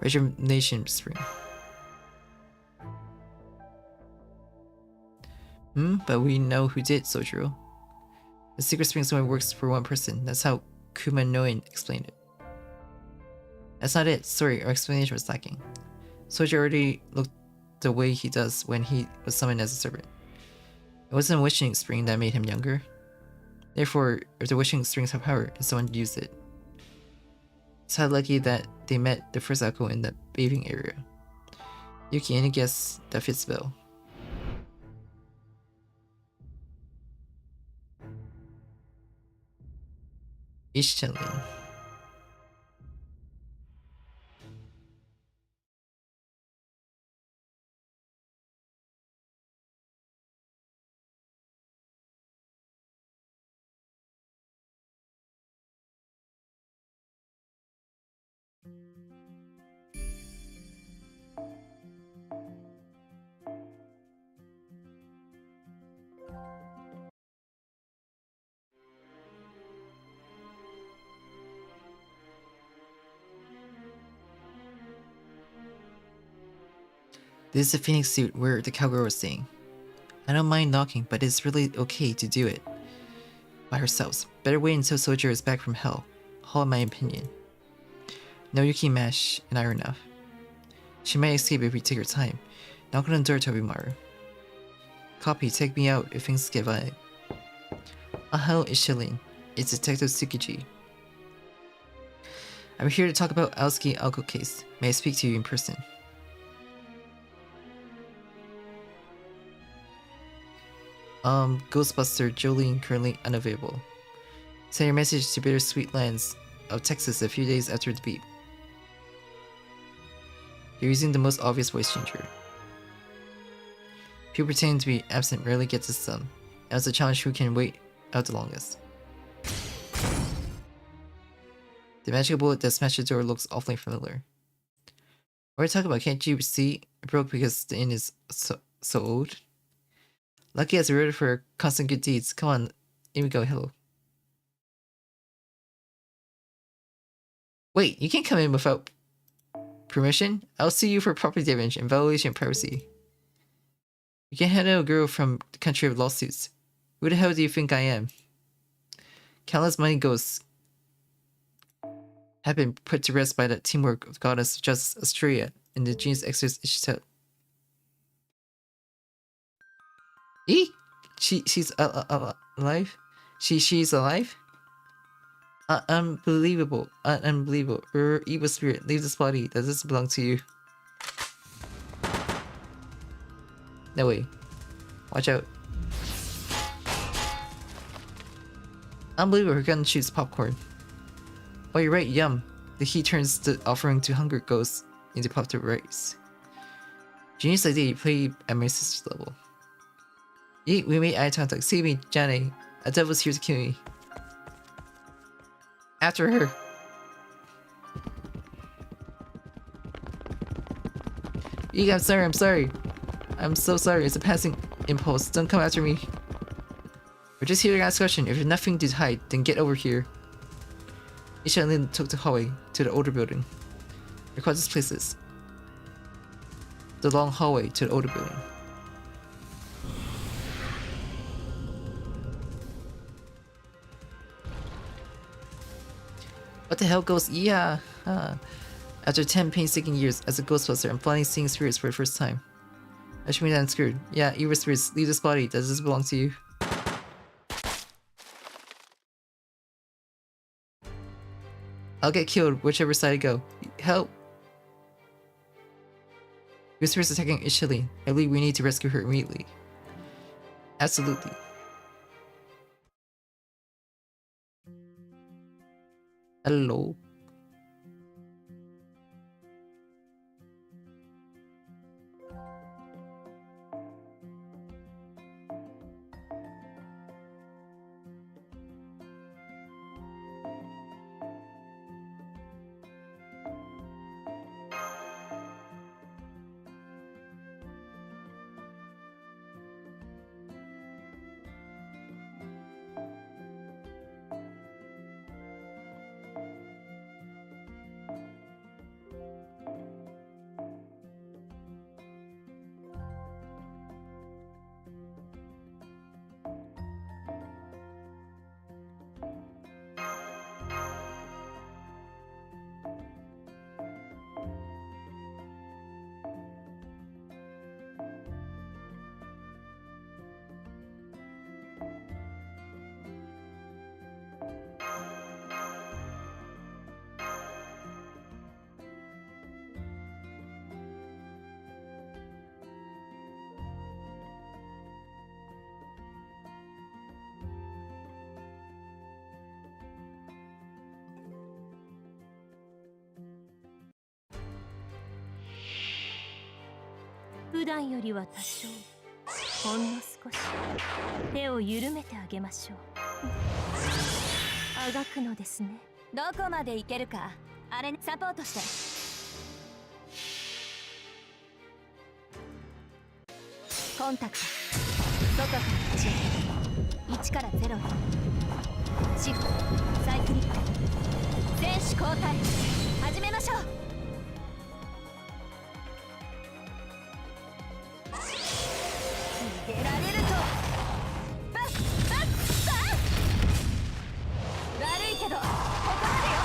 Rejuvenation Spring? But we know who did, Sojiro. The secret springs only works for one person. That's how Kumano explained it. That's not it. Sorry, our explanation was lacking. Sojiro already looked the way he does when he was summoned as a servant. It wasn't a wishing spring that made him younger. Therefore, if the wishing springs have power and someone used it, it's how lucky that they met the first Akko in the bathing area. Yuki, any guess that fits the bill? Ishtelin. This is the Phoenix suit where the cowgirl was staying. I don't mind knocking, but it's really okay to do it by ourselves. Better wait until Sojiro is back from Hell Hall, in my opinion. No Yuki, Mash, and I are enough. She might escape if we take her time. Knock on the door, Tobimaru. Copy, take me out if things get violent. Hello, Ishilin. It's Detective Tsukiji. I'm here to talk about Aozuki Alco case. May I speak to you in person? Ghostbuster Jolene currently unavailable. Send your message to Bittersweet Lands of Texas a few days after the beep. You're using the most obvious voice changer. People pretending to be absent rarely gets a sum. It was a challenge who can wait out the longest. The magical bullet that smashed the door looks awfully familiar. What are you talking about? Can't you see? It broke because the inn is so old. Lucky as a reward for constant good deeds. Come on, in we go. Hello. Wait, you can't come in without permission? I'll sue you for property damage and violation of privacy. You can't handle a girl from the country of lawsuits. Who the hell do you think I am? Countless money ghosts have been put to rest by the teamwork of goddess Justice Astrea and the genius exorcist Ishtar. She's alive? She's alive? Unbelievable. Unbelievable. Evil spirit, leave this body. That doesn't belong to you. No way. Watch out. Unbelievable, her gun shoots popcorn. Oh, you're right, yum. The heat turns the offering to hunger ghosts into puffed rice. Genius idea, you play at my sister's level. Yeet, we made eye contact. Save me, Johnny. A devil's here to kill me. After her. Eek, I'm sorry. I'm so sorry. It's a passing impulse. Don't come after me. We're just here to ask a question. If there's nothing to hide, then get over here. Isha and Lin took the hallway to the older building. Across these places. The long hallway to the older building. What the hell goes? Yeah. After 10 painstaking years as a ghostbuster, I'm finally seeing spirits for the first time. I should be down screwed. Yeah, evil spirits, leave this body. Does this belong to you? I'll get killed whichever side I go. Help! Your spirits attacking Ishili. I believe we need to rescue her immediately. Absolutely. Hello?普段よりは多少ほんの少し手を緩めてあげましょう。あがくのですね。どこまでいけるかあれサポートして。コンタクト外から内へ1から0へシフトサイクリック選手交代始めましょう。逃げられるとバッバッバッ悪いけどここまでよ。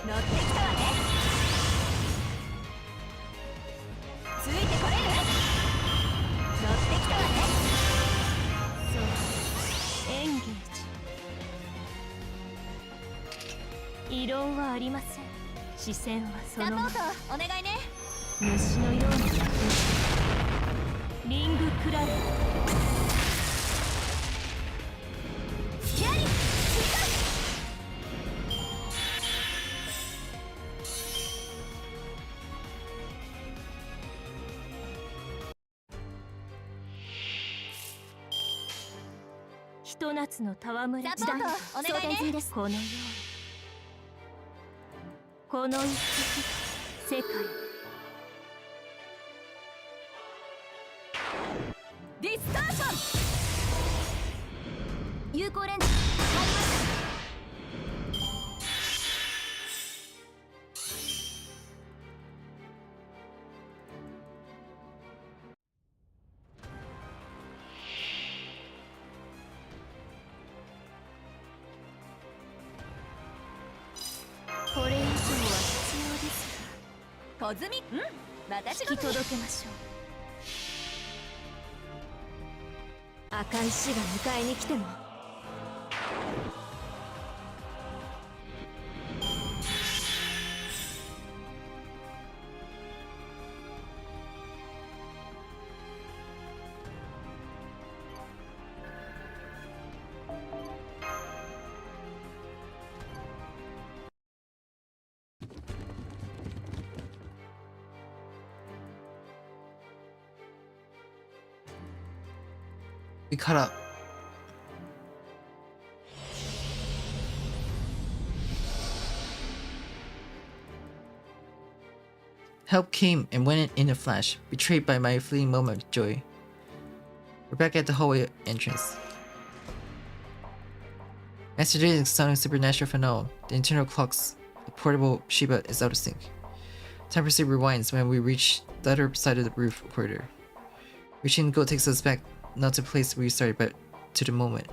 乗ってきたわね。ついてこれる？乗ってきたわね。そうエンゲージ。異論はありません。視線はそのまま。サポートお願いね。虫のようにやってリングクラレキャリひと夏の戯れサポートお願いね装填済みです。このようにこの一滴世界ディスターション有効レンジ入りました。これ以上は必要ですか。小泉、私が引き届けましょう。赤い死が迎えに来てもWe caught up. Help came and went in a flash, betrayed by my fleeting moment of joy. We're back at the hallway entrance. As today is sounding supernatural phenomenal, the internal clocks, the portable Shiba is out of sync. Time proceed rewinds when we reach the other side of the roof corridor. Reaching the goal takes us back not to the place we started, but to the moment.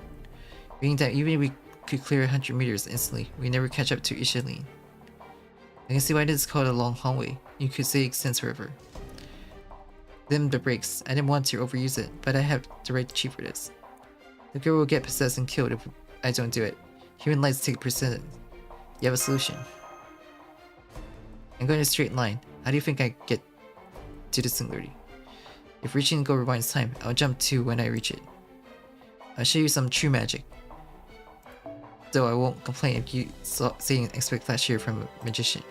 Meaning that even if we could clear 100 meters instantly, we never catch up to Ishalene. I can see why this is called a long hallway. You could say it extends forever. Then the brakes. I didn't want to overuse it, but I have the right to cheat for this. The girl will get possessed and killed if I don't do it. Human lives take precedence. You have a solution. I'm going in a straight line. How do you think I get to the singularity? If reaching the goal rewinds time, I'll jump to when I reach it. I'll show you some true magic. Though I won't complain if you say and expect flash here from a magician.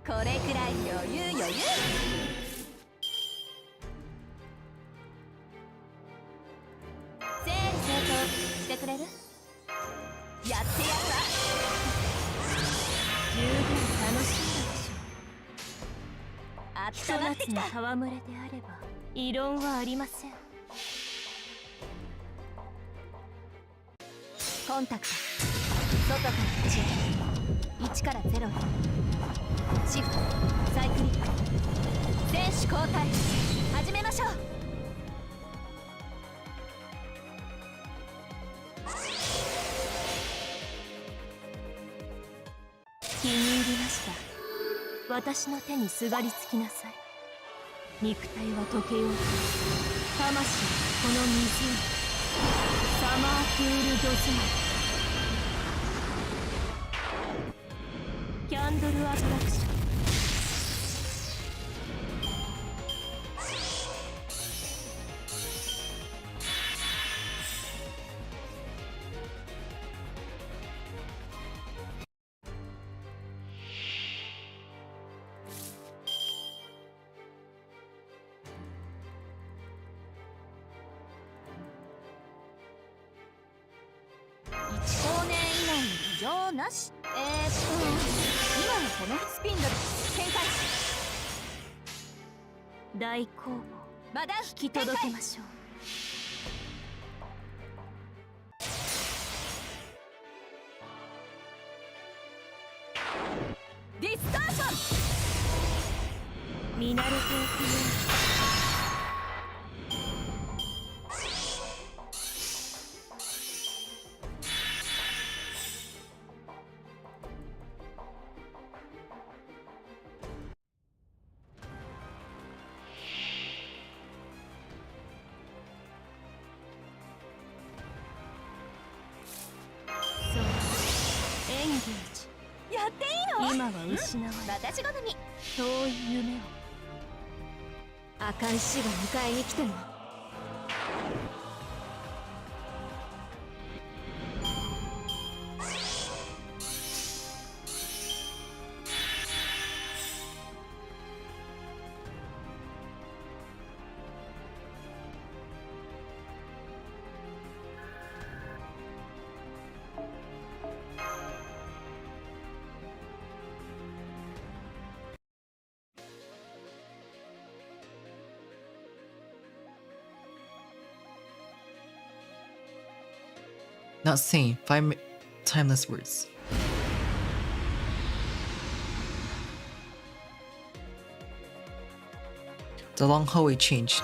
これくらい余裕余裕。整理整頓してくれる？やってやるわ。十分楽しんだでしょう。あったまってきた。ひと夏の戯れであれば異論はありません。コンタクト外から内へ1から0へシフトサイクリック選手交代始めましょう。気に入りました。私の手にすがりつきなさい。肉体は溶けようと魂はこの湖さマークールドスマキャンドルアトラクション1光年以内に異常なし今のこのスピンドル展開大攻防まだ引き届けましょうディスターション見慣れておくよそうエンゲージやっていいの今は失われ私好み遠い夢を赤い死が迎えに来てもNot saying 5 timeless words. The long hallway changed.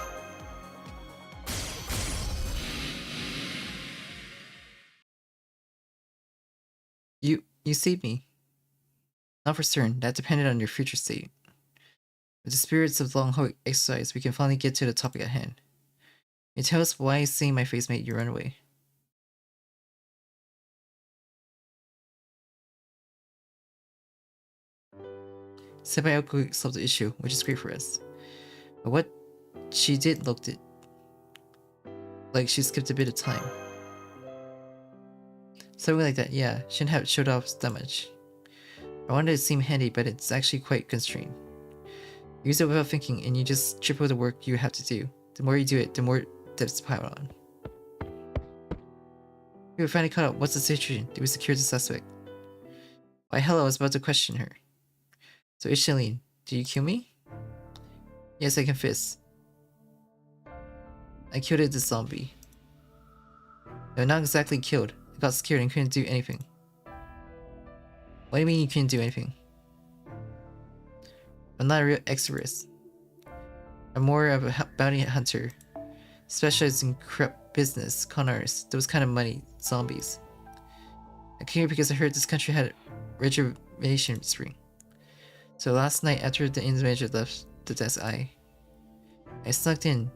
You saved me. Not for certain, that depended on your future state. With the spirits of the long hallway exercise, we can finally get to the topic at hand. Can you tell us why seeing my face made you run away? Senpai solved the issue, which is great for us. But what she did looked like she skipped a bit of time. Something like that, yeah, shouldn't have showed off that much. I wanted it to seem handy, but it's actually quite constrained. You use it without thinking, and you just triple the work you have to do. The more you do it, the more depths pile on. We were finally caught up. What's the situation? Did we secure the suspect? Why hell, I was about to question her. So Ishiline, did you kill me? Yes, I confess. I killed the zombie. No, not exactly killed. I got scared and couldn't do anything. What do you mean you couldn't do anything? I'm not a real exorcist. I'm more of a bounty hunter. Specialized in corrupt business, con artists, those kind of money, zombies. I came here because I heard this country had a rejuvenation spring. So last night after the inn manager left the desk, I snuck in.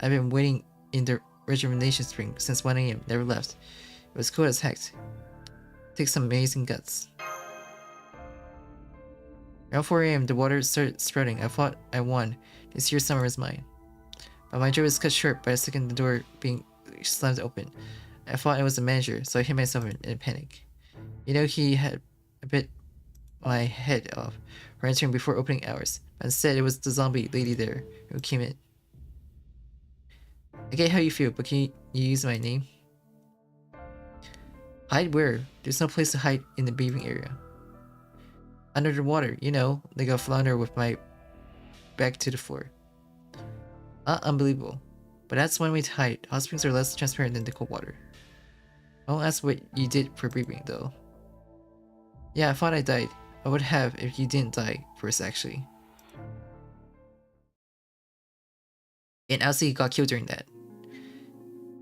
I've been waiting in the rejuvenation spring since 1 AM, never left. It was cool as heck. Takes some amazing guts. Around 4 AM, the water started sprouting. I thought I won. This year's summer is mine. But my joy was cut short by a second the door being slammed open. I thought I was the manager, so I hit myself in a panic. You know, he had a bit my head off for entering before opening hours, but instead it was the zombie lady there who came in. I get how you feel, but can you use my name? Hide where? There's no place to hide in the bathing area. Under the water, you know, like a flounder with my back to the floor. Unbelievable. But that's one way to hide. Hot springs are less transparent than the cold water. I won't ask what you did for breathing, though. Yeah, I thought I died. I would have if you didn't die first, actually. And Alyssa got killed during that.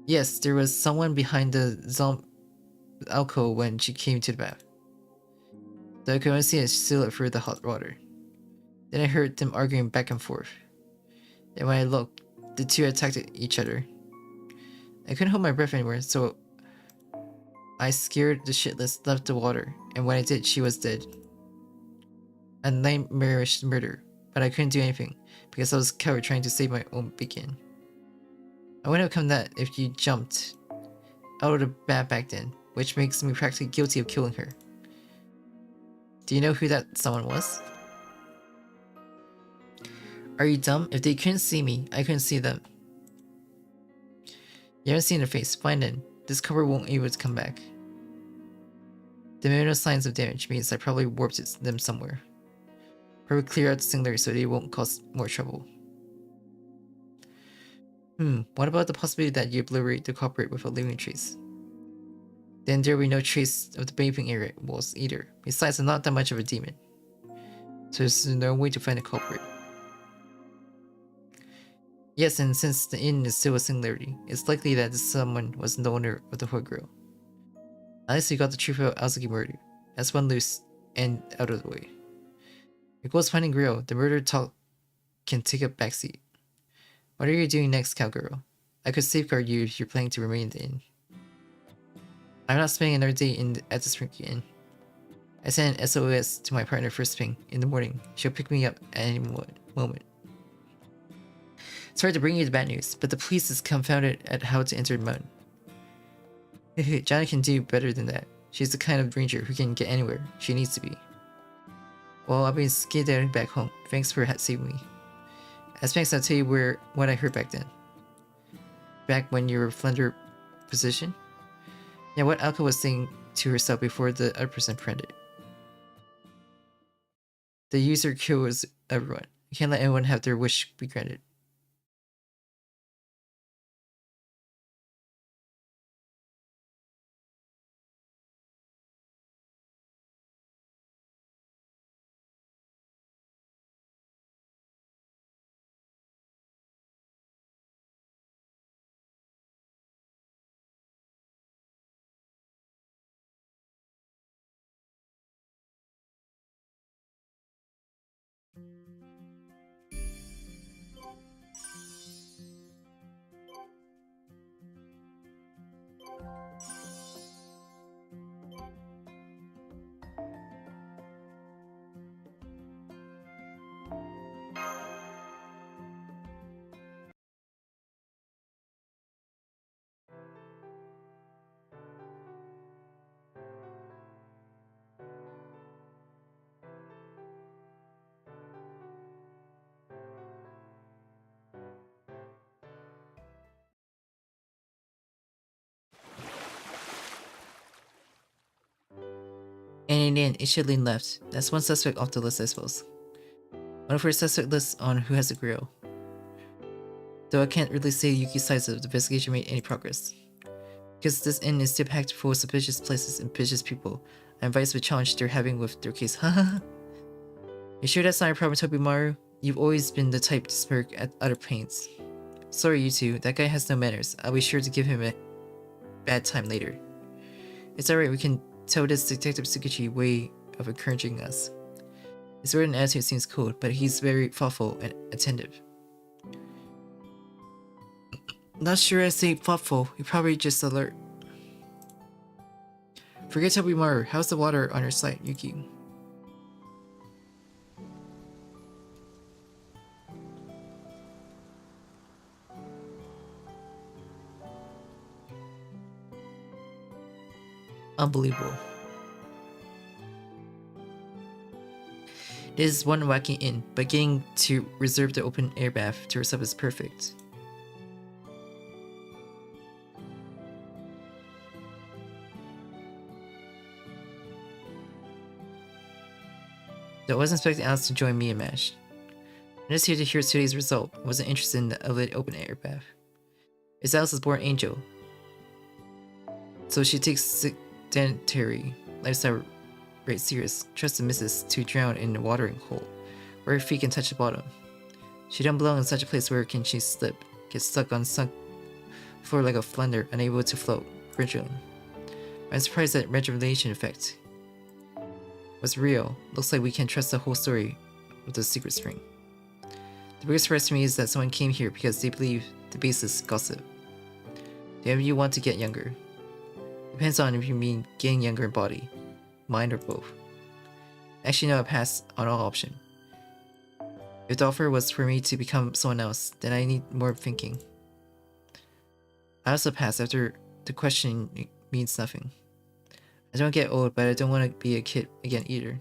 Yes, there was someone behind the alcove when she came to the bath. Though I could only see a silhouette through the hot water. Then I heard them arguing back and forth. And when I looked, the two attacked each other. I couldn't hold my breath anymore, so I scared the shitless, left the water, and when I did, she was dead. A nightmarish murder, but I couldn't do anything, because I was a coward trying to save my own beacon. I wouldn't have come that if you jumped out of the bat back then, which makes me practically guilty of killing her. Do you know who that someone was? Are you dumb? If they couldn't see me, I couldn't see them. You haven't seen their face, fine then. This cover won't be able to come back. The minimal signs of damage means I probably warped them somewhere. Probably clear out the singularity so they won't cause more trouble. What about the possibility that you obliterate the culprit without leaving a trace? Then there will be no trace of the bathing area walls either. Besides, I'm not that much of a demon. So there's no way to find the culprit. Yes, and since the inn is still a singularity, it's likely that someone was the owner of the hood grill. At least we got the truth about Azuki murder. That's one loose and out of the way. If it goes finding grill, the murder talk can take a backseat. What are you doing next, cowgirl? I could safeguard you if you're planning to remain in the inn. I'm not spending another day at the Sprinky Inn. I sent an SOS to my partner first thing in the morning. She'll pick me up at any moment. Sorry to bring you the bad news, but the police is confounded at how to enter the mountain. Johnny can do better than that. She's the kind of ranger who can get anywhere she needs to be. Well, I've been skedaddling back home. Thanks for saving me. As thanks, I'll tell you what I heard back then. Back when you were Flender position? Yeah, what Alka was saying to herself before the other person printed. The user kills everyone. You can't let anyone have their wish be granted. And in the end, it should lean left. That's one suspect off the list, I suppose. One of our suspect lists on who has a grill. Though I can't really say Yuki's side of the investigation made any progress. Because this inn is still packed full of suspicious places and vicious people, I invite the challenge they're having with their case. Haha. You sure that's not a problem, Tobimaru? You've always been the type to smirk at other pains. Sorry, you two. That guy has no manners. I'll be sure to give him a bad time later. It's alright, we can tell this Detective Tsukuchi way of encouraging us. His word and attitude seems cool, but he's very thoughtful and attentive. Not sure I say thoughtful, you're probably just alert. Forget Tobimaru, how's the water on your side, Yuki? Unbelievable. This is one wacky inn, but getting to reserve the open air bath to herself is perfect. Though I wasn't expecting Alice to join me in MASH. I'm just here to hear today's result. I wasn't interested in the open air bath. It's Alice's born angel, so she takes sedentary lifestyle right serious. Trusts the missus to drown in the watering hole, where her feet can touch the bottom. She don't belong in such a place where can she slip, get stuck on sunk floor like a flounder, unable to float, wriggling. I'm surprised that rejuvenation effect was real. Looks like we can trust the whole story of the secret spring. The biggest surprise to me is that someone came here because they believe the baseless gossip. Do you want to get younger? Depends on if you mean getting younger in body, mind, or both. Actually, no, I pass on all option. If the offer was for me to become someone else, then I need more thinking. I also pass after the question means nothing. I don't get old, but I don't want to be a kid again either.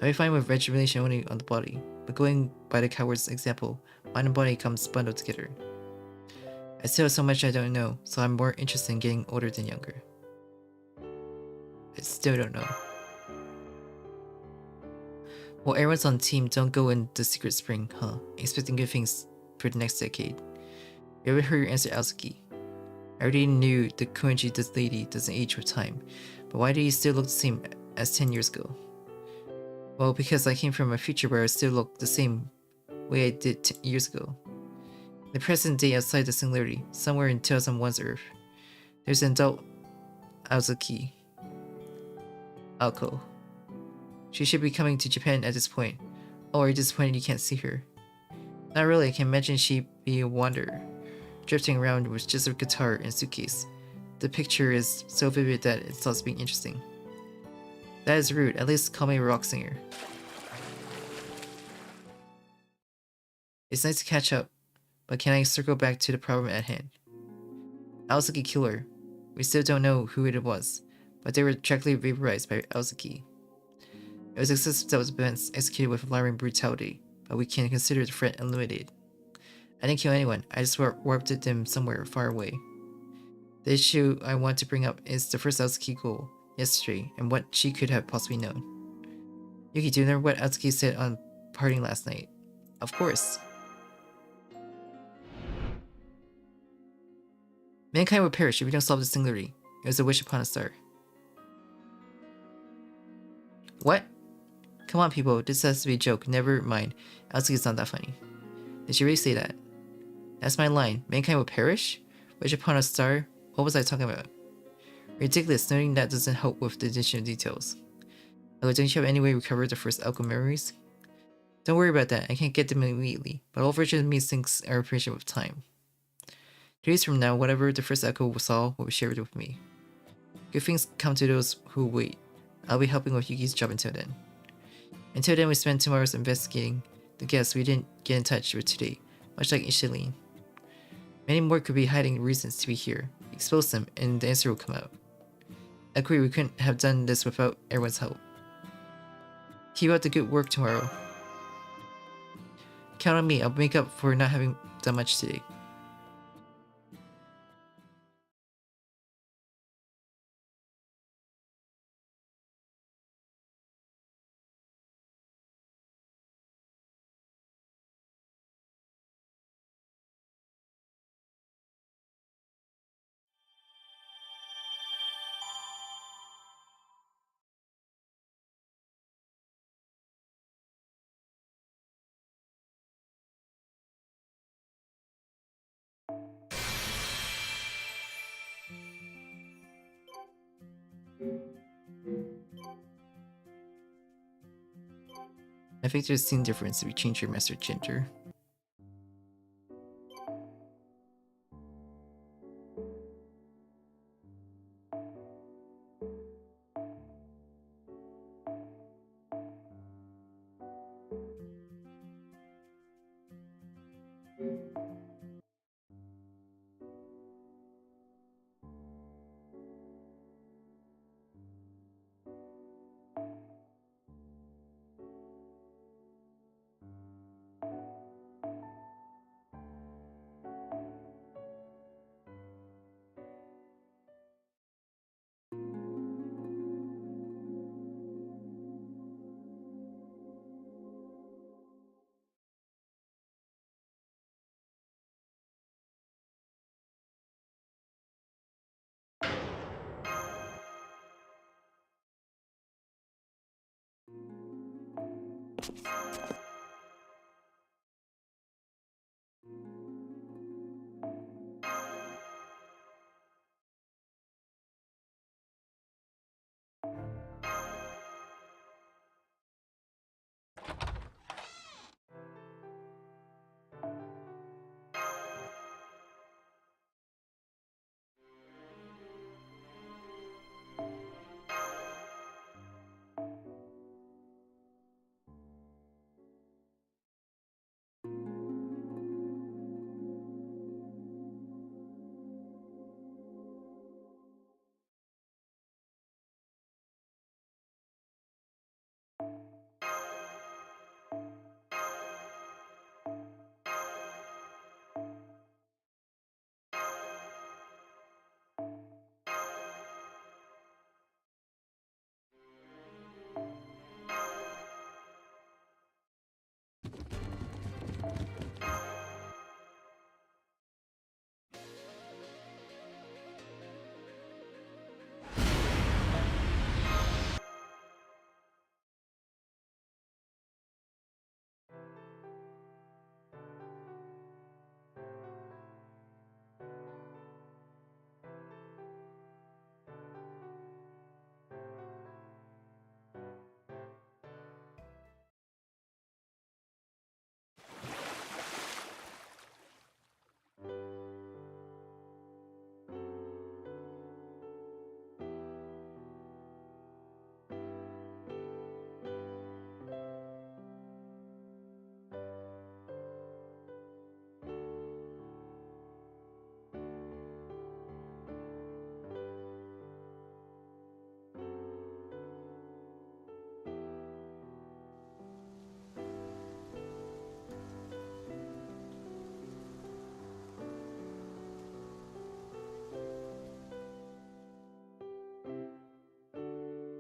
I'd be fine with rejuvenation only on the body, but going by the coward's example, mind and body comes bundled together. I still have so much I don't know, so I'm more interested in getting older than younger. I still don't know. Well, everyone's on team, don't go in the secret spring, huh? Expecting good things for the next decade. You ever heard your answer, Azuki? I already knew the Koenji lady doesn't age with time, but why do you still look the same as 10 years ago? Well, because I came from a future where I still look the same way I did 10 years ago. In the present day outside the singularity, somewhere in 2001's Earth, there's an adult Azuki. Alko. She should be coming to Japan at this point. Oh, are you disappointed you can't see her? Not really, I can imagine she'd be a wanderer, drifting around with just a guitar and suitcase. The picture is so vivid that it stops being interesting. That is rude, at least call me a rock singer. It's nice to catch up, but can I circle back to the problem at hand? Aozuki killer. We still don't know who it was, but they were tragically vaporized by Aozuki. It was a system that was events executed with alarming brutality, but we can consider the threat eliminated. I didn't kill anyone, I just warped them somewhere far away. The issue I want to bring up is the first Aozuki goal, yesterday, and what she could have possibly known. Yuki, do you remember what Aozuki said on partying last night? Of course. Mankind would perish if we don't solve the singularity. It was a wish upon a star. What? Come on, people, this has to be a joke. Never mind. Aozuki's not that funny. Did she really say that? That's my line. Mankind will perish? Wish upon a star? What was I talking about? Ridiculous, noting that doesn't help with the additional details. Oh, don't you have any way to recover the first alcohol memories? Don't worry about that, I can't get them immediately, but all versions of me sinks are appreciated with time. 2 days from now, whatever the first echo saw will be shared with me. Good things come to those who wait. I'll be helping with Yuki's job until then. Until then, we spend tomorrows investigating the guests we didn't get in touch with today, much like Ishiline. Many more could be hiding reasons to be here. Expose them, and the answer will come out. I agree, we couldn't have done this without everyone's help. Keep up the good work tomorrow. Count on me, I'll make up for not having done much today. I think there's a scene difference if you change your master gender.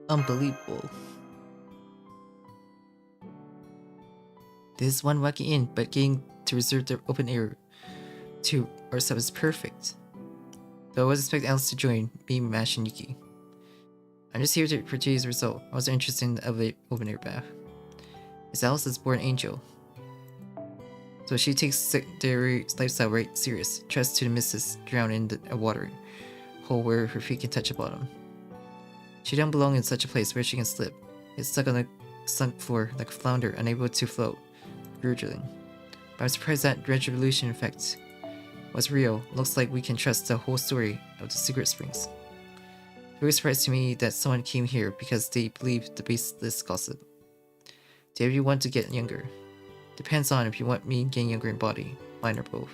Unbelievable. This one wacky in, but getting to reserve the open air to ourselves is perfect. Though I was expecting Alice to join me, Mash, and Yuki. I'm just here for today's result. I wasn't interested in the open air bath. Miss Alice is born angel. So she takes their lifestyle right serious. Trusts to the missus drown in a water hole where her feet can touch the bottom. She don't belong in such a place where she can slip. It's stuck on the sunk floor like a flounder, unable to float, gurgling. But I'm surprised that retribution effect was real. Looks like we can trust the whole story of the secret springs. It was surprised to me that someone came here because they believed the baseless gossip. Do you want to get younger? Depends on if you want me getting younger in body, mind, or both.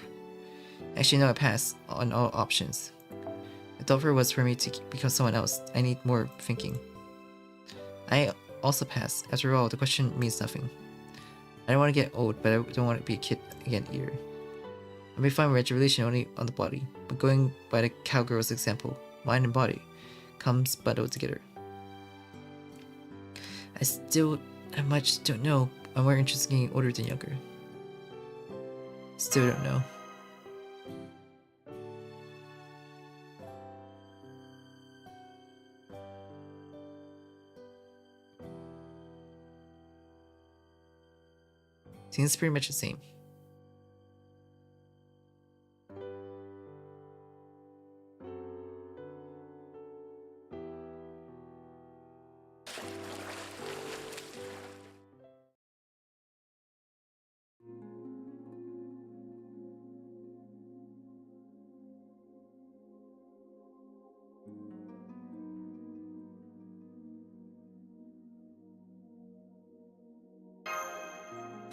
Actually, no, I pass on all options. If the offer was for me to become someone else, I need more thinking. I also pass. After all, the question means nothing. I don't want to get old, but I don't want to be a kid again either. I may find retribution only on the body, but going by the cowgirl's example, mind and body comes bundled together. I much don't know. I'm more interested in getting older than younger. Still don't know. Seems pretty much the same.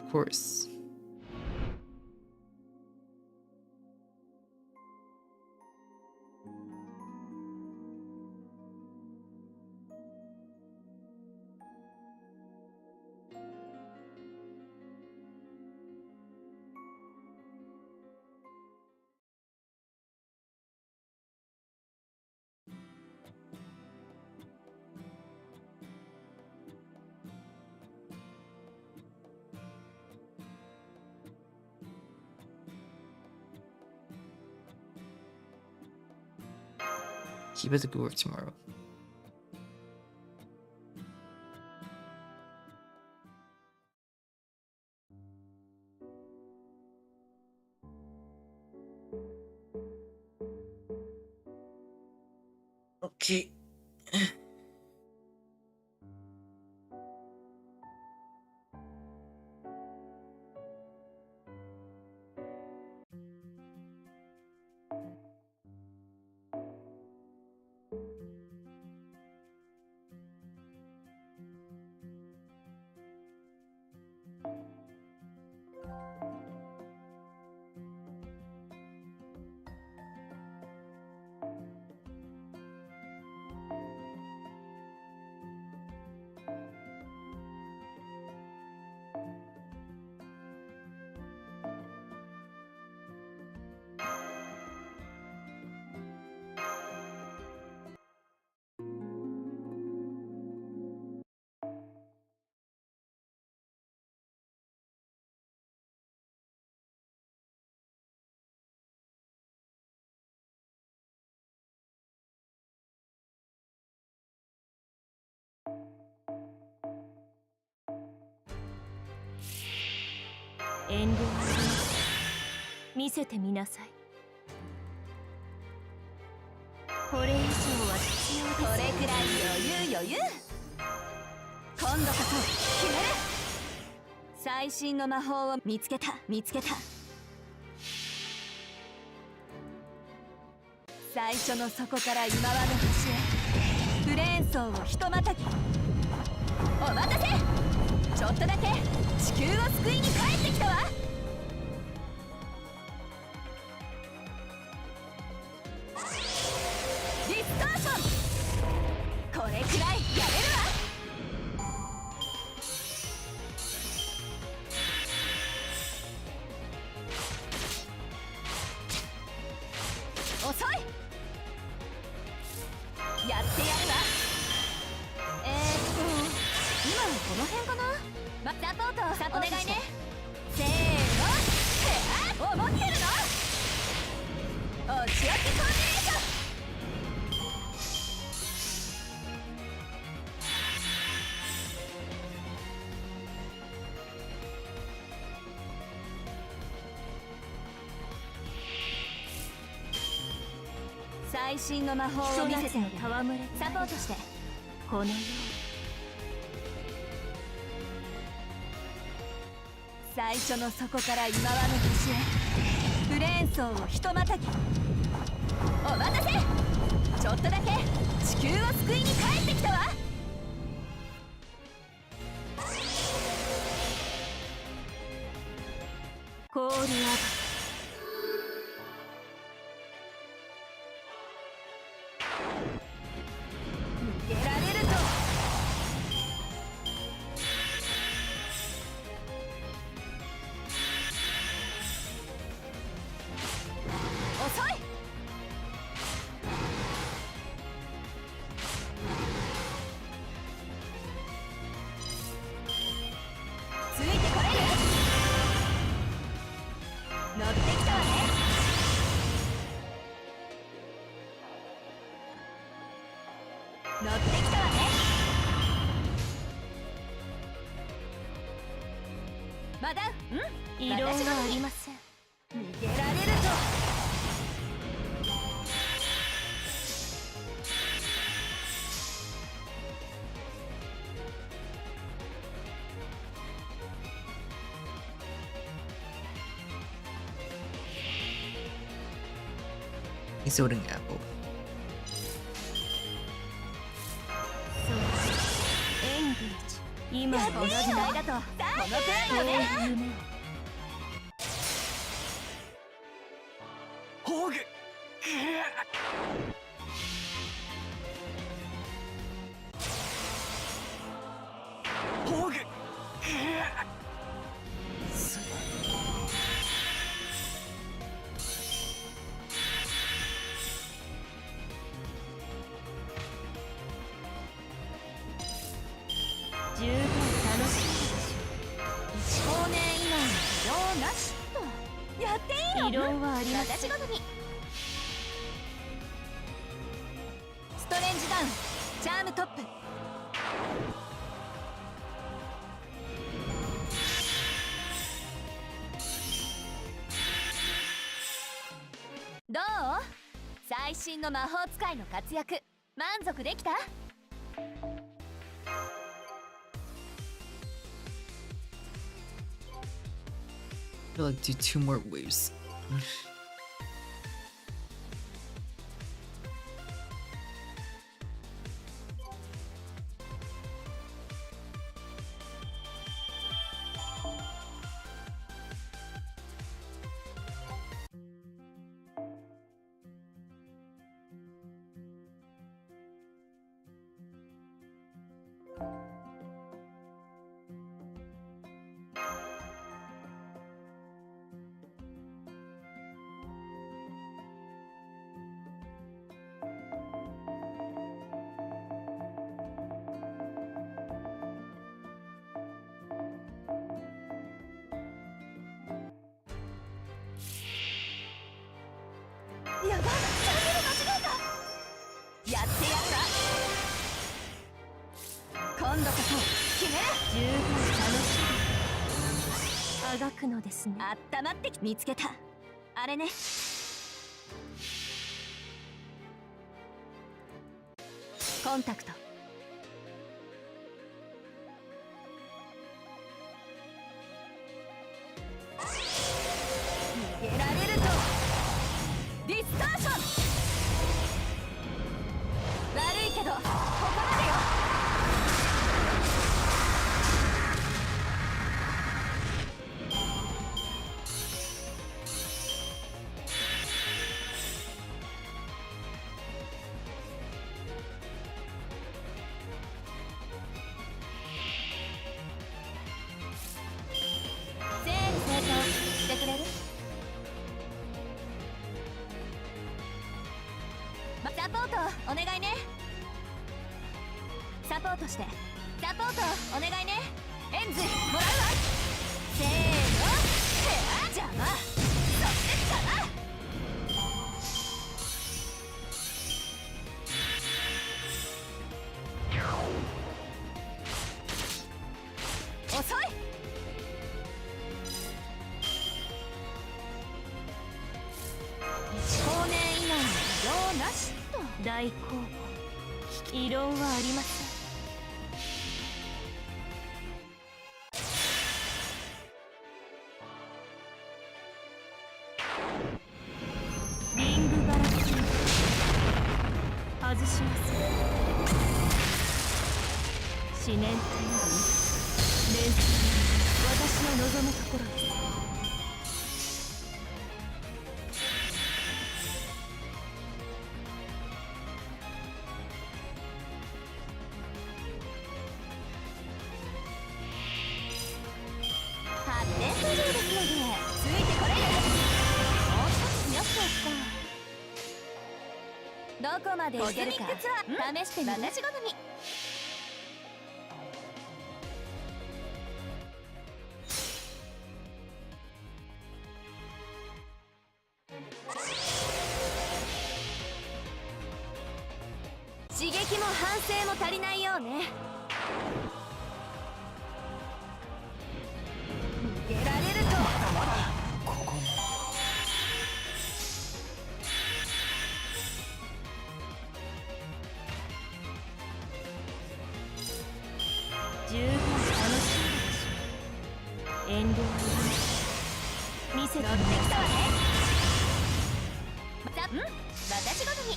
Of course. Keep it to good work tomorrow. Okay. 仕置きコンビネーション。最新の魔法を見せてあげる。サポートして。このよう最初の底から今はの星へフレーン層をひとまたぎ。お待たせ。ちょっとだけ地球を救いに帰ってきたわ。コールアバ逃げられると遅い。ついてこれる。乗ってきたわね。乗ってきたわね。まだ異論はありません。逃げられるとHe's holding an apple. エンゲージ。今この時代だとこのくらいのね。ホグホグ十分楽しいでしょ。1光年以内の異論なしと。やっていいの。異論はありません。私ごとにストレンジダウンチャームトップ。どう？最新の魔法使いの活躍満足できた？I feel like do 2 more waves.やばい、チャンネル間違えた。やってやった。今度こそ決める。十分楽しい。あがくのですね。あったまって見つけた。あれね。コンタクト。逃げられるとディスターション。悪いけどここまでよ。整理整頓してくれる？サポートお願いね。サポートして。サポートお願いね。エンズもらうわ。せーの。邪魔。そして邪魔。大公募異論はありません。リングガラクシー外します。思念体などに連載私の望むところです。発展途上ですのでついてこれる。もう一つ増やしておくか。どこまでいけるか試してみる。私好み。刺激も反省も足りないようね。逃げられるとここも十分楽しんでほしい。遠慮はいりません。見せて乗ってきたわね。私好み。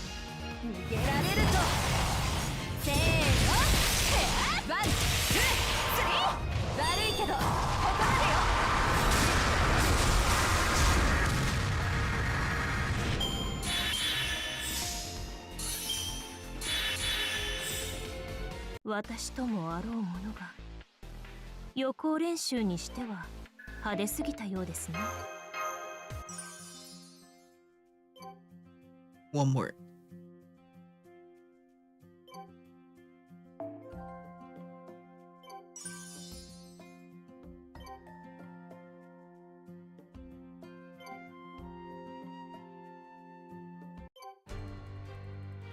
逃げられるとせーのワンツースリー。悪いけどここまでよ。私ともあろうものが予行練習にしては派手すぎたようですね。One more.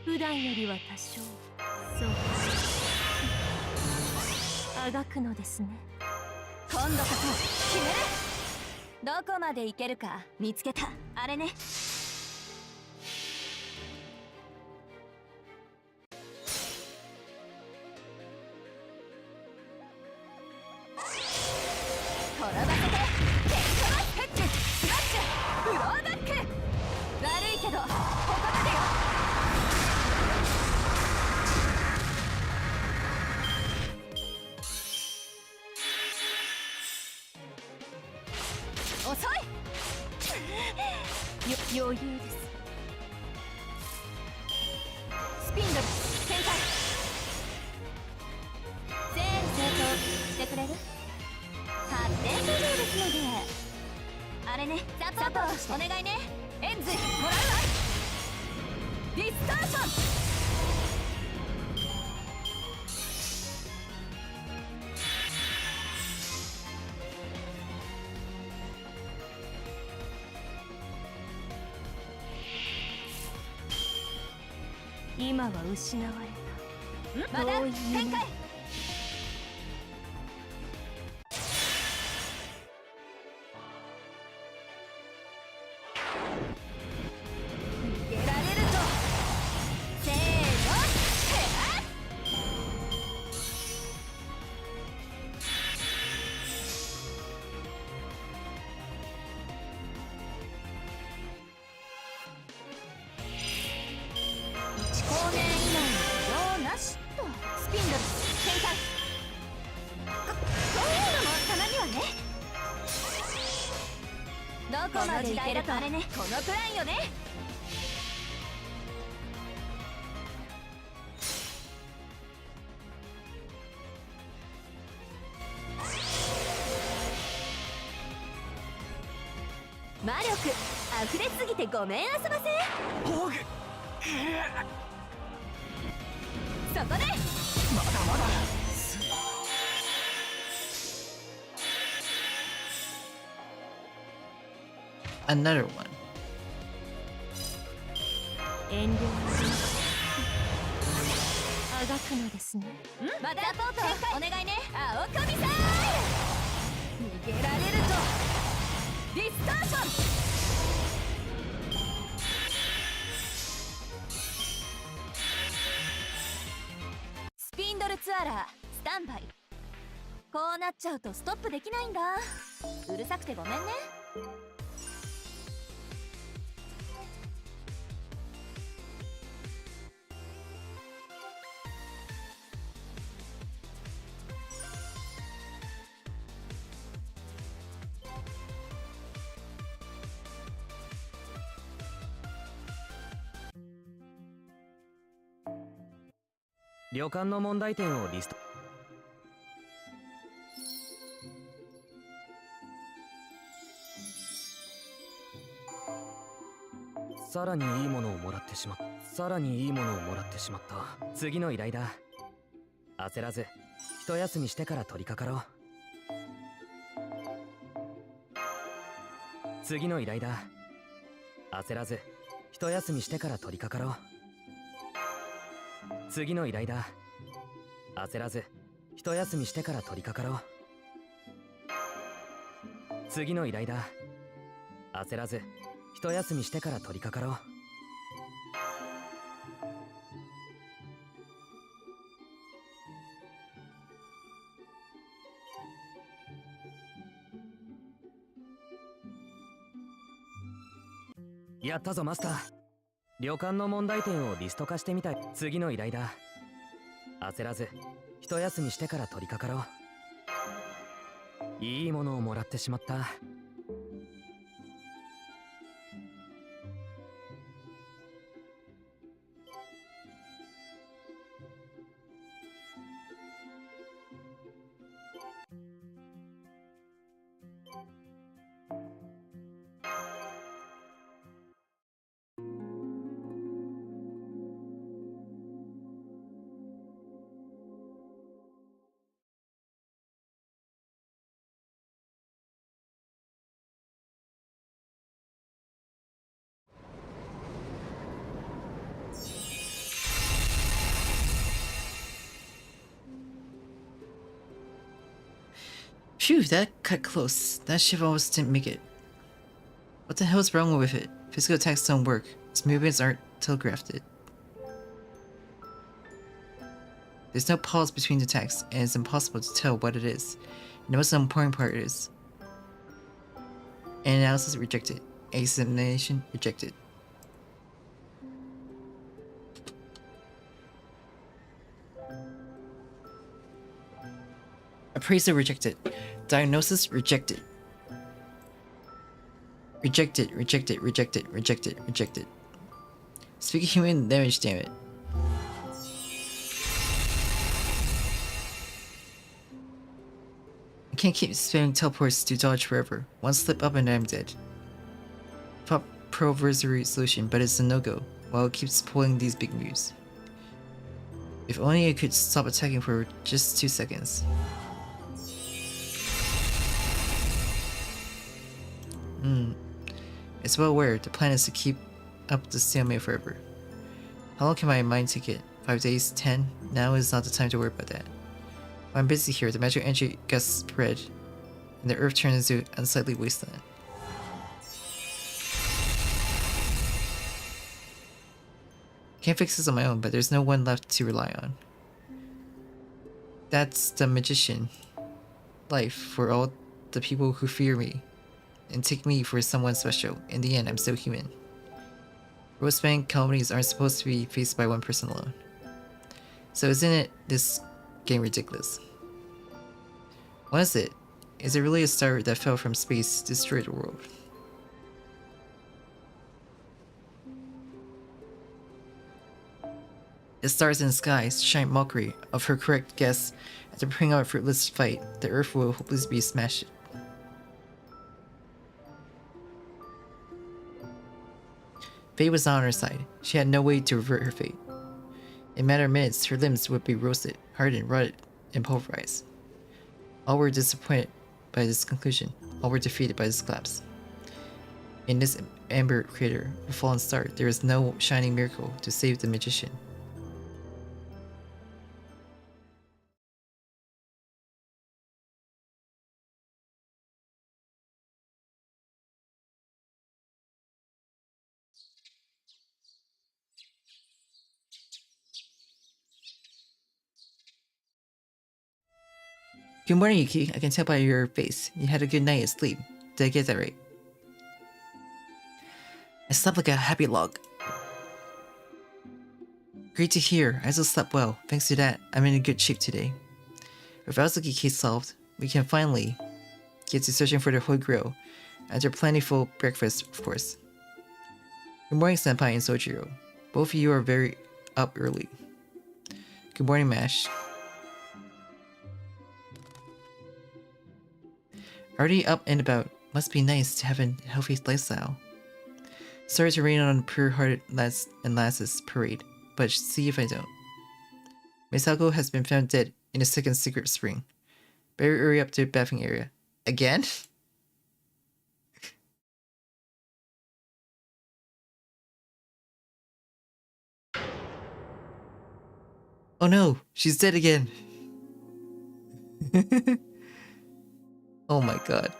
普段よりは多少そうあがくのですね。今度こそ決める。どこまでいけるか見つけた。あれね。転ばせてテントバックスマッシュフローバック。悪いけどここまでよ。遅い。余裕です。スピンドル展開。全成功してくれる。発展途上ですのであれね。サポートしてお願いね。エンズもらうわ。ディスターション。今は失われた。まだ展開。逃げられるとせーのヘア。1光年以内の移動なしと。スピンドル展開。こういうのもたまにはね。どこまでいけるかあれね。このプランよね。魔力溢れすぎてごめんあそばせ。ホグそこでまだまだ Another one. 遠慮はあがくのですね。またサポートお願いね。青神さん逃げられるとディスターション。ツアラースタンバイ。こうなっちゃうとストップできないんだ。うるさくてごめんね。旅館の問題点をリスト。さらにいいものをもらってしまった。さらにいいものをもらってしまった。次の依頼だ。焦らず一休みしてから取り掛かろう。次の依頼だ。焦らず一休みしてから取り掛かろう。次の依頼だ。焦らず一休みしてから取り掛かろう。次の依頼だ。焦らず一休みしてから取り掛かろう。やったぞマスター。旅館の問題点をリスト化してみたい。次の依頼だ。焦らず一休みしてから取り掛かろう。いいものをもらってしまった。Phew, that cut close. That shiv almost didn't make it. What the hell's wrong with it? Physical attacks don't work. Its movements aren't telegraphed. There's no pause between the attacks, and it's impossible to tell what it is. And the most important part is... Analysis rejected. Examination rejected. Appraisal rejected. Diagnosis rejected. Rejected, rejected, rejected, rejected, rejected. Speaking human damage, damn it. I can't keep spamming teleports to dodge forever. One slip up and I'm dead. Pop provisory solution, but it's a no-go, while it keeps pulling these big moves. If only I could stop attacking for just 2 seconds. It's well aware the plan is to keep up the stalemate forever. How long can my mind take it? 5 days? 10? Now is not the time to worry about that. While I'm busy here, the magic energy gets spread, and the earth turns into unsightly wasteland. I can't fix this on my own, but there's no one left to rely on. That's the magician life for all the people who fear me and take me for someone special. In the end, I'm still human. Rose-spanning calamities aren't supposed to be faced by one person alone. So isn't it this game ridiculous? What is it? Is it really a star that fell from space to destroy the world? The stars in the sky shine mockery of her correct guess. After bringing out a fruitless fight, the earth will hopelessly be smashed. Fate was not on her side. She had no way to revert her fate. In a matter of minutes, her limbs would be roasted, hardened, rotted, and pulverized. All were disappointed by this conclusion. All were defeated by this collapse. In this amber crater, a fallen star, there is no shining miracle to save the magician. Good morning, Yuki. I can tell by your face. You had a good night of sleep. Did I get that right? I slept like a happy log. Great to hear. I also slept well. Thanks to that, I'm in a good shape today. With Azuki case solved, we can finally get to searching for the Holy Grail after plentiful breakfast, of course. Good morning, Senpai and Sojiro. Both of you are very up early. Good morning, Mash. Already up and about. Must be nice to have a healthy lifestyle. Sorry to rain on pure-hearted lads and lasses parade, but see if I don't. Misako has been found dead in a second secret spring. Better hurry up to the bathing area. Again? Oh no, she's dead again. Oh my god.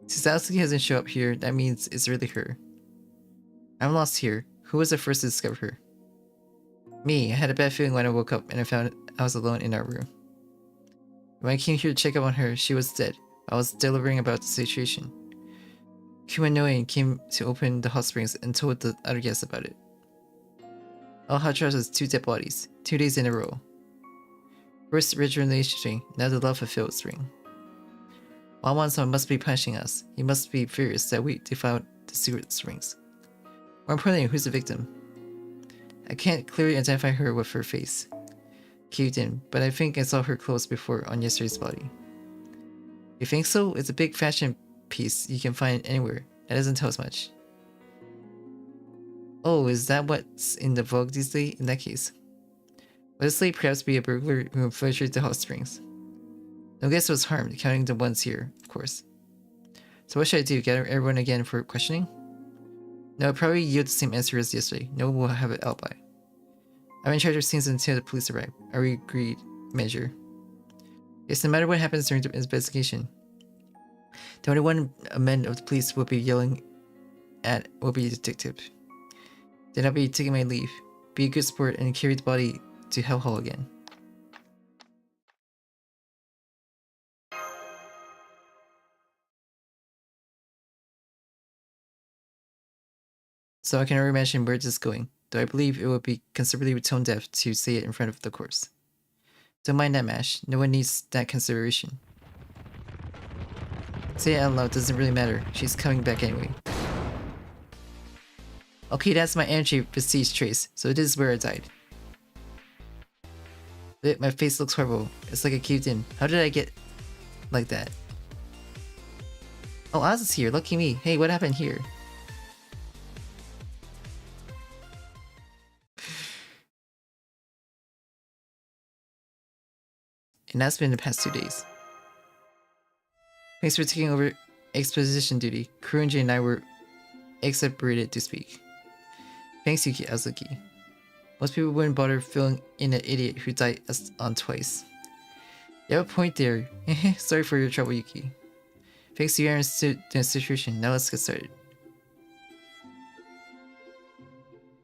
Since Alyssa hasn't shown up here, that means it's really her. I'm lost here. Who was the first to discover her? Me. I had a bad feeling when I woke up and I found I was alone in our room. When I came here to check up on her, she was dead. I was delivering about the situation. Kumano came to open the hot springs and told the other guests about it. All hot jars was 2 dead bodies, 2 days in a row. First rejuvenation string, now the love-fulfilled string. Wawan-san must be punishing us. He must be furious that we defiled the secret strings. More importantly, who's the victim? I can't clearly identify her with her face caved in, but I think I saw her clothes before on yesterday's body. You think so? It's a big fashion piece you can find anywhere. That doesn't tell us much. Oh, is that what's in the vogue these days? In that case. Would this lady perhaps be a burglar who infiltrated the hot springs? No guest was harmed, counting the ones here, of course. So what should I do? Gather everyone again for questioning? No, I'll probably yield the same answer as yesterday. No one will have an alibi. I'm in charge of things until the police arrive. Are we agreed? Measure. Yes, no matter what happens during the investigation, the only one men of the police will be yelling at will be the detective. Then I'll be taking my leave. Be a good sport and carry the body to Hell Hall again. So I can already imagine where this is going, though I believe it would be considerably tone deaf to say it in front of the corpse. Don't mind that, Mash. No one needs that consideration. Say it out loud, doesn't really matter. She's coming back anyway. Okay, that's my energy prestige trace, so this is where I died. Look, my face looks horrible. It's like I caved in. How did I get like that? Oh, Oz is here. Lucky me. Hey, what happened here? And that's been the past 2 days. Thanks for taking over exposition duty. Kurunji and I were exasperated to speak. Thanks, Yuki Azuki. Most people wouldn't bother filling in an idiot who died on twice. You have a point there. Sorry for your trouble, Yuki. Thanks to your the institution. Now let's get started.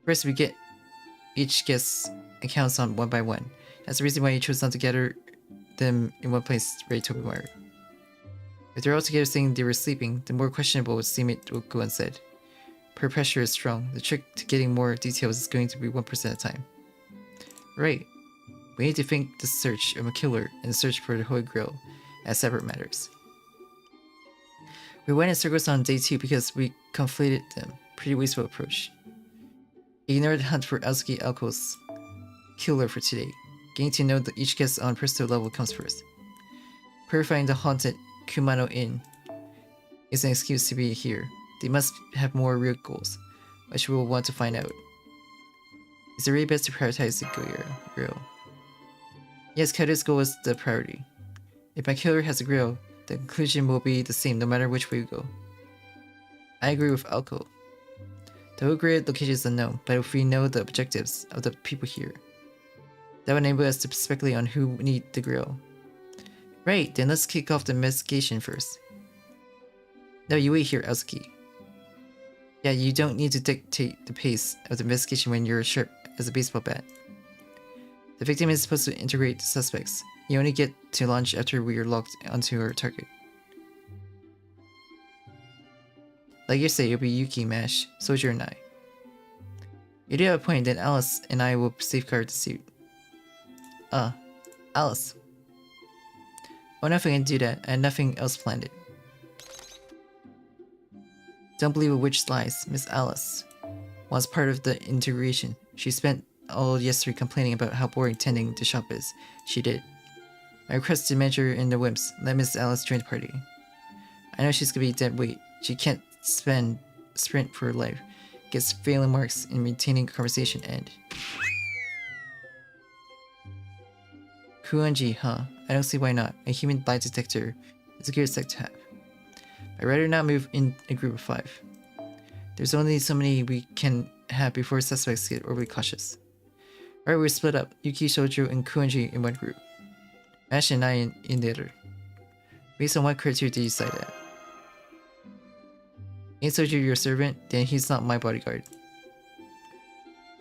First, we get each guest's accounts on one by one. That's the reason why you chose not to gather them in one place ready to be wired. If they're all together saying they were sleeping, the more questionable would seem it would go unsaid. Peer pressure is strong. The trick to getting more details is going to be 1% at a time. Right. We need to think the search of a killer and the search for the Holy Grail as separate matters. We went in circles on day 2 because we conflated them. Pretty wasteful approach. Ignore the hunt for Azuki Alko's killer for today. Getting to know each guest on personal level comes first. Purifying the haunted Kumano Inn is an excuse to be here. They must have more real goals, which we will want to find out. Is it really best to prioritize the grill? Yes, Kaido's goal is the priority. If my killer has a grill, the conclusion will be the same no matter which way we go. I agree with Alko. The whole grid location is unknown, but if we know the objectives of the people here, that will enable us to speculate on who need the grill. Right, then let's kick off the investigation first. No, you wait here, Azuki. Yeah, you don't need to dictate the pace of the investigation when you're sharp as a baseball bat. The victim is supposed to integrate the suspects. You only get to launch after we are locked onto our target. Like you say, it'll be Yuki, Mash, Soldier, and I. You do have a point, then Alice and I will safeguard the suit. Alice. Oh, nothing can do that, and nothing else planned it. Don't believe a witch's lies. Miss Alice was part of the integration. She spent all yesterday complaining about how boring tending the shop is. She did. I request to measure in the wimps. Let Miss Alice join the party. I know she's gonna be dead weight. She can't sprint for her life. Gets failing marks in maintaining conversation and... Kuanji, huh? I don't see why not. A human lie detector is a good set to have. I'd rather not move in a group of 5. There's only so many we can have before suspects get overly cautious. Alright, we're split up. Yuki, Shoujo, and Kuanji in one group. Ash and I in the other. Based on what criteria do you decide that? Ain't Shoujo your servant? Then he's not my bodyguard.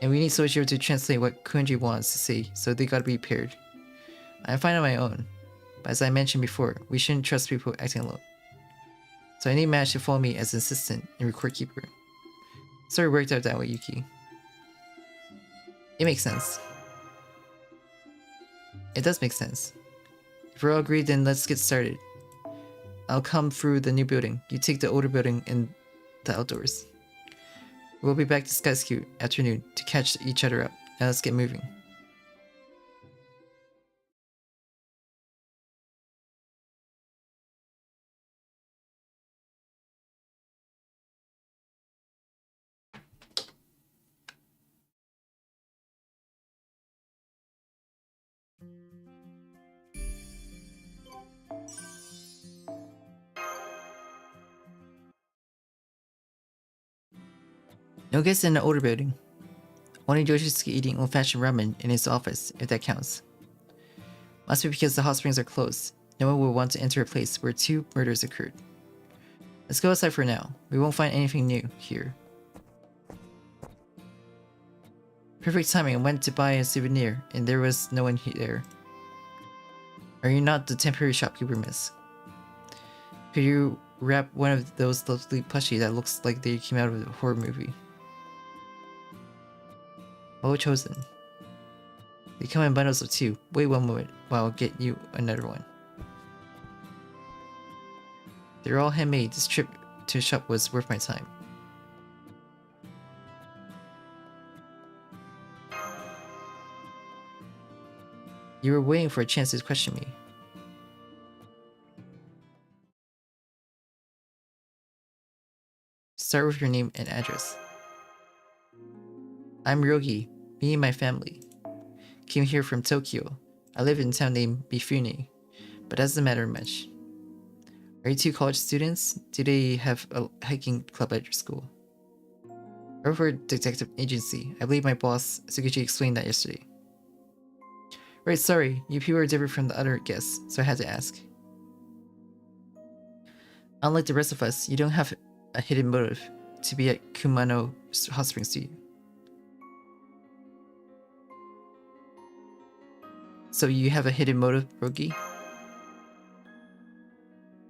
And we need Shoujo to translate what Kuanji wants to say, so they gotta be paired. I'm fine on my own, but as I mentioned before, we shouldn't trust people acting alone. So I need Mash to follow me as an assistant and record keeper. Sorry it worked out that way, Yuki. It makes sense. It does make sense. If we're all agreed, then let's get started. I'll come through the new building. You take the older building and the outdoors. We'll be back to Sky's afternoon to catch each other up. Now let's get moving. No guests in the older building. Only Yoshi's eating old-fashioned ramen in his office, if that counts. Must be because the hot springs are closed. No one will want to enter a place where 2 murders occurred. Let's go outside for now. We won't find anything new here. Perfect timing. I went to buy a souvenir, and there was no one there. Are you not the temporary shopkeeper, miss? Could you wrap one of those lovely plushies that looks like they came out of a horror movie? Well chosen. They come in bundles of 2. Wait one moment while I'll get you another one. They're all handmade. This trip to a shop was worth my time. You were waiting for a chance to question me. Start with your name and address. I'm Ryogi. Me and my family came here from Tokyo. I live in a town named Mifune, but that doesn't matter much. Are you 2 college students? Do they have a hiking club at your school? I work for a detective agency. I believe my boss, Tsukuchi, explained that yesterday. Right, sorry. You people are different from the other guests, so I had to ask. Unlike the rest of us, you don't have a hidden motive to be at Kumano Hot Springs, do you? So you have a hidden motive, Rogi?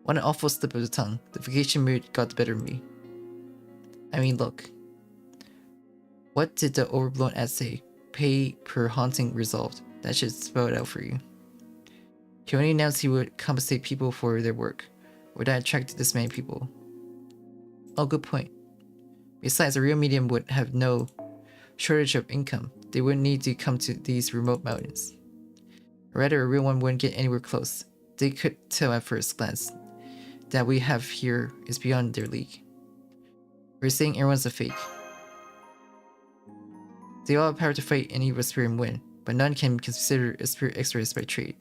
What an awful slip of the tongue. The vacation mood got the better of me. I mean, look. What did the overblown ad say? Pay per haunting resolved. That should spell it out for you. He only announced he would compensate people for their work. Would that attract this many people? Oh, good point. Besides, a real medium would have no shortage of income. They wouldn't need to come to these remote mountains. Or rather, a real one wouldn't get anywhere close. They could tell at first glance that we have here is beyond their league. We're saying everyone's a fake. They all have power to fight any of a spirit and win, but none can consider a spirit exorcist by trade.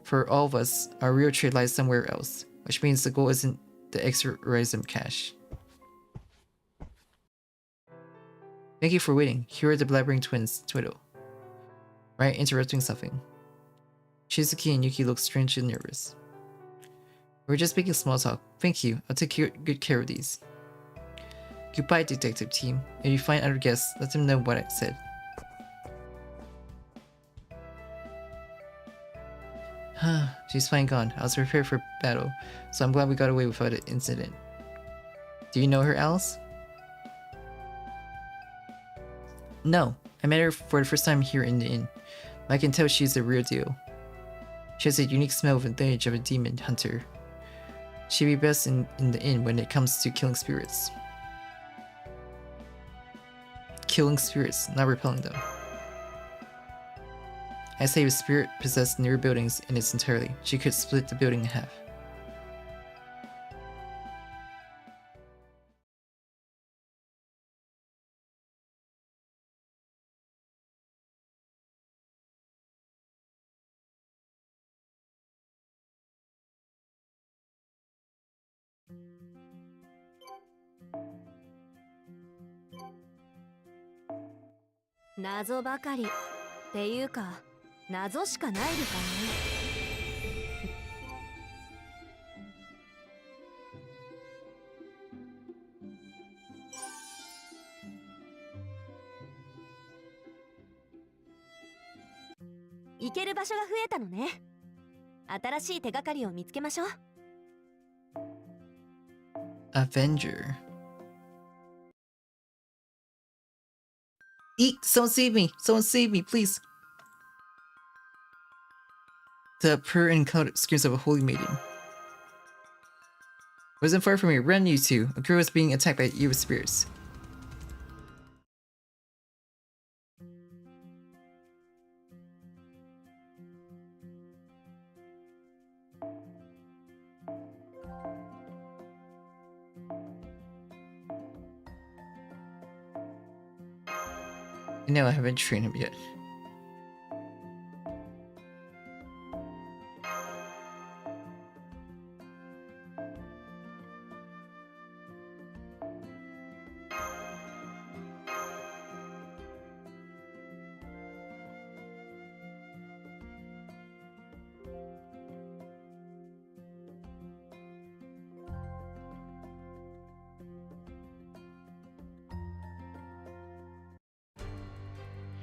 For all of us, our real trade lies somewhere else, which means the goal isn't the exorcism cash. Thank you for waiting. Here are the blabbering twins, Twiddle. Right, interrupting something. Shizuki and Yuki look strangely nervous. We're just making small talk. Thank you. I'll take good care of these. Goodbye, detective team. If you find other guests, let them know what I said. She's fine gone. I was prepared for battle, so I'm glad we got away without an incident. Do you know her, Alice? No, I met her for the first time here in the inn. I can tell she's the real deal. She has a unique smell of the lineage of a demon hunter. She'd be best in the inn when it comes to killing spirits. Killing spirits, not repelling them. I say if a spirit possessed near buildings in its entirety, she could split the building in half. Nazo ばかりっていうか謎しかないのかね。行ける場所が増えたのね。新しい手がかりを見つけましょう。Avenger. Eek! Someone save me! Someone save me, please! The purr and cloud screams of a holy maiden. Wasn't far from here. Run, you two. A girl was being attacked by evil spirits. No, I haven't trained him yet.「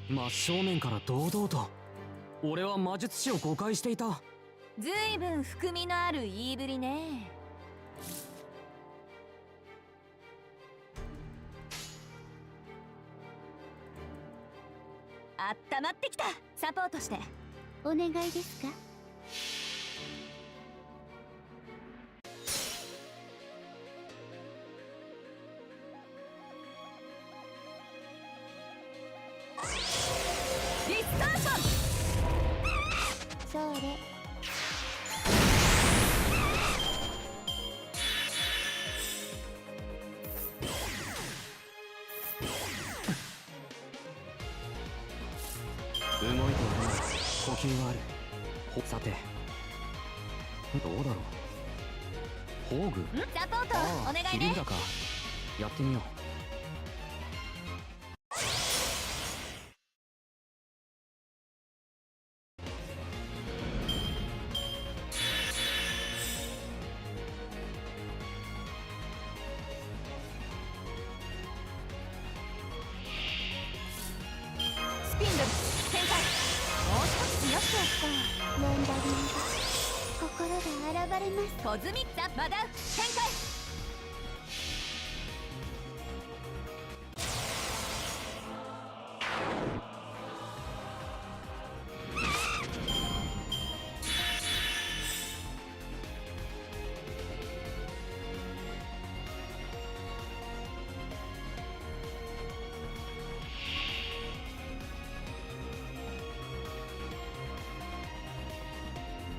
真正面から堂々と俺は魔術師を誤解していた」。ずいぶん含みのある言いぶりね。あったまってきた。サポートしてお願いですか？ディスターション。それ。動いている。呼吸がある。さてどうだろう。宝具。サポートお願いね。切り札か。やってみよう。スピンドル展開。もう少し強くやった。なんだり心が現れます。コズミッタマダウ展開。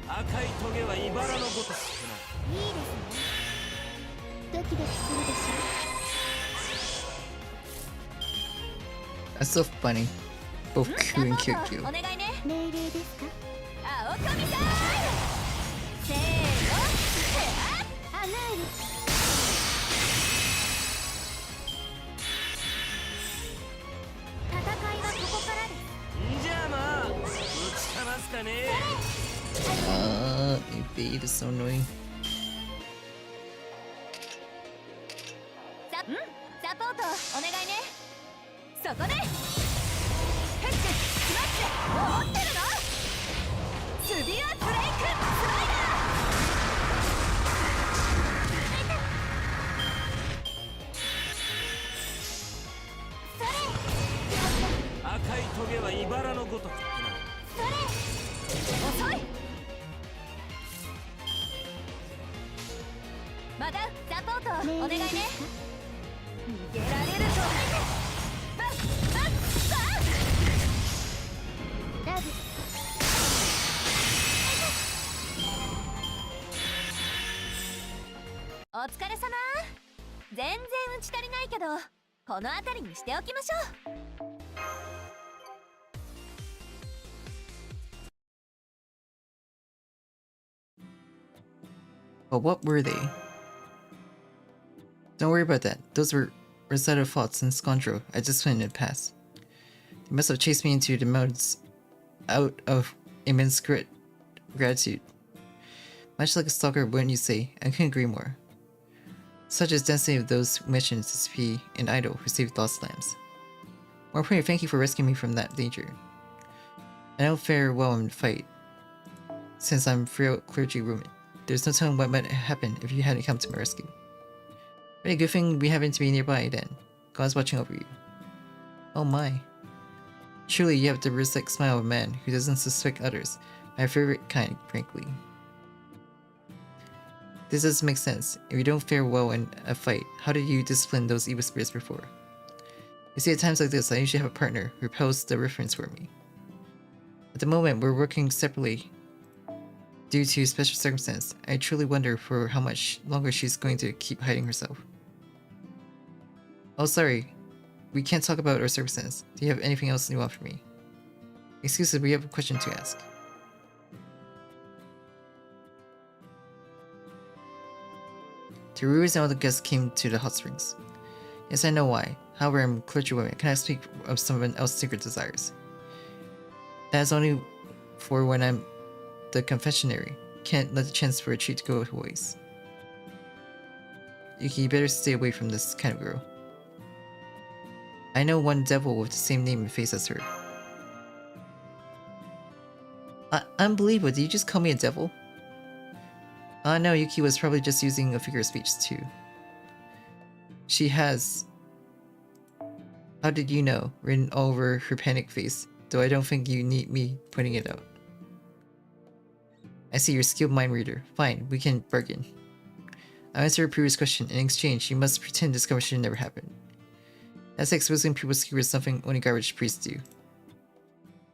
赤いトゲは茨のごとくな。いいですね。ドキドキするでし That's so funny. Both Q and サポー QQ. トお願いね。ょ。命令ですか？青神さん。せーの。アナール。戦いはここからです。んじゃあまあぶちかますかね。Evade is so annoying. サポートお願いね。そこでフックスマッシュ。持ってるの？スビアブレイクスマイ赤いトゲは茨のごとくってな。遅い。まだサポートお願いね。逃げられるとバッバッバッ。ラブお疲れ様。全然打ち足りないけどこの辺りにしておきましょう。But what were they? Don't worry about that. Those were recital thoughts and scoundrel. I just went in the past. They must have chased me into the mountains out of immense gratitude. Much like a stalker, wouldn't you say? I couldn't agree more. Such is destiny of those who mentioned Dystopia and idol who saved lost lambs. More importantly, thank you for rescuing me from that danger. I don't fare well in the fight, since I'm a frail clergy woman. There's no telling what might happen if you hadn't come to my rescue. But a good thing we happen to be nearby then. God's watching over you. Oh my. Truly, you have the rustic smile of a man who doesn't suspect others. My favorite kind, frankly. This doesn't make sense. If you don't fare well in a fight, how did you discipline those evil spirits before? You see, at times like this, I usually have a partner who repels the reference for me. At the moment, we're working separately due to special circumstance. I truly wonder for how much longer she's going to keep hiding herself. Oh, sorry. We can't talk about our circumstance. Do you have anything else you want from me? Excuse me, we have a question to ask. The rulers and all the guests came to the hot springs. Yes, I know why. However, I'm a clergy woman. Can I speak of someone else's secret desires? That is only for when I'm the confessionary. Can't let the chance for a treat go to waste. Yuki, you better stay away from this kind of girl. I know one devil with the same name and face as her. Unbelievable, did you just call me a devil? No, Yuki was probably just using a figure of speech too. She has... How did you know? Written all over her panic face, though I don't think you need me pointing it out. I see you're a skilled mind reader. Fine, we can bargain. I'll answer your previous question. In exchange, you must pretend this conversation never happened. That's like exposing people's secrets, something only garbage priests do.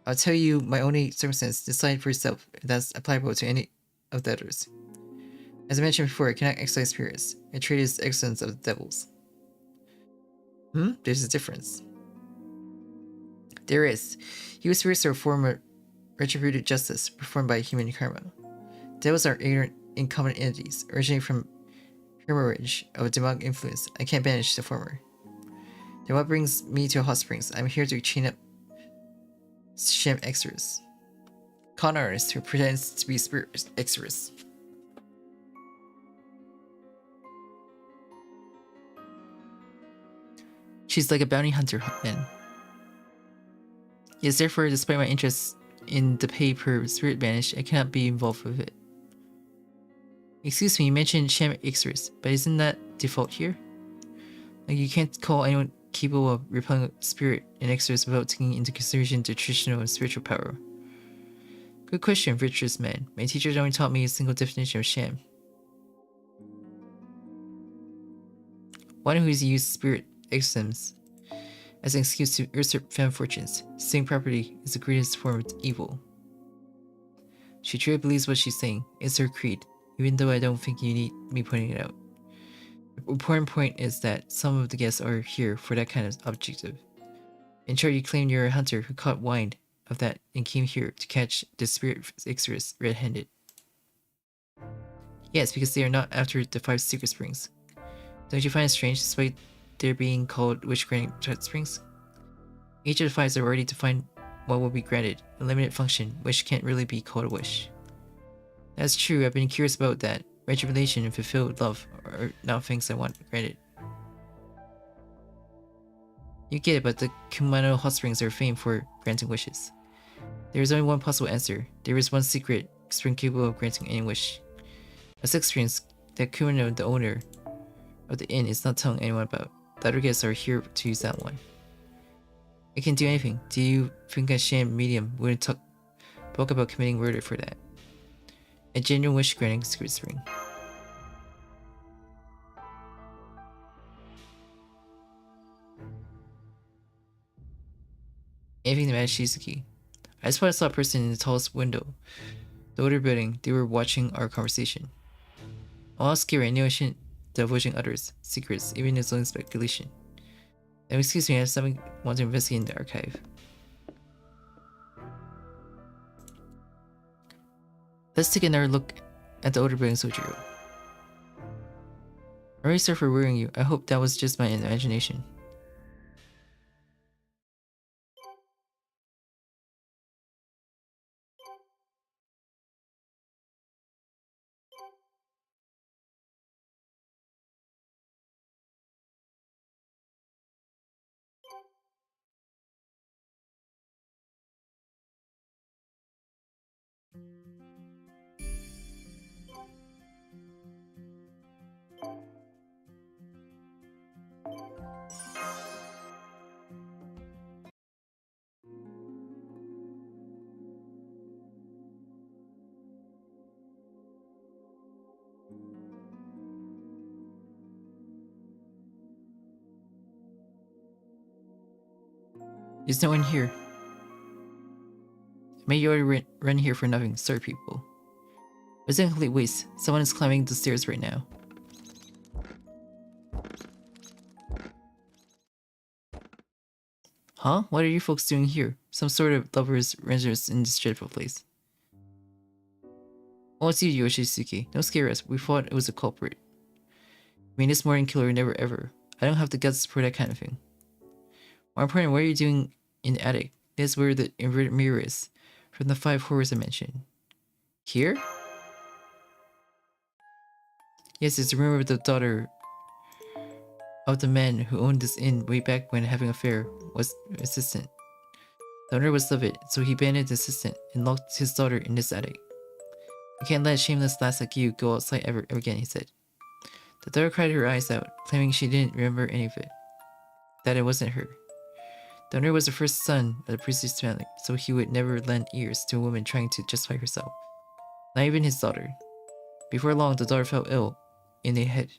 I'll tell you my only circumstance. Decide for yourself if that's applicable to any of the others. As I mentioned before, I cannot exercise spirits. I treat it as excellence of the devils. There's a difference. There is. Evil spirits are a form of retributive justice performed by human karma. Devils are ignorant, incompetent entities, originating from hemorrhage of demonic influence. I can't banish the former. Then what brings me to hot springs? I'm here to chain up sham extras. Con artist who pretends to be spirit extras. She's like a bounty hunter then. Yes, therefore, despite my interest in the pay per spirit banish, I cannot be involved with it. Excuse me, you mentioned sham extras, but isn't that default here? Like, you can't call anyone capable of repelling a spirit and extras without taking into consideration the traditional and spiritual power. Good question, virtuous man. My teachers only taught me a single definition of sham. One who has used spirit exorcisms as an excuse to usurp fan fortunes. Stealing property is the greatest form of evil. She truly believes what she's saying. It's her creed, even though I don't think you need me pointing it out. The important point is that some of the guests are here for that kind of objective. In short, you claim you're a hunter who caught wind of that and came here to catch the spirit extras red-handed. Yes, because they are not after the 5 secret springs. Don't you find it strange, despite their being called wish-granting springs? Each of the 5s are already defined what will be granted, a limited function, which can't really be called a wish. That's true, I've been curious about that. Rejuvenation and fulfilled love are not things I want granted. You get it, but the Kumano hot springs are famed for granting wishes. There is only one possible answer. There is one secret spring capable of granting any wish. A 6th experience that Kumano, the owner of the inn, is not telling anyone about. The other guests are here to use that one. I can't do anything. Do you think a sham medium wouldn't talk about committing murder for that? A genuine wish granting secret ring. Anything to match Shizuki. I just saw a person in the tallest window. The older building, they were watching our conversation. All scary, I knew I shouldn't divulging others, secrets, even his own speculation. Now, excuse me, I have something I want to investigate in the archive. Let's take another look at the older building, Sojiro. I'm really sorry for worrying you. I hope that was just my imagination. There's no one here. May you already run here for nothing, sorry people. It's a complete waste. Someone is climbing the stairs right now. Huh? What are you folks doing here? Some sort of lovers renters in this dreadful place. Oh, it's you, Yoshisuke. Don't scare us. We thought it was a culprit. I mean, this morning killer never ever. I don't have the guts for that kind of thing. More important, what are you doing in the attic? This is where the inverted mirror is, from the 5 horrors I mentioned. Here? Yes, it's a rumor of the daughter of the man who owned this inn way back when having an affair was assistant. The owner was livid, so he abandoned the assistant and locked his daughter in this attic. I can't let a shameless lass like you go outside ever again, he said. The daughter cried her eyes out, claiming she didn't remember any of it. That it wasn't her. The owner was the first son of the priest's family, so he would never lend ears to a woman trying to justify herself. Not even his daughter. Before long, the daughter fell ill in the head.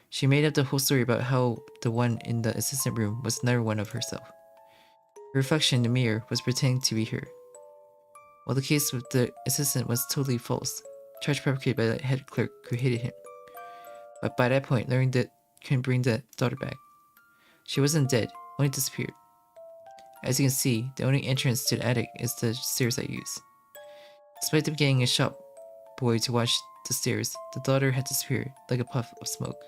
She made up the whole story about how the one in the assistant room was never one of herself. Her reflection in the mirror was pretending to be her. While the case with the assistant was totally false, charge perpetrated by the head clerk who hated him. But by that point, learning that couldn't bring the daughter back. She wasn't dead, only disappeared. As you can see, the only entrance to the attic is the stairs I use. Despite them getting a shop boy to watch the stairs, the daughter had disappeared like a puff of smoke.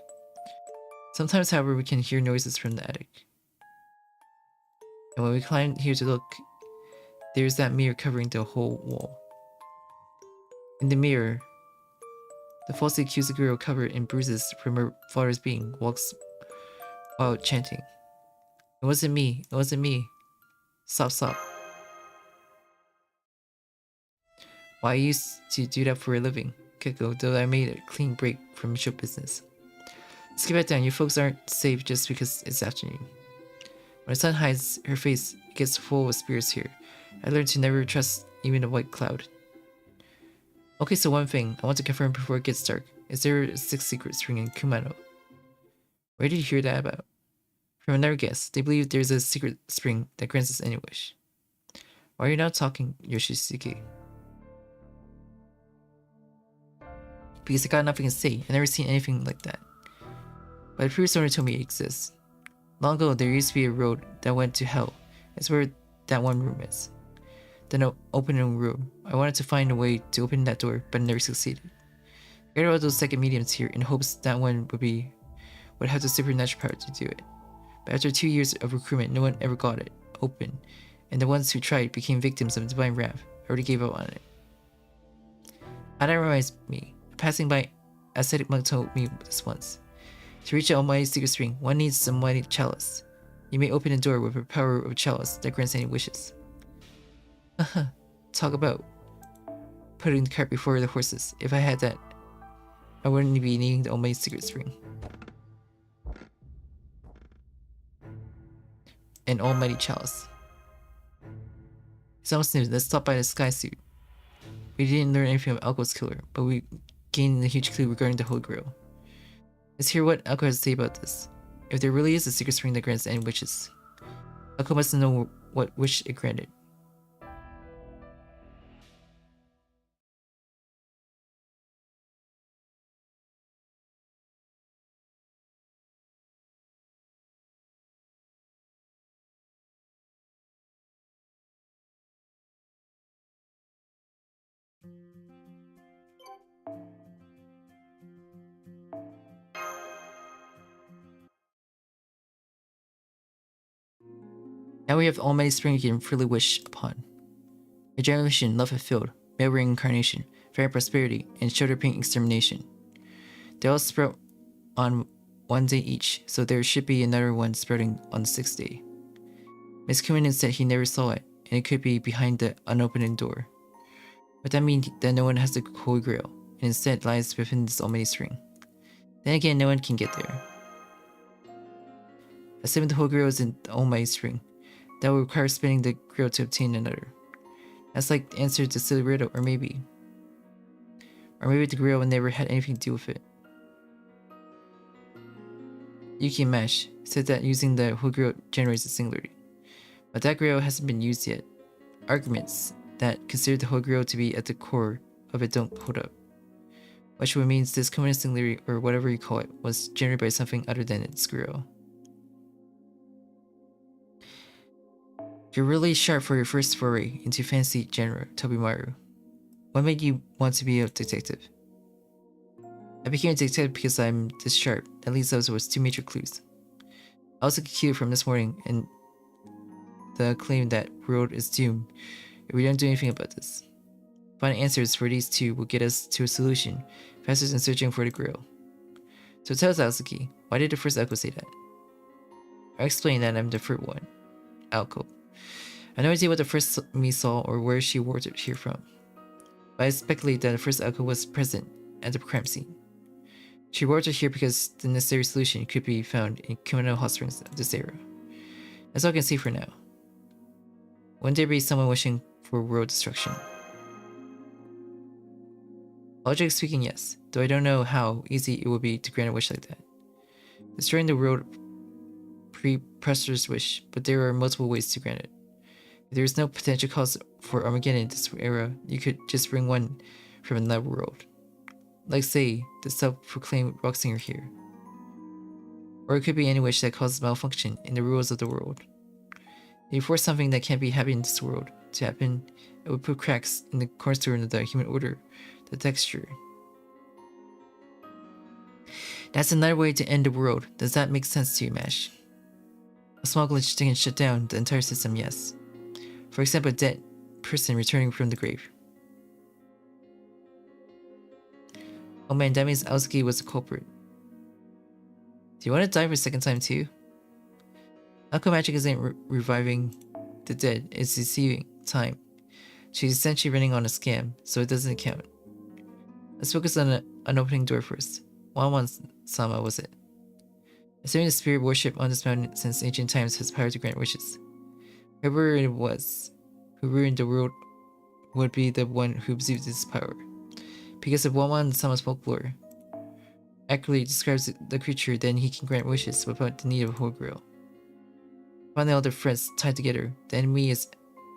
Sometimes, however, we can hear noises from the attic. And when we climbed here to look, there's that mirror covering the whole wall. In the mirror, the falsely accused girl covered in bruises from her father's being walks while chanting. It wasn't me, it wasn't me. Stop, stop. Well, I used to do that for a living, Keko, though I made a clean break from show business. Let's get back down, you folks aren't safe just because it's afternoon. When the sun hides her face, it gets full of spirits here. I learned to never trust even a white cloud. Okay, so one thing I want to confirm before it gets dark. Is there a 6th secret ring in Kumano? Where did you hear that about? From another guest, they believe there's a secret spring that grants us any wish. Why are you not talking, Yoshisuke? Because I got nothing to say. I've never seen anything like that. But the previous owner told me it exists. Long ago, there used to be a road that went to hell. It's where that one room is. The opening room. I wanted to find a way to open that door, but I never succeeded. I got all those second mediums here in hopes that one would have the supernatural power to do it. But after 2 years of recruitment, no one ever got it open, and the ones who tried became victims of divine wrath. I already gave up on it. That reminds me, a passing by ascetic monk told me this once. To reach the almighty secret spring, one needs the mighty chalice. You may open a door with the power of a chalice that grants any wishes. Talk about putting the cart before the horses. If I had that, I wouldn't be needing the almighty secret spring. an almighty chalice. It's almost new. Let's stop by the sky suit. We didn't learn anything of Alco's killer, but we gained a huge clue regarding the Holy Grail. Let's hear what Alco has to say about this. If there really is a secret spring that grants any wishes, Alco must know what wish it granted. Now we have Almighty Spring you can freely wish upon. Regeneration, love fulfilled, male reincarnation, fair prosperity, and shoulder-pain extermination. They all sprout on one day each, so there should be another one sprouting on the 6th day. Miss Kumano said he never saw it, and it could be behind the unopened door. But that means that no one has the Holy Grail, and instead lies within this Almighty Spring. Then again, no one can get there. Assuming the Holy Grail is in the Almighty Spring, that will require spinning the grail to obtain another. That's like the answer to the silly riddle, or maybe the grail never had anything to do with it. Yuki and Mash said that using the Holy Grail generates a singularity, but that grail hasn't been used yet. Arguments that consider the Holy Grail to be at the core of it don't hold up. Which would mean this Kumano singularity, or whatever you call it, was generated by something other than its grail. You're really sharp for your first foray into fantasy genre, Tobimaru. What made you want to be a detective? I became a detective because I'm this sharp. That leads us with 2 major clues. I was looking cute from this morning, and the claim that world is doomed if we don't do anything about this. Finding answers for these 2 will get us to a solution faster than searching for the grail. So tell us, Aosuki, why did the first Alco say that? I explained that I'm the third one. Alco. I have no idea what the first me saw or where she walked here from, but I speculate that the first Alco was present at the crime scene. She walked here because the necessary solution could be found in Kumano hot springs of this era. That's all I can see for now. Wouldn't there be someone wishing for world destruction? Logically speaking, yes, though I don't know how easy it would be to grant a wish like that. Destroying the world pre-Prester's wish, but there are multiple ways to grant it. If there is no potential cause for Armageddon in this era, you could just bring one from another world. Like, say, the self-proclaimed rock singer here. Or it could be any wish that causes malfunction in the rules of the world. If you force something that can't be happening in this world to happen, it would put cracks in the cornerstone of the human order, the texture. That's another way to end the world. Does that make sense to you, Mash? A small glitch can shut down the entire system, yes. For example, a dead person returning from the grave. Oh man, that means Aosuki was the culprit. Do you want to die for a second time too? Alco magic isn't reviving the dead, it's deceiving time. She's essentially running on a scam, so it doesn't count. Let's focus on an opening door first. Wanwan-sama was it? Assuming the spirit worship on this mountain since ancient times has power to grant wishes. Whoever it was who ruined the world would be the one who abused this power. Because of Wanwan-sama's folklore accurately describes the creature, then he can grant wishes without the need of a Holy Grail. Finally, all the threads tied together, the enemy is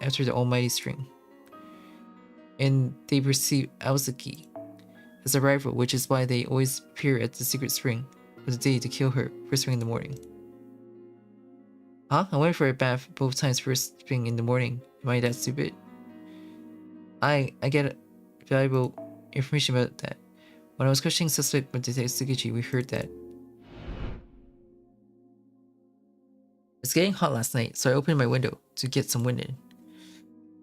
after the Almighty String. And they perceive Aosuki as a rival, which is why they always appear at the secret spring of the day to kill her first thing in the morning. Huh? I went for a bath both times first thing in the morning. Am I that stupid? I get valuable information about that. When I was questioning suspect with Detective Tsukichi, we heard that. It's getting hot last night, so I opened my window to get some wind in.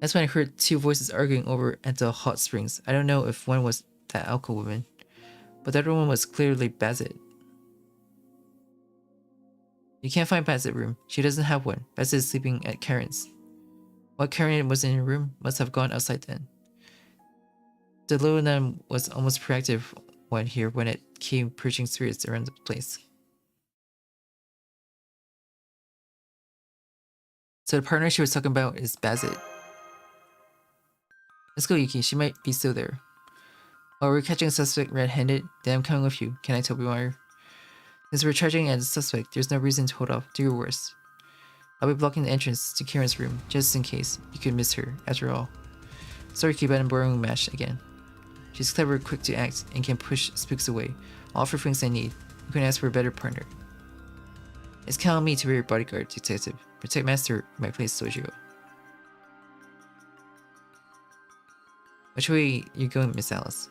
That's when I heard 2 voices arguing over at the hot springs. I don't know if one was that Alco woman, but the other one was clearly Bazet. You can't find Bazet room. She doesn't have one. Bazet is sleeping at Karen's. What Karen was in her room must have gone outside then. The little nun was almost proactive one here when it came purging spirits around the place. So the partner she was talking about is Bazit. Let's go, Yuki. She might be still there. Oh, we're catching a suspect red-handed. Then I'm coming with you. Can I, Toby Wire? Since we're charging as a suspect, there's no reason to hold off. Do your worst. I'll be blocking the entrance to Kieran's room, just in case. You could miss her, after all. Sorry, Key, but I'm borrowing Mash again. She's clever, quick to act, and can push spooks away. I'll offer things I need. You can ask for a better partner. It's count on me to be your bodyguard, detective. Protect Master, my place, Sojiro. Which way you going, Miss Alice?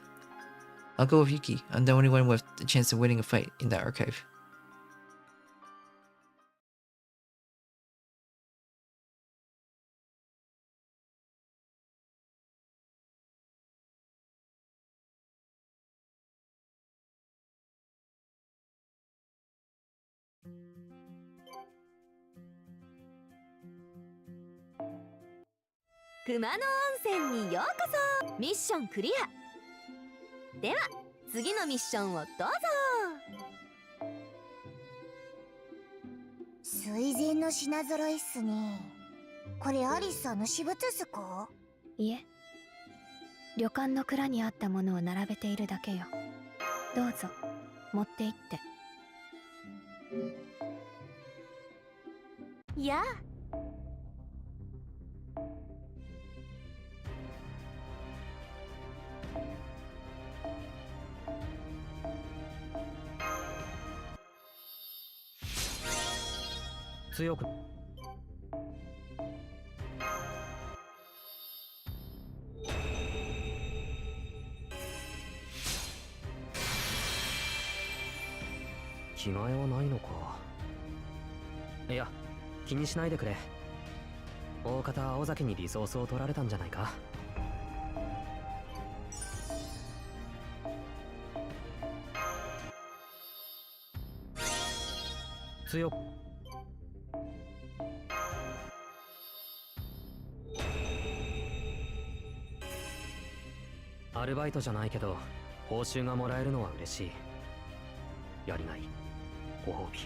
I'll go with Yuki. I'm the only one with the chance of winning a fight in that archive. Kumano 温泉にようこそ。ミッションクリア。では次のミッションをどうぞ。水前の品揃いっすね。これアリスさんの私物っすか？いえ、旅館の蔵にあったものを並べているだけよ。どうぞ持って行って。やあ。強く着替えはないのか。いや、気にしないでくれ。大方青崎にリソースを取られたんじゃないか。強くアルバイトじゃないけど報酬がもらえるのは嬉しい。やりがい、ご褒美。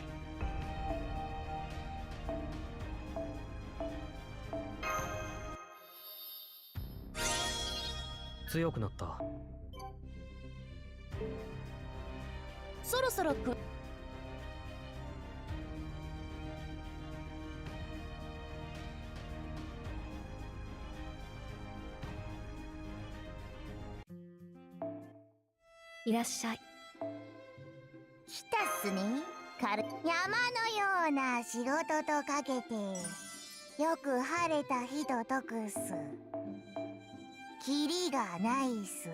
強くなった。そろそろくいらっしゃい。来たっすね。山のような仕事とかけてよく晴れた日と解くっす。キリがないっす。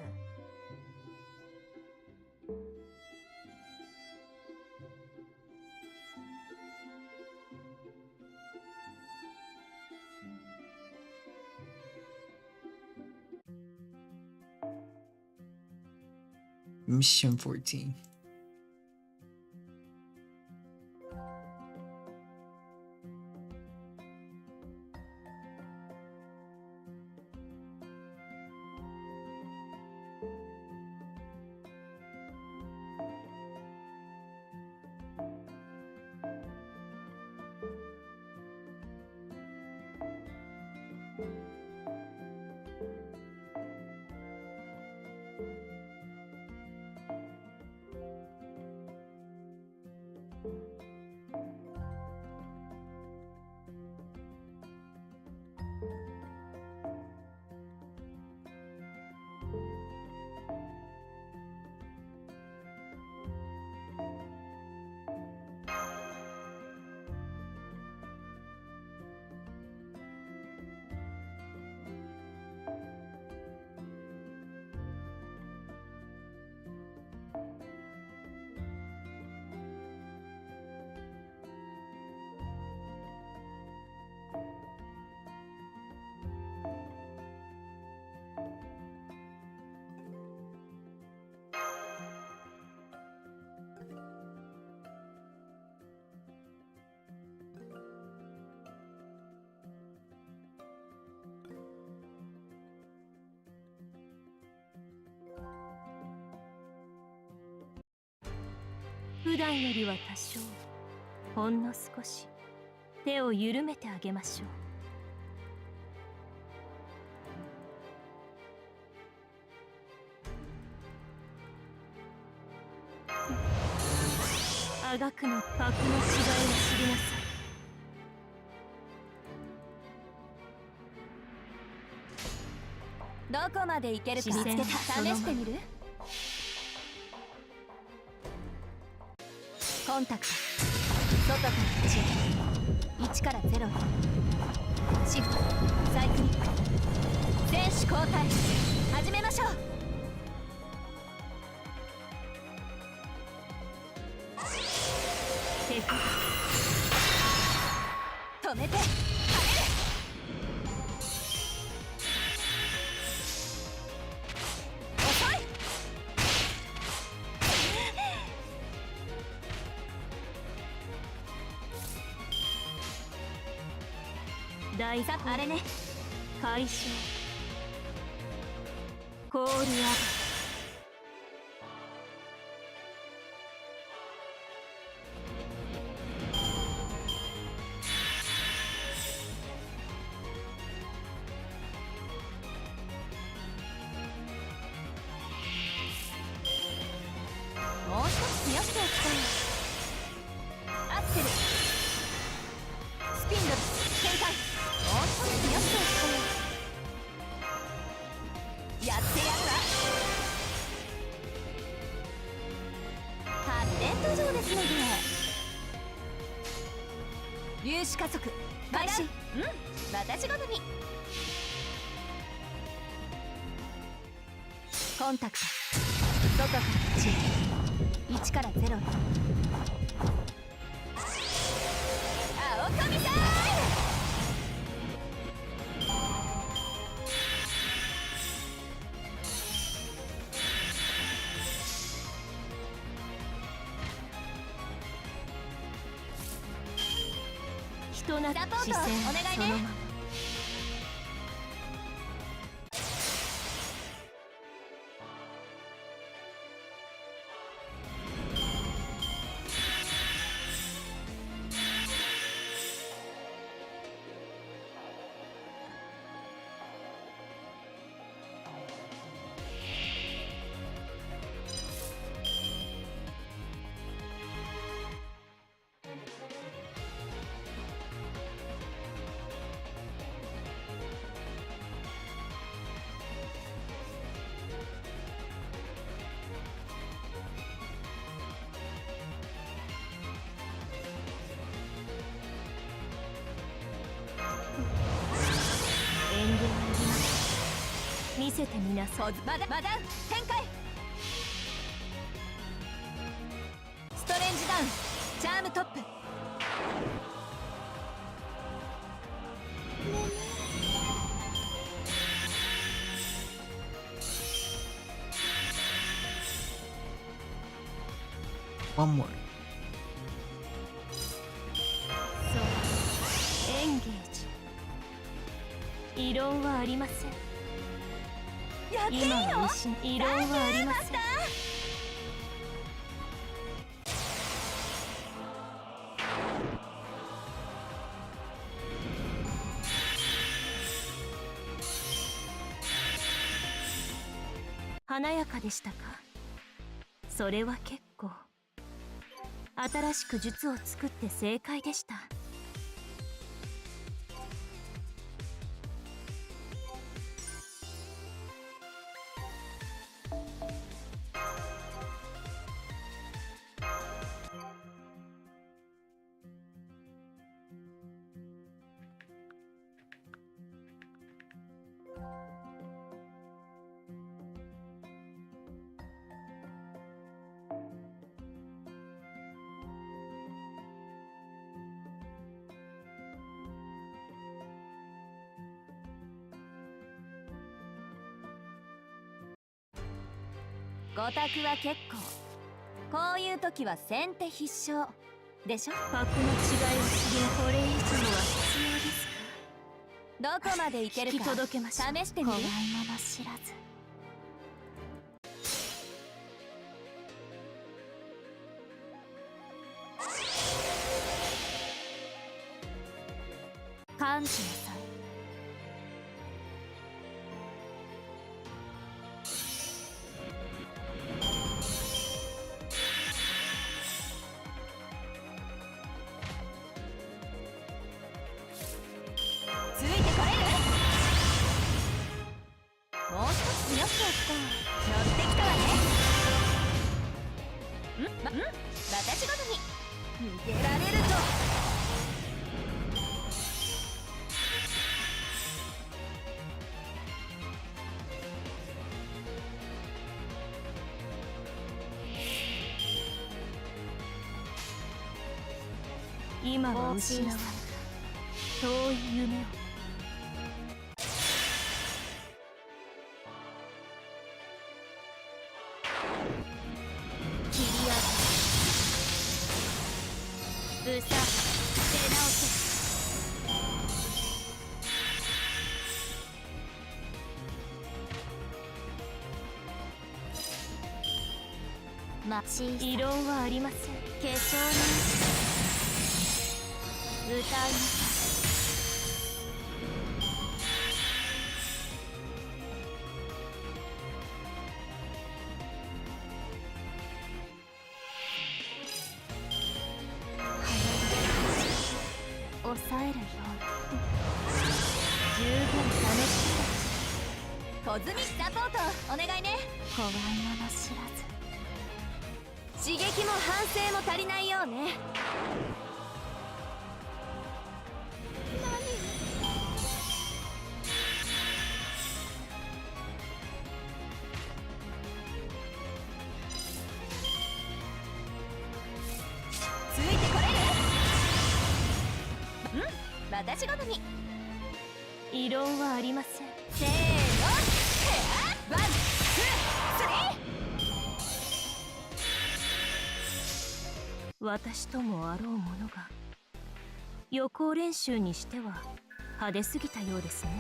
Mission 14.普段よりは多少ほんの少し手を緩めてあげましょう。科学の格の違いを知りなさい。どこまでいけるか見つけた。試してみる？コンタクト。外から1から0へ。シフト、サイクリック。選手交代。始めましょう。テク止めて。大さあれね。解消。コールアップ。もう一つ増やしておきたい。アクセル。スピンドル展開。もう一つ増やしておきたい。やってやるわ。発展途上ですので。粒子加速開始。私好み。コンタクト。外から1から0へ。青神さん。人なら視線お願いね。見せてみなさい。まだ展開。ストレンジダウン。チャームトップ。One more. そうエンゲージ。異論はありません。やっていいの？異論はありません。華やかでしたか？それは結構。新しく術を作って正解でした。ごたくは結構。こういう時は先手必勝でしょ。格の違いを知り、これ以上は必要ですか？どこまでいけるか引き届けましょう。試してみる？怖いもの知らず。感じなさい。今は失われた遠い夢を。切り上げる。ブサ出直せ。異論はありません。化粧の歌いなさい。抑えるように十分試してコズミサポートお願いね。怖いもの知らず。刺激も反省も足りないようね。ついてこれる？私好み。異論はありません。せーの、ワン、ツー、スリー。私ともあろうものが予行練習にしては派手すぎたようですね。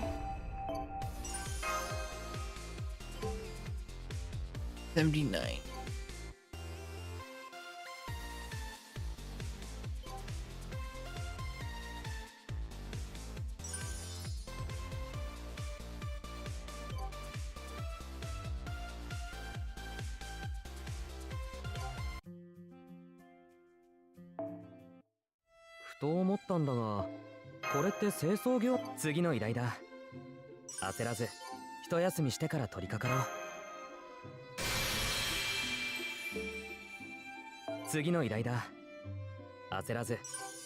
79. ふと思ったんだが、これって清掃業？次の依頼だ。焦らず一休みしてから取り掛かろう。次の依頼だ。焦らず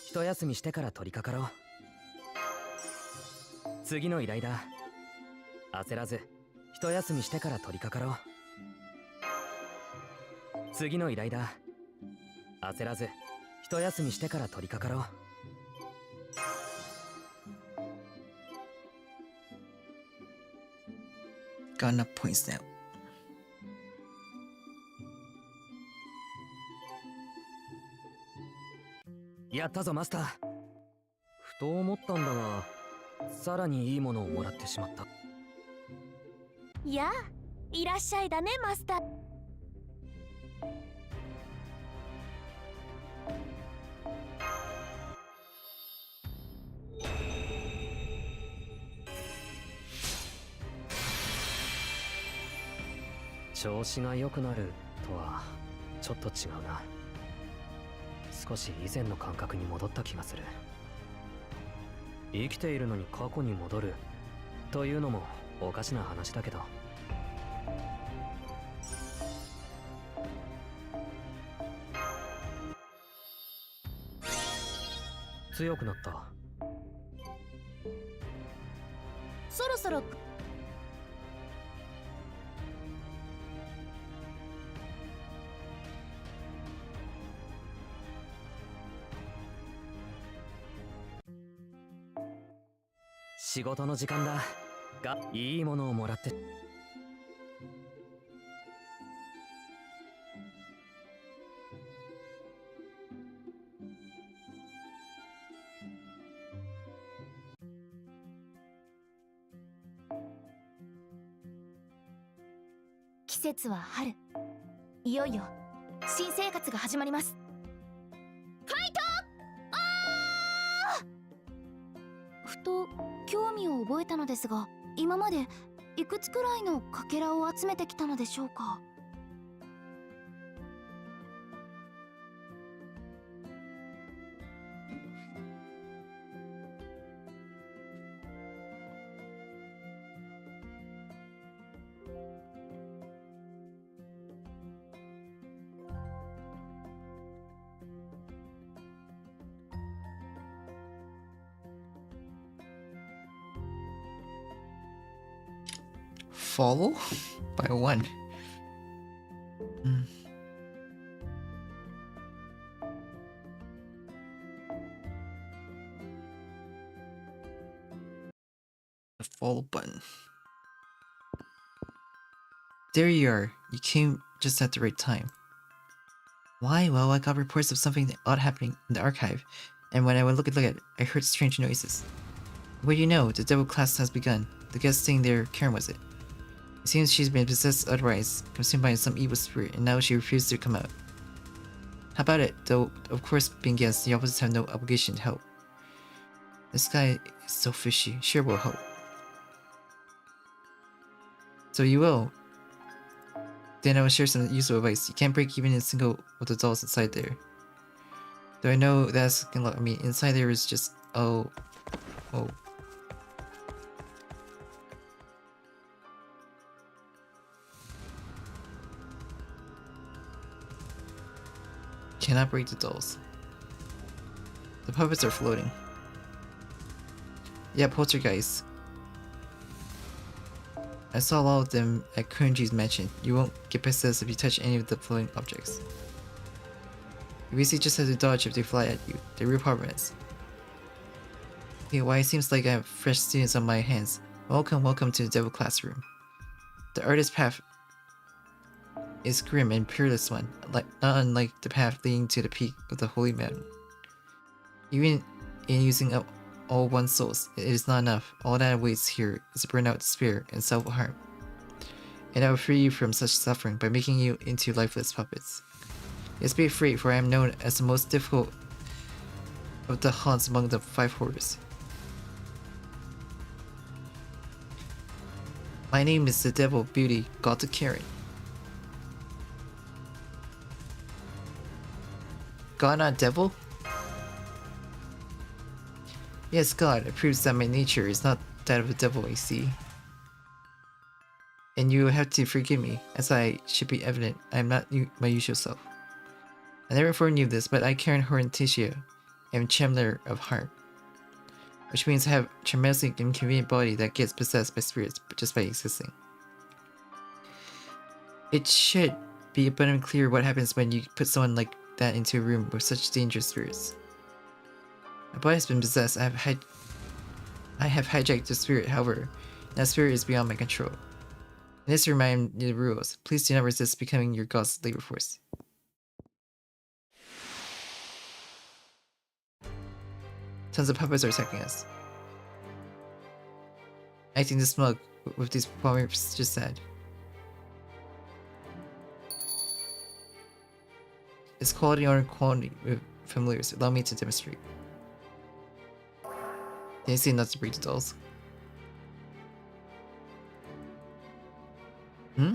一休みしてから取り掛かろう。次の依頼だ。焦らず一休みしてから取り掛かろう。次の依頼だ。焦らず一休みしてから取り掛かろう。Got enough points now. やったぞマスター。ふと思ったんだが、さらにいいものをもらってしまった。やあ、いらっしゃいだねマスター。調子が良くなるとはちょっと違うな。少し以前の感覚に戻った気がする。生きているのに過去に戻るというのもおかしな話だけど。強くなった。そろそろ仕事の時間だが、いいものをもらって。季節は春。いよいよ新生活が始まります。ファイト！ふと興味を覚えたのですが、今までいくつくらいのかけらを集めてきたのでしょうか。Follow by 1. The follow button. There you are. You came just at the right time. Why? Well, I got reports of something odd happening in the archive, and when I went look at it, I heard strange noises. What do you know? The devil class has begun. The guest staying there, Karen was it? It seems she's been possessed otherwise, consumed by some evil spirit, and now she refuses to come out. How about it? Though, of course, being guests, the opposites have no obligation to help. This guy is so fishy. Sure will help. So you will. Then I will share some useful advice. You can't break even a single of the dolls inside there. Though I know that's gonna look. I mean, inside there is just oh. Cannot break the dolls. The puppets are floating. Yeah, poltergeists. I saw all of them at Kunji's mansion. You won't get possessed if you touch any of the floating objects. You basically just have to dodge if they fly at you. They're real permanents. Okay, why it seems like I have fresh students on my hands. Welcome to the devil classroom. The artist's path is grim and peerless one, not unlike the path leading to the peak of the holy mountain. Even in using up all one's souls, it is not enough. All that awaits here is burnout, despair, and self-harm. And I will free you from such suffering by making you into lifeless puppets. Yes, be afraid, for I am known as the most difficult of the haunts among the 5 horrors. My name is the Devil Beauty, God to Karen. God, not devil? Yes, God, it proves that my nature is not that of a devil, I see. And you have to forgive me, as I should be evident, I am not my usual self. I never informed you of this, but I, Karen Hortensia, am Channeler of Heart. Which means I have a tremendously inconvenient body that gets possessed by spirits just by existing. It should be abundantly clear what happens when you put someone like that into a room with such dangerous spirits. My body has been possessed. I have hijacked the spirit, however, that spirit is beyond my control. And this reminds me of the rules. Please do not resist becoming your god's labor force. Tons of puppets are attacking us. Acting this smug with these performers just said. It's quality or quantity with familiars. Allow me to demonstrate. They say not to break the dolls. I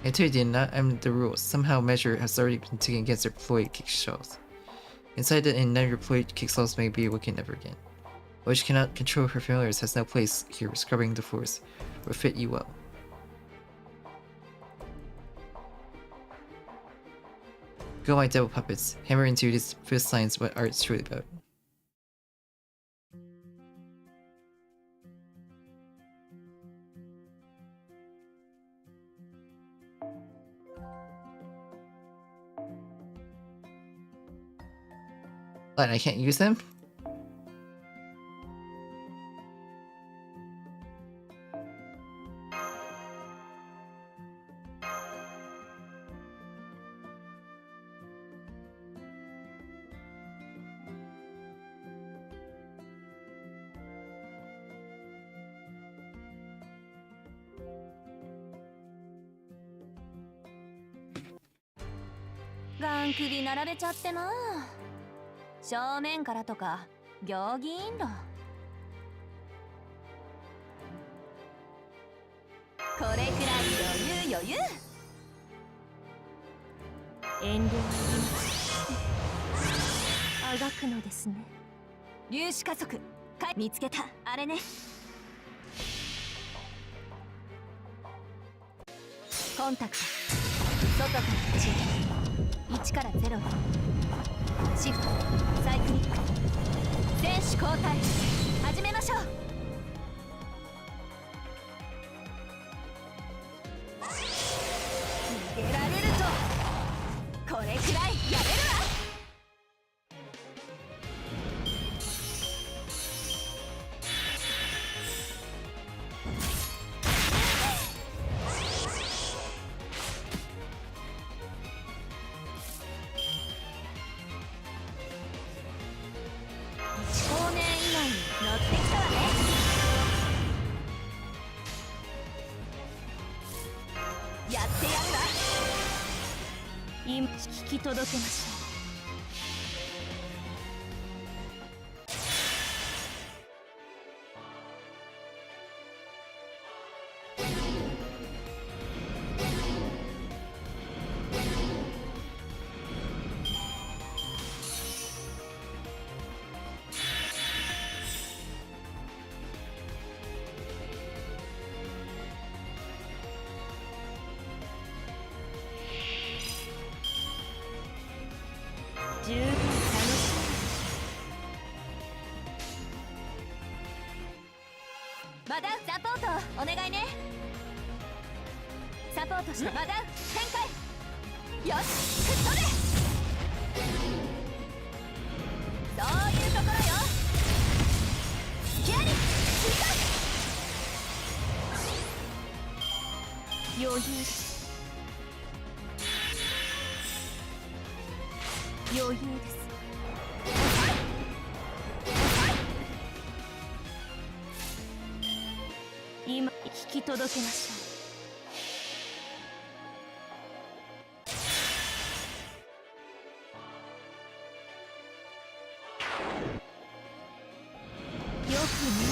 told you, did not. I'm the rules. Somehow measure has already been taken against their employee kick shells. Inside that, and none of your employee kick shells may be awakened ever again. Which cannot control her familiars has no place here. Scrubbing the floors will fit you well. Go, my devil puppets. Hammer into these first signs what art's truly about. But I can't use them?ガン首並べちゃってな。正面からとか行儀いいんだ。これくらい余裕。遠慮はいりません。あがくのですね。粒子加速見つけた。あれね。コンタクト外から1から0へ。シフトサイクリック選手交代始めましょう。逃げられるとこれくらいやれるわ。引き届けましょう。十分楽しい。マダウサポートお願いね。サポートしてマダウ展開。よし吹っ飛べ。そういうところよ。スキャリ次だ。余裕余裕です。今引き届けましょう。よく見る。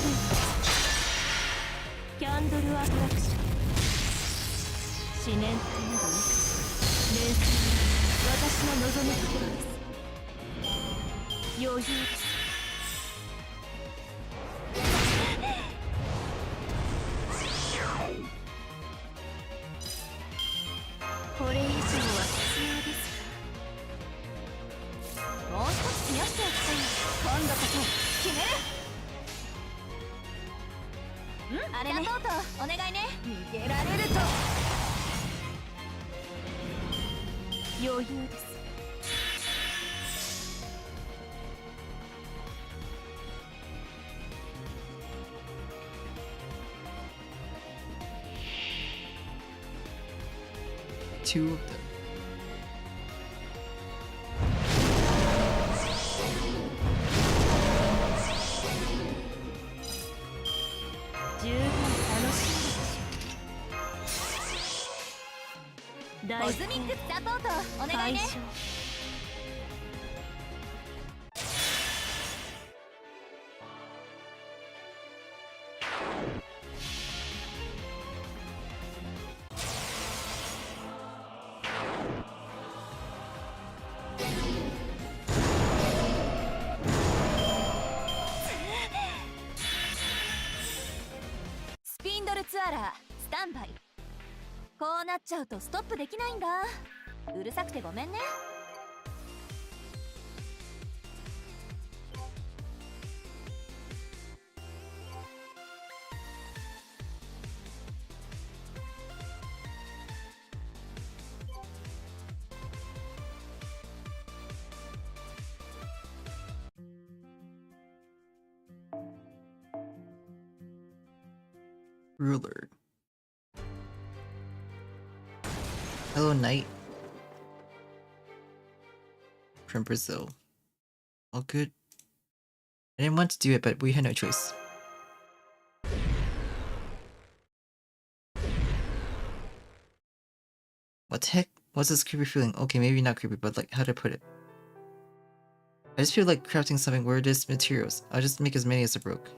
キャンドルアトラクション。思念体などいくつ連載は私の望むところです。余裕です。これ以上は必要ですか。もう一つ増やしておきたい。今度こそ決める。あれね。サポートお願いね。逃げられると余裕です。Two of them. 十分楽しいでしょ。コズミックサポートお願いね。スピンドルツアラースタンバイ。こうなっちゃうとストップできないんだ。うるさくてごめんね。Ruler. Hello, Knight. From Brazil. All good. I didn't want to do it, but we had no choice. What the heck? What's this creepy feeling? Okay, maybe not creepy, but like, how to put it? I just feel like crafting something where there's materials. I'll just make as many as I broke.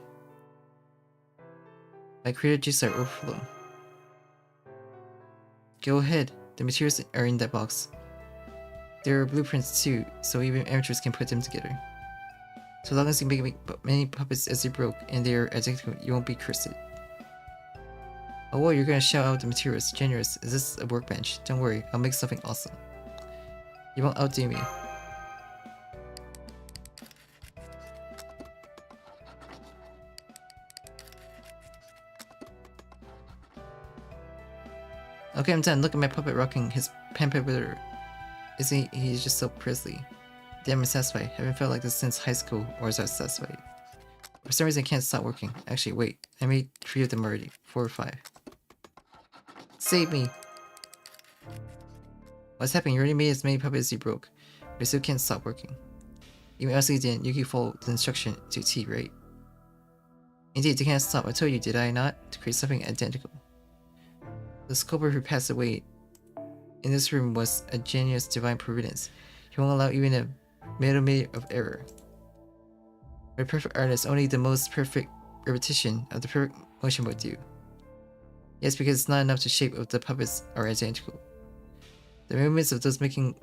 My creative juices are overflowing. Go ahead. The materials are in that box. There are blueprints too, so even amateurs can put them together. So long as you make many puppets as you broke and they are identical, you won't be cursed. Oh whoa, you're gonna shout out the materials. Generous. Is this a workbench? Don't worry, I'll make something awesome. You won't outdo me. Okay, I'm done. Look at my puppet rocking his pamphlet. Isn't he? He's just so prizzly. Damn, I'm satisfied. Haven't felt like this since high school, or is I satisfied? For some reason, I can't stop working. Actually, wait. I made 3 of them already. 4 or 5. Save me! What's happening? You already made as many puppets as you broke. But you still can't stop working. Even Alyssa didn't. You can follow the instruction to T, right? Indeed, they can't stop. I told you, did I not? To create something identical. The sculptor who passed away in this room was a genius divine providence. He won't allow even a millimeter of error. For a perfect artist, only the most perfect repetition of the perfect motion would do. Yes, because it's not enough the shape of the puppets are identical. The movements of those making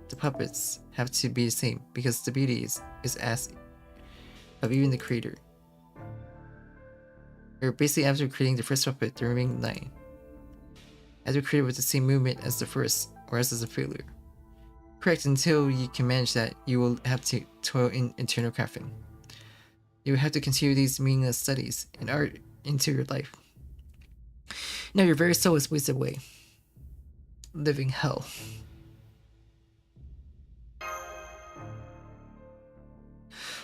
the puppets have to be the same, because the beauty is as of even the creator. Or basically after creating the first puppet, the remaining 9 have to create with the same movement as the first, or else it's a failure. Correct, until you can manage that, you will have to toil in internal crafting. You will have to continue these meaningless studies and art into your life. Now your very soul is wasted away. Living hell.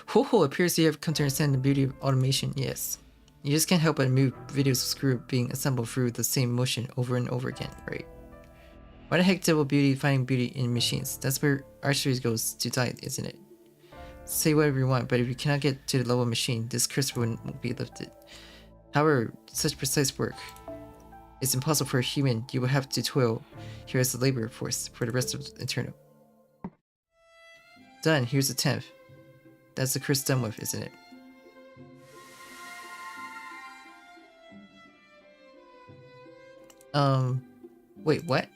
Ho appears you have come to understand the beauty of automation, yes. You just can't help but move videos of screw being assembled through the same motion over and over again, right? Why the heck double beauty finding beauty in machines? That's where archery goes to die, isn't it? Say whatever you want, but if you cannot get to the level of machine, this curse won't be lifted. However, such precise work is impossible for a human. You will have to toil here as a labor force for the rest of the eternal. Done, here's the 10th. That's the curse done with, isn't it? Wait, what?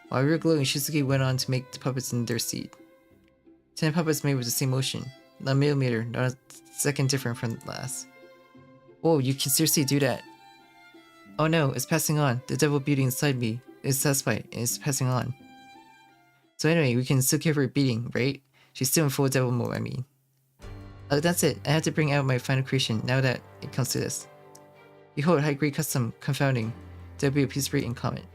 While we were glowing, Shizuki went on to make the puppets in their seed. 10 puppets made with the same motion. Not a millimeter, not a second different from the last. Whoa, you can seriously do that? Oh no, it's passing on. The devil beauty inside me is satisfied and it's passing on. So anyway, we can still give her a beating, right? She's still in full devil mode, I mean. That's it. I have to bring out my final creation now that it comes to this. Behold, high grade custom, confounding. There'll be a piece rate in comment.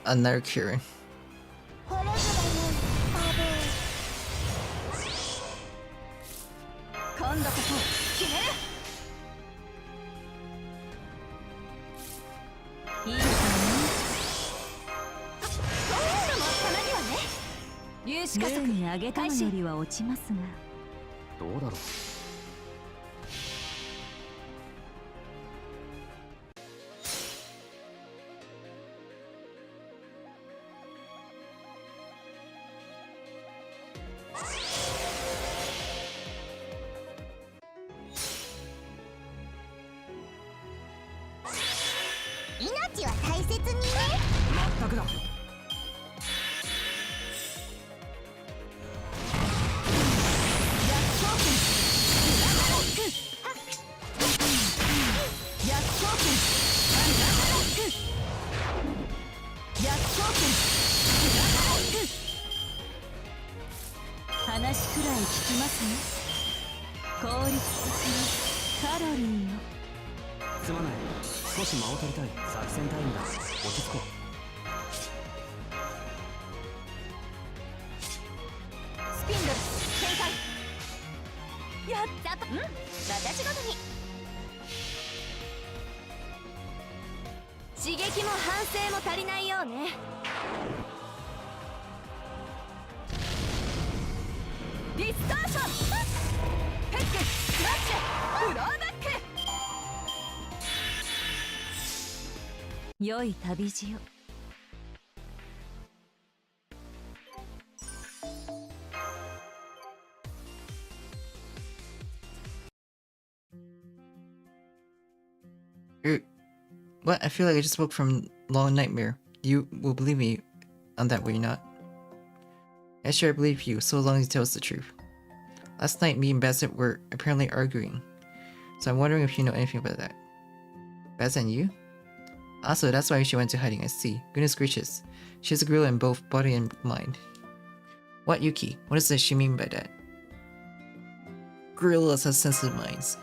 Another Kieran. ホログラム今度こそ決める。いいかね。そういうのもたまにはね。粒子加速に上げたのよりは落ちますが。どうだろう。命は大切にね。全くだ。話くらい聞きますね。効率的なカロリーを。すまない。少し間を取りたい。作戦タイムだ。落ち着こう。スピンドル展開。やったと。私ごとに。刺激も反省も足りないようね。ディストーション。ペックスラッシュフローバック。良い旅路を。What? I feel like I just woke from long nightmare. You will believe me on that, will you not? Yeah, sure, I believe you, so long as you tell us the truth. Last night, me and Bassett were apparently arguing, so I'm wondering if you know anything about that. Bassett and you? Also, that's why she went to hiding, I see. Goodness gracious. She has a gorilla in both body and mind. What, Yuki? What does she mean by that? Gorillas have sensitive minds.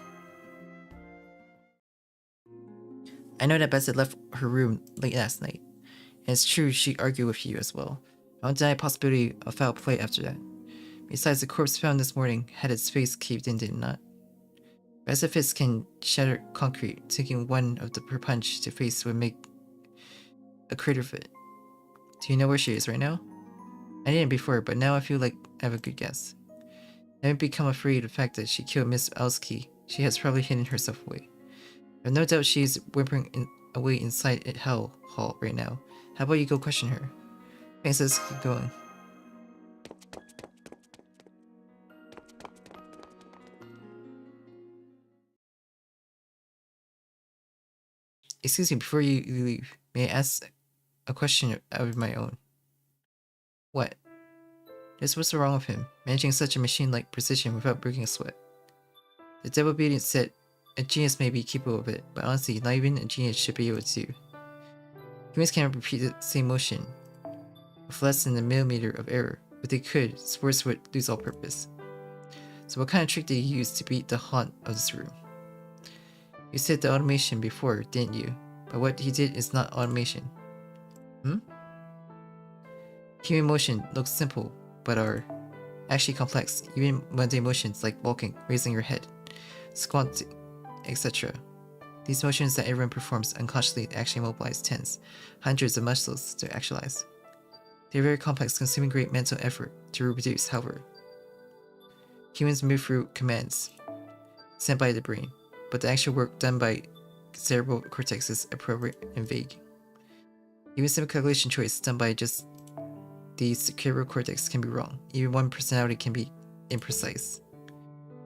I know that Bassett left her room late last night, and it's true she argued with you as well. I don't deny a possibility of foul play after that. Besides, the corpse found this morning had its face caved in, did it not? Bassett fists can shatter concrete, taking one of the per punch to face would make a crater of it. Do you know where she is right now? I didn't before, but now I feel like I have a good guess. I haven't become afraid of the fact that she killed Miss Alski. She has probably hidden herself away. I have no doubt she's whimpering away inside Hell Hall right now. How about you go question her? Thanks, let's keep going. Excuse me, before you leave, may I ask a question of my own? What? Just what's wrong with him, managing such a machine-like precision without breaking a sweat? The devil obedience said a genius may be capable of it, but honestly, not even a genius should be able to. Humans can't repeat the same motion with less than a millimeter of error. If they could, sports would lose all purpose. So what kind of trick did you use to beat the haunt of this room? You said the automation before, didn't you? But what he did is not automation. Human motion looks simple, but are actually complex. Even mundane motions like walking, raising your head, squatting, etc. These motions that everyone performs unconsciously actually mobilize tens, hundreds of muscles to actualize. They're very complex, consuming great mental effort to reproduce, however. Humans move through commands sent by the brain, but the actual work done by cerebral cortex is appropriate and vague. Even simple calculation choice done by just the cerebral cortex can be wrong. Even one personality can be imprecise.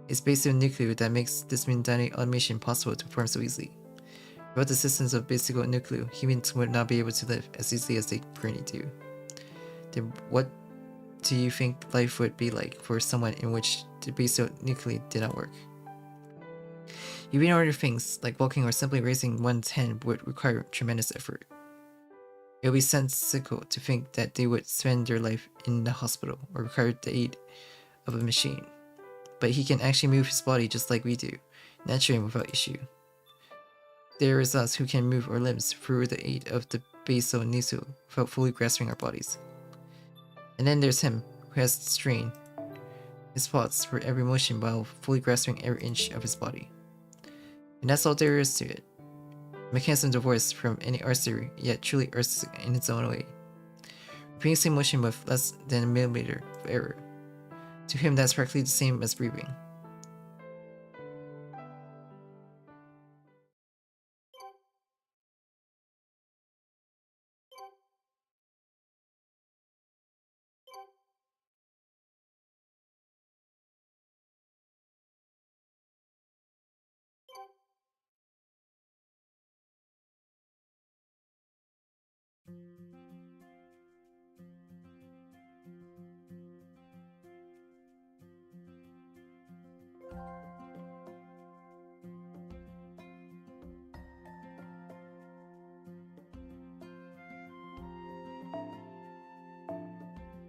It's based on nuclei that makes this mundane automation possible to perform so easily. Without the systems of basic nuclei, humans would not be able to live as easily as they currently do. Then what do you think life would be like for someone in which the basic nuclei did not work? Even ordinary things, like walking or simply raising one's hand, would require tremendous effort. It would be sensical to think that they would spend their life in the hospital or require the aid of a machine. But he can actually move his body just like we do, naturally and without issue. There is us who can move our limbs through the aid of the basal nuclei without fully grasping our bodies. And then there's him, who has to strain his thoughts for every motion while fully grasping every inch of his body. And that's all there is to it. A mechanism divorced from any art theory, yet truly artistic in its own way. Repeating the same motion with less than a millimeter of error. To him, that's practically the same as breathing.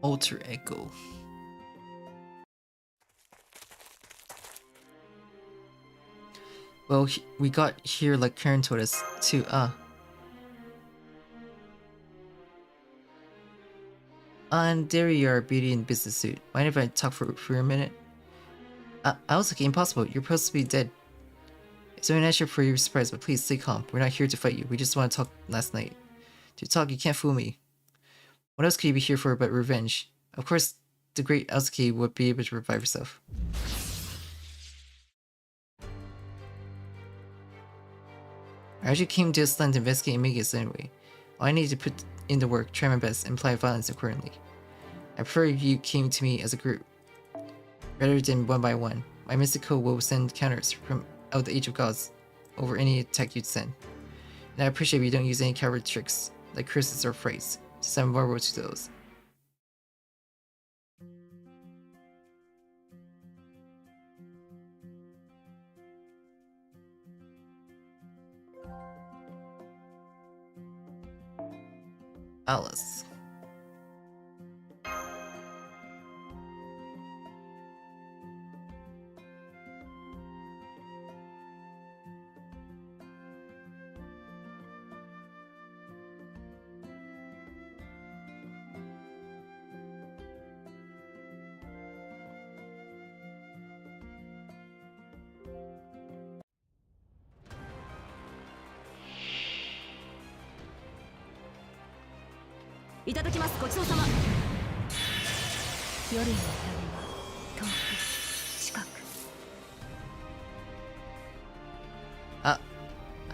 Alter Echo. Well, we got here like Karen told us to, and there you are, beauty in business suit. Mind if I talk for a minute? I was like, impossible, you're supposed to be dead. It's very natural for your surprise, but please stay calm. We're not here to fight you, we just want to talk last night. To talk, you can't fool me. What else could you be here for but revenge? Of course, the great Alsuki would be able to revive herself. I actually came to this land to investigate and make it anyway. All I need to put in the work, try my best, and apply violence accordingly. I prefer if you came to me as a group, rather than one by one. My mystical will send counters from out the Age of Gods over any attack you'd send. And I appreciate if you don't use any coward tricks, like curses or phrase, since I'm vulnerable to those. Alice.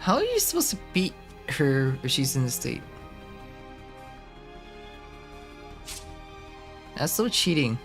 How are you supposed to beat her if she's in the state? That's so cheating.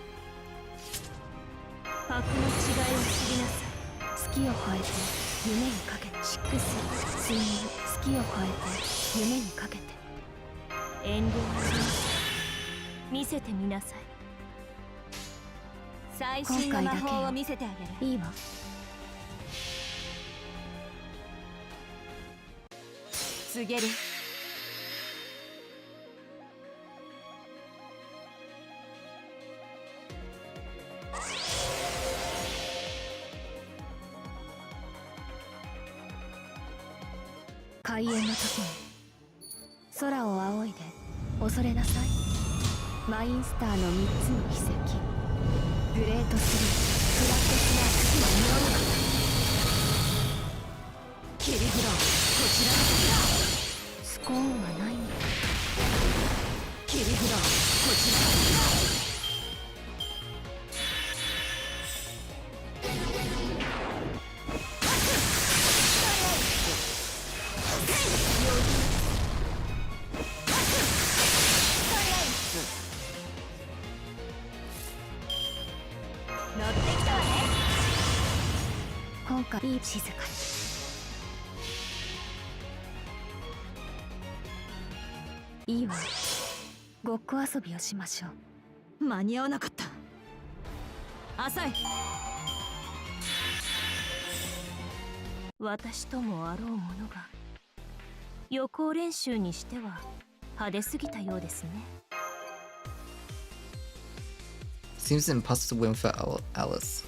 Seems impossible to win for Alice.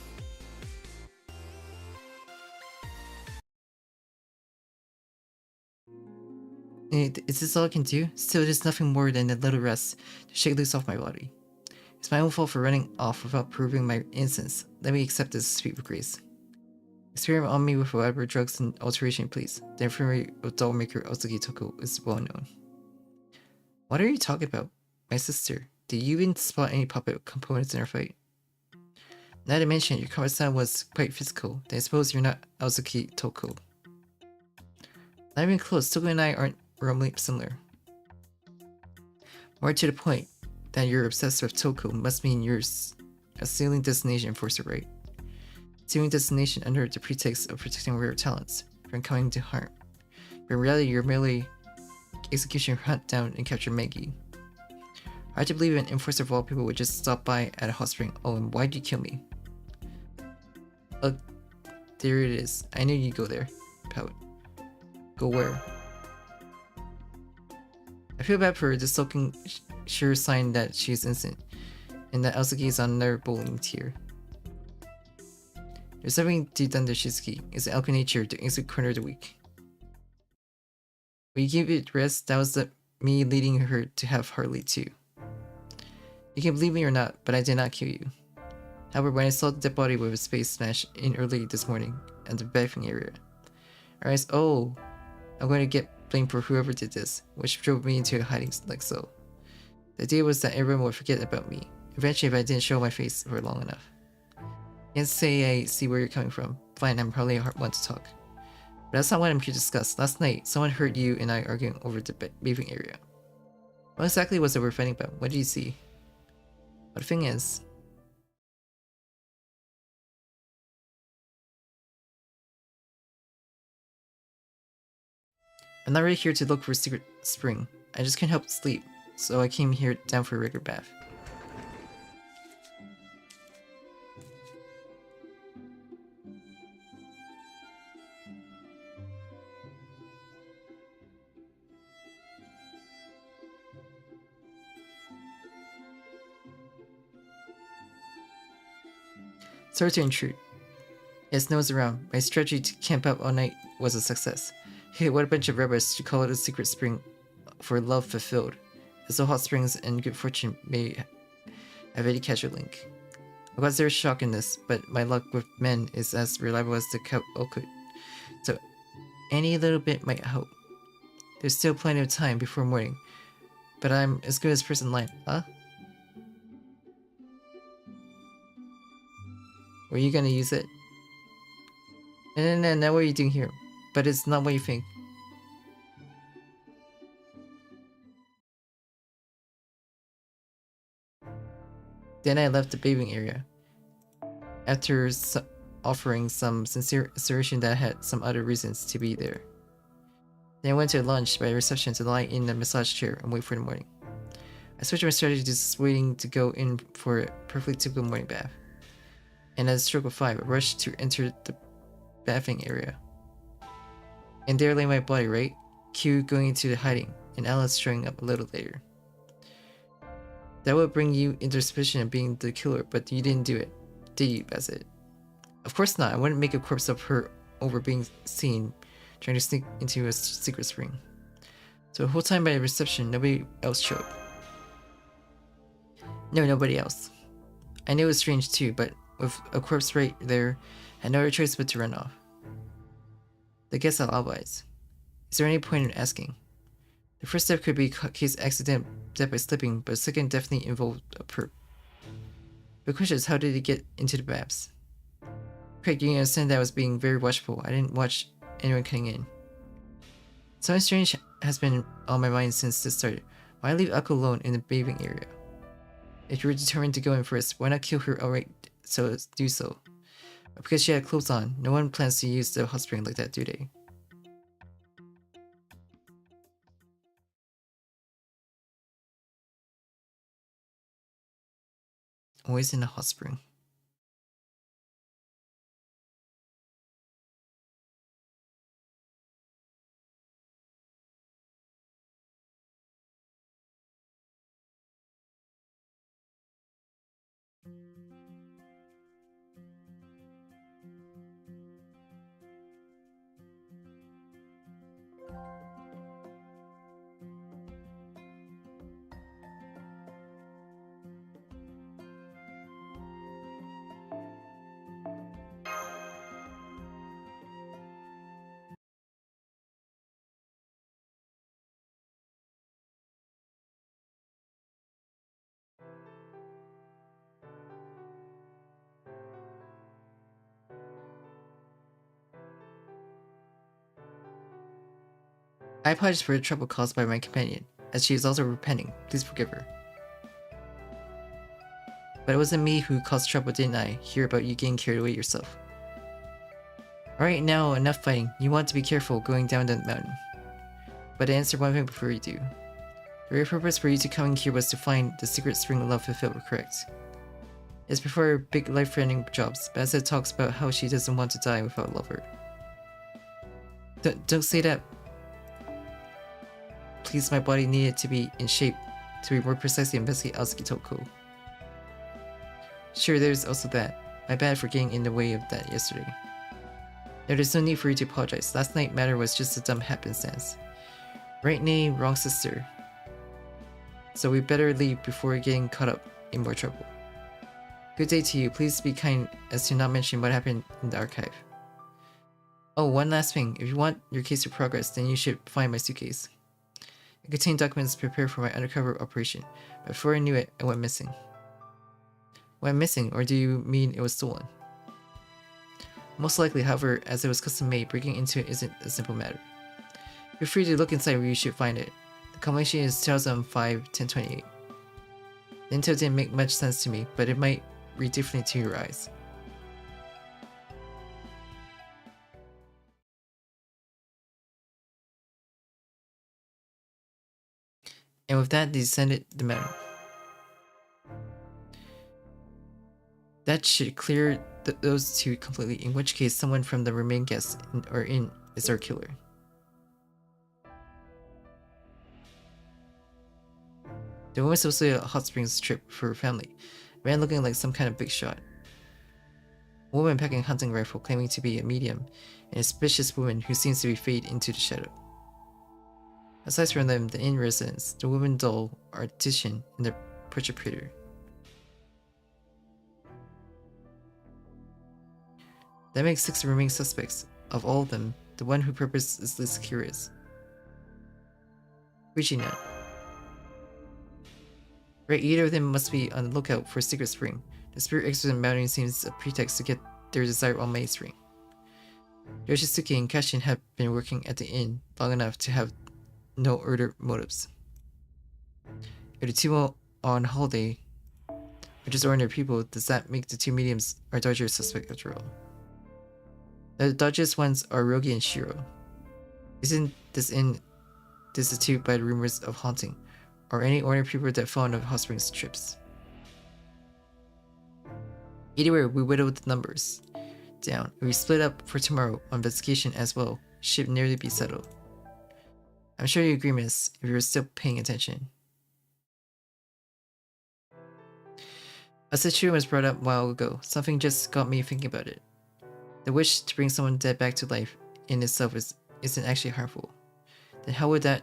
Is this all I can do? Still, there's nothing more than a little rest to shake loose off my body. It's my own fault for running off without proving my innocence. Let me accept this sweet with grace. Experiment on me with whatever drugs and alteration, please. The infirmary of dollmaker Osugi Toko is well known. What are you talking about? My sister. Did you even spot any puppet components in our fight? Now to mention, your combat style was quite physical, then I suppose you're not Osugi Toko. Not even close, Toko and I aren't remotely similar. More to the point, that you're obsessed with Toko must mean you're a sealing destination enforcer, right? Sealing destination under the pretext of protecting rare talents from coming to harm. But in reality, you're merely execution hunt down and capture Magi. Hard to believe an enforcer of all people would just stop by at a hot spring. Oh, and why'd you kill me? Look, there it is. I knew you'd go there. Pout. Go where? I feel bad for her, this token sure sign that she's innocent, and that Osugi is on another bullying tier. There's something to Thunder Shizuki. It's an alchemy nature to exit corner of the week. When you give it rest, that was me leading her to have Harley too. You can believe me or not, but I did not kill you. However, when I saw the dead body with a space smash in early this morning at the bathing area, I realized, oh, I'm going to get blamed for whoever did this, which drove me into hiding like so. The idea was that everyone would forget about me, eventually if I didn't show my face for long enough. Can't say I see where you're coming from. Fine, I'm probably a hard one to talk. But that's not what I'm here to discuss. Last night, someone heard you and I arguing over the bathing area. What exactly was it we were fighting about? What did you see? But the thing is... I'm not really here to look for a secret spring. I just can't help but sleep, so I came here down for a regular bath. Sorry to intrude. Yes, no one's around. My strategy to camp out all night was a success. Hey, what a bunch of rabbits to call it a secret spring for love fulfilled. As though hot springs and good fortune may have any casual link. I got zero shock in this, but my luck with men is as reliable as the could. So any little bit might help. There's still plenty of time before morning, but I'm as good as first in line. Huh? Were you gonna use it? No, what are you doing here? But it's not what you think. Then I left the bathing area. After offering some sincere assertion that I had some other reasons to be there. Then I went to lunch by reception to lie in a massage chair and wait for the morning. I switched my strategy to just waiting to go in for a perfectly typical morning bath. And at a stroke of 5, I rushed to enter the bathing area. And there lay my body, right? Q going into hiding, and Alice showing up a little later. That would bring you into suspicion of being the killer, but you didn't do it, did you, Bassett? Of course not. I wouldn't make a corpse of her over being seen trying to sneak into a secret spring. So the whole time by the reception, nobody else showed up. No, nobody else. I knew it was strange too, but with a corpse right there, I had no other choice but to run off. The guess I'll alibis. Is there any point in asking? The first step could be case accident death by slipping, but the second definitely involved a perp. The question is, how did he get into the baths? Craig, you understand that I was being very watchful. I didn't watch anyone coming in. Something strange has been on my mind since this started. Why leave Akko alone in the bathing area? If you were determined to go in first, why not kill her outright? So do so. Because she had clothes on, no one plans to use the hot spring like that, do they? Always in a hot spring. I apologize for the trouble caused by my companion, as she is also repenting. Please forgive her. But it wasn't me who caused trouble, didn't I? Hear about you getting carried away yourself. Alright, now enough fighting. You want to be careful going down the mountain. But I answer one thing before you do. The real purpose for you to coming here was to find the secret spring of love fulfilled, correct? It's before big life-threatening jobs. Bassett talks about how she doesn't want to die without a lover. Don't say that. Please, my body needed to be in shape to be more precisely investigate Yukitomo. Sure, there's also that. My bad for getting in the way of that yesterday. No, there's no need for you to apologize. Last night matter was just a dumb happenstance. Right name, wrong sister. So we better leave before getting caught up in more trouble. Good day to you. Please be kind as to not mention what happened in the archive. Oh, one last thing. If you want your case to progress, then you should find my suitcase. It contained documents prepared for my undercover operation, but before I knew it, it went missing. Went missing, or do you mean it was stolen? Most likely, however, as it was custom made, breaking into it isn't a simple matter. Feel free to look inside where you should find it. The combination is 2005-1028. The intel didn't make much sense to me, but it might read differently to your eyes. And with that, they descended the mountain. That should clear those two completely, in which case someone from the remaining guests is our killer. The woman was supposed to be a hot springs trip for her family, a man looking like some kind of big shot. A woman packing a hunting rifle claiming to be a medium, and a suspicious woman who seems to be fade into the shadow. Aside from them, the inn residents, the woman doll, artisan, and the perpetrator. That makes 6 remaining suspects. Of all of them, the one who purpose is least curious. Regina. Right, either of them must be on the lookout for a secret spring. The spirit exit mountain seems a pretext to get their desired almighty ring. Yoshisuke and Kashin have been working at the inn long enough to have no other motives. If the two are on holiday, or just ordinary people, does that make the 2 mediums our dodgier suspect after all? The dodgiest ones are Rogi and Shiro. Isn't this inn destitute by the rumors of haunting, or any ordinary people that fond of hot springs trips? Either way, we whittled the numbers down. We split up for tomorrow on investigation as well. Should nearly be settled. I'm sure you agree, miss, if you were still paying attention. A situation was brought up a while ago. Something just got me thinking about it. The wish to bring someone dead back to life in itself isn't actually harmful. Then how would that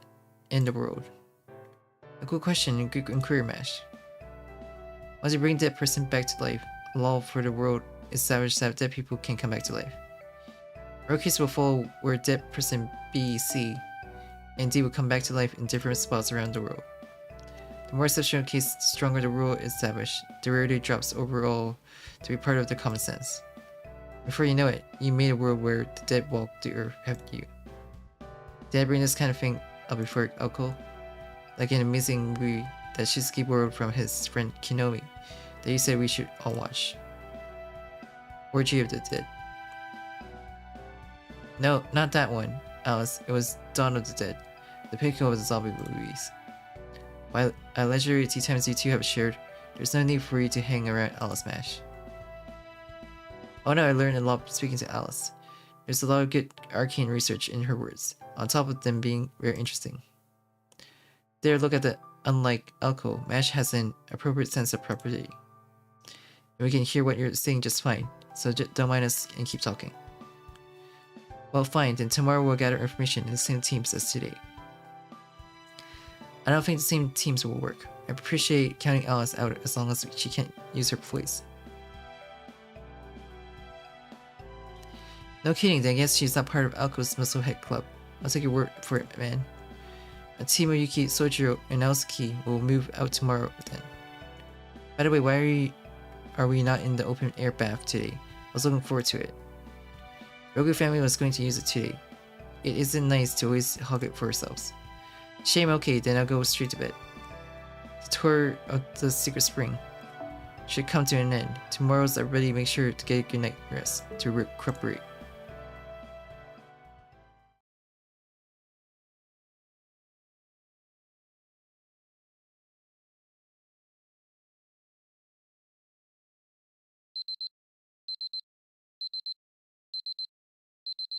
end the world? A good question and good inquiry, Mash. Once you bring a dead person back to life, a law for the world is established that dead people can come back to life. Our case will follow where dead person B, C, and D will come back to life in different spots around the world. The more exceptional case, the stronger the rule is established. The rarity drops overall to be part of the common sense. Before you know it, you made a world where the dead walk the earth after you. Did I bring this kind of thing up before Alco? Like an amazing movie that Shizuki borrowed from his friend Kinomi that you said we should all watch. Orgy of the Dead. No, not that one, Alice. It was Dawn of the Dead, the pinnacle of the zombie movies. While a legendary tea times you two have shared, there's no need for you to hang around Alice Mash. Oh no, I learned a lot speaking to Alice. There's a lot of good arcane research in her words, on top of them being very interesting. There, look at the unlike Alco, Mash has an appropriate sense of propriety. And we can hear what you're saying just fine, so don't mind us and keep talking. Well, fine, then tomorrow we'll gather information in the same teams as today. I don't think the same teams will work. I appreciate counting Alice out as long as she can't use her voice. No kidding, then I guess she's not part of Alco's Muscle Head Club. I'll take your word for it, man. A team of Yuki, Sojiro, and Naosuke will move out tomorrow then. By the way, why are we not in the open air bath today? I was looking forward to it. Rogu family was going to use it today. It isn't nice to always hog it for ourselves. Shame, okay, then I'll go straight to bed. The tour of the secret spring should come to an end. Tomorrow's already, make sure to get a good night rest to recuperate.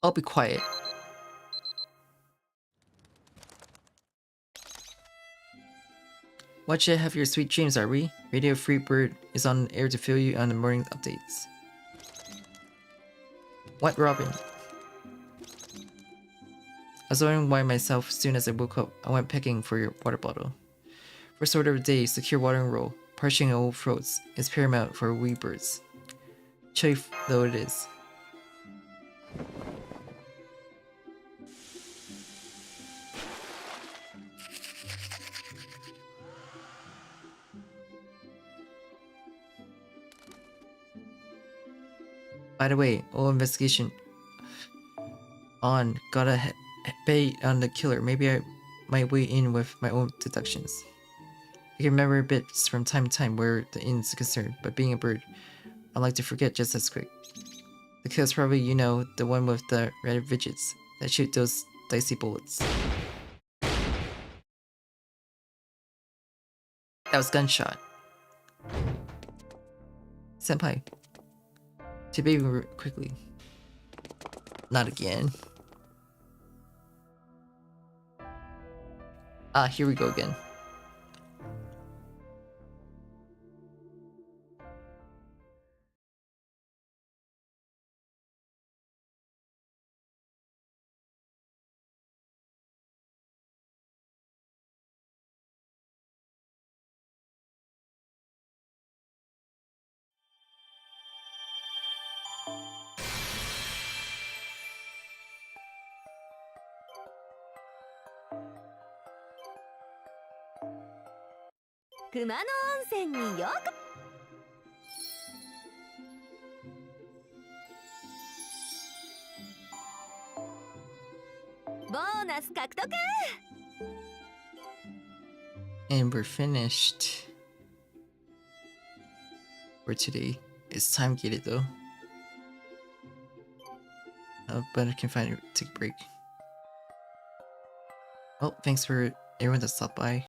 I'll be quiet. Watch it, have your sweet dreams, are we? Radio Free Bird is on air to fill you on the morning updates. What, Robin? I was wondering why myself. As soon as I woke up, I went pecking for your water bottle. First order of the day, secure watering roll. Parching old throats is paramount for wee birds. Chafe though it is. By the way, all investigation on. Gotta bet on the killer. Maybe I might weigh in with my own deductions. I can remember bits from time to time where the inn's concerned, but being a bird, I like to forget just as quick. The killer's probably, you know, the one with the red widgets that shoot those dicey bullets. That was gunshot. Senpai. To baby quickly. Not again. Ah, here we go again. Kumano 温泉にようこボーナス獲得 And we're finished for today. It's time gated though. But I can finally take a break. Well, thanks for everyone that stopped by.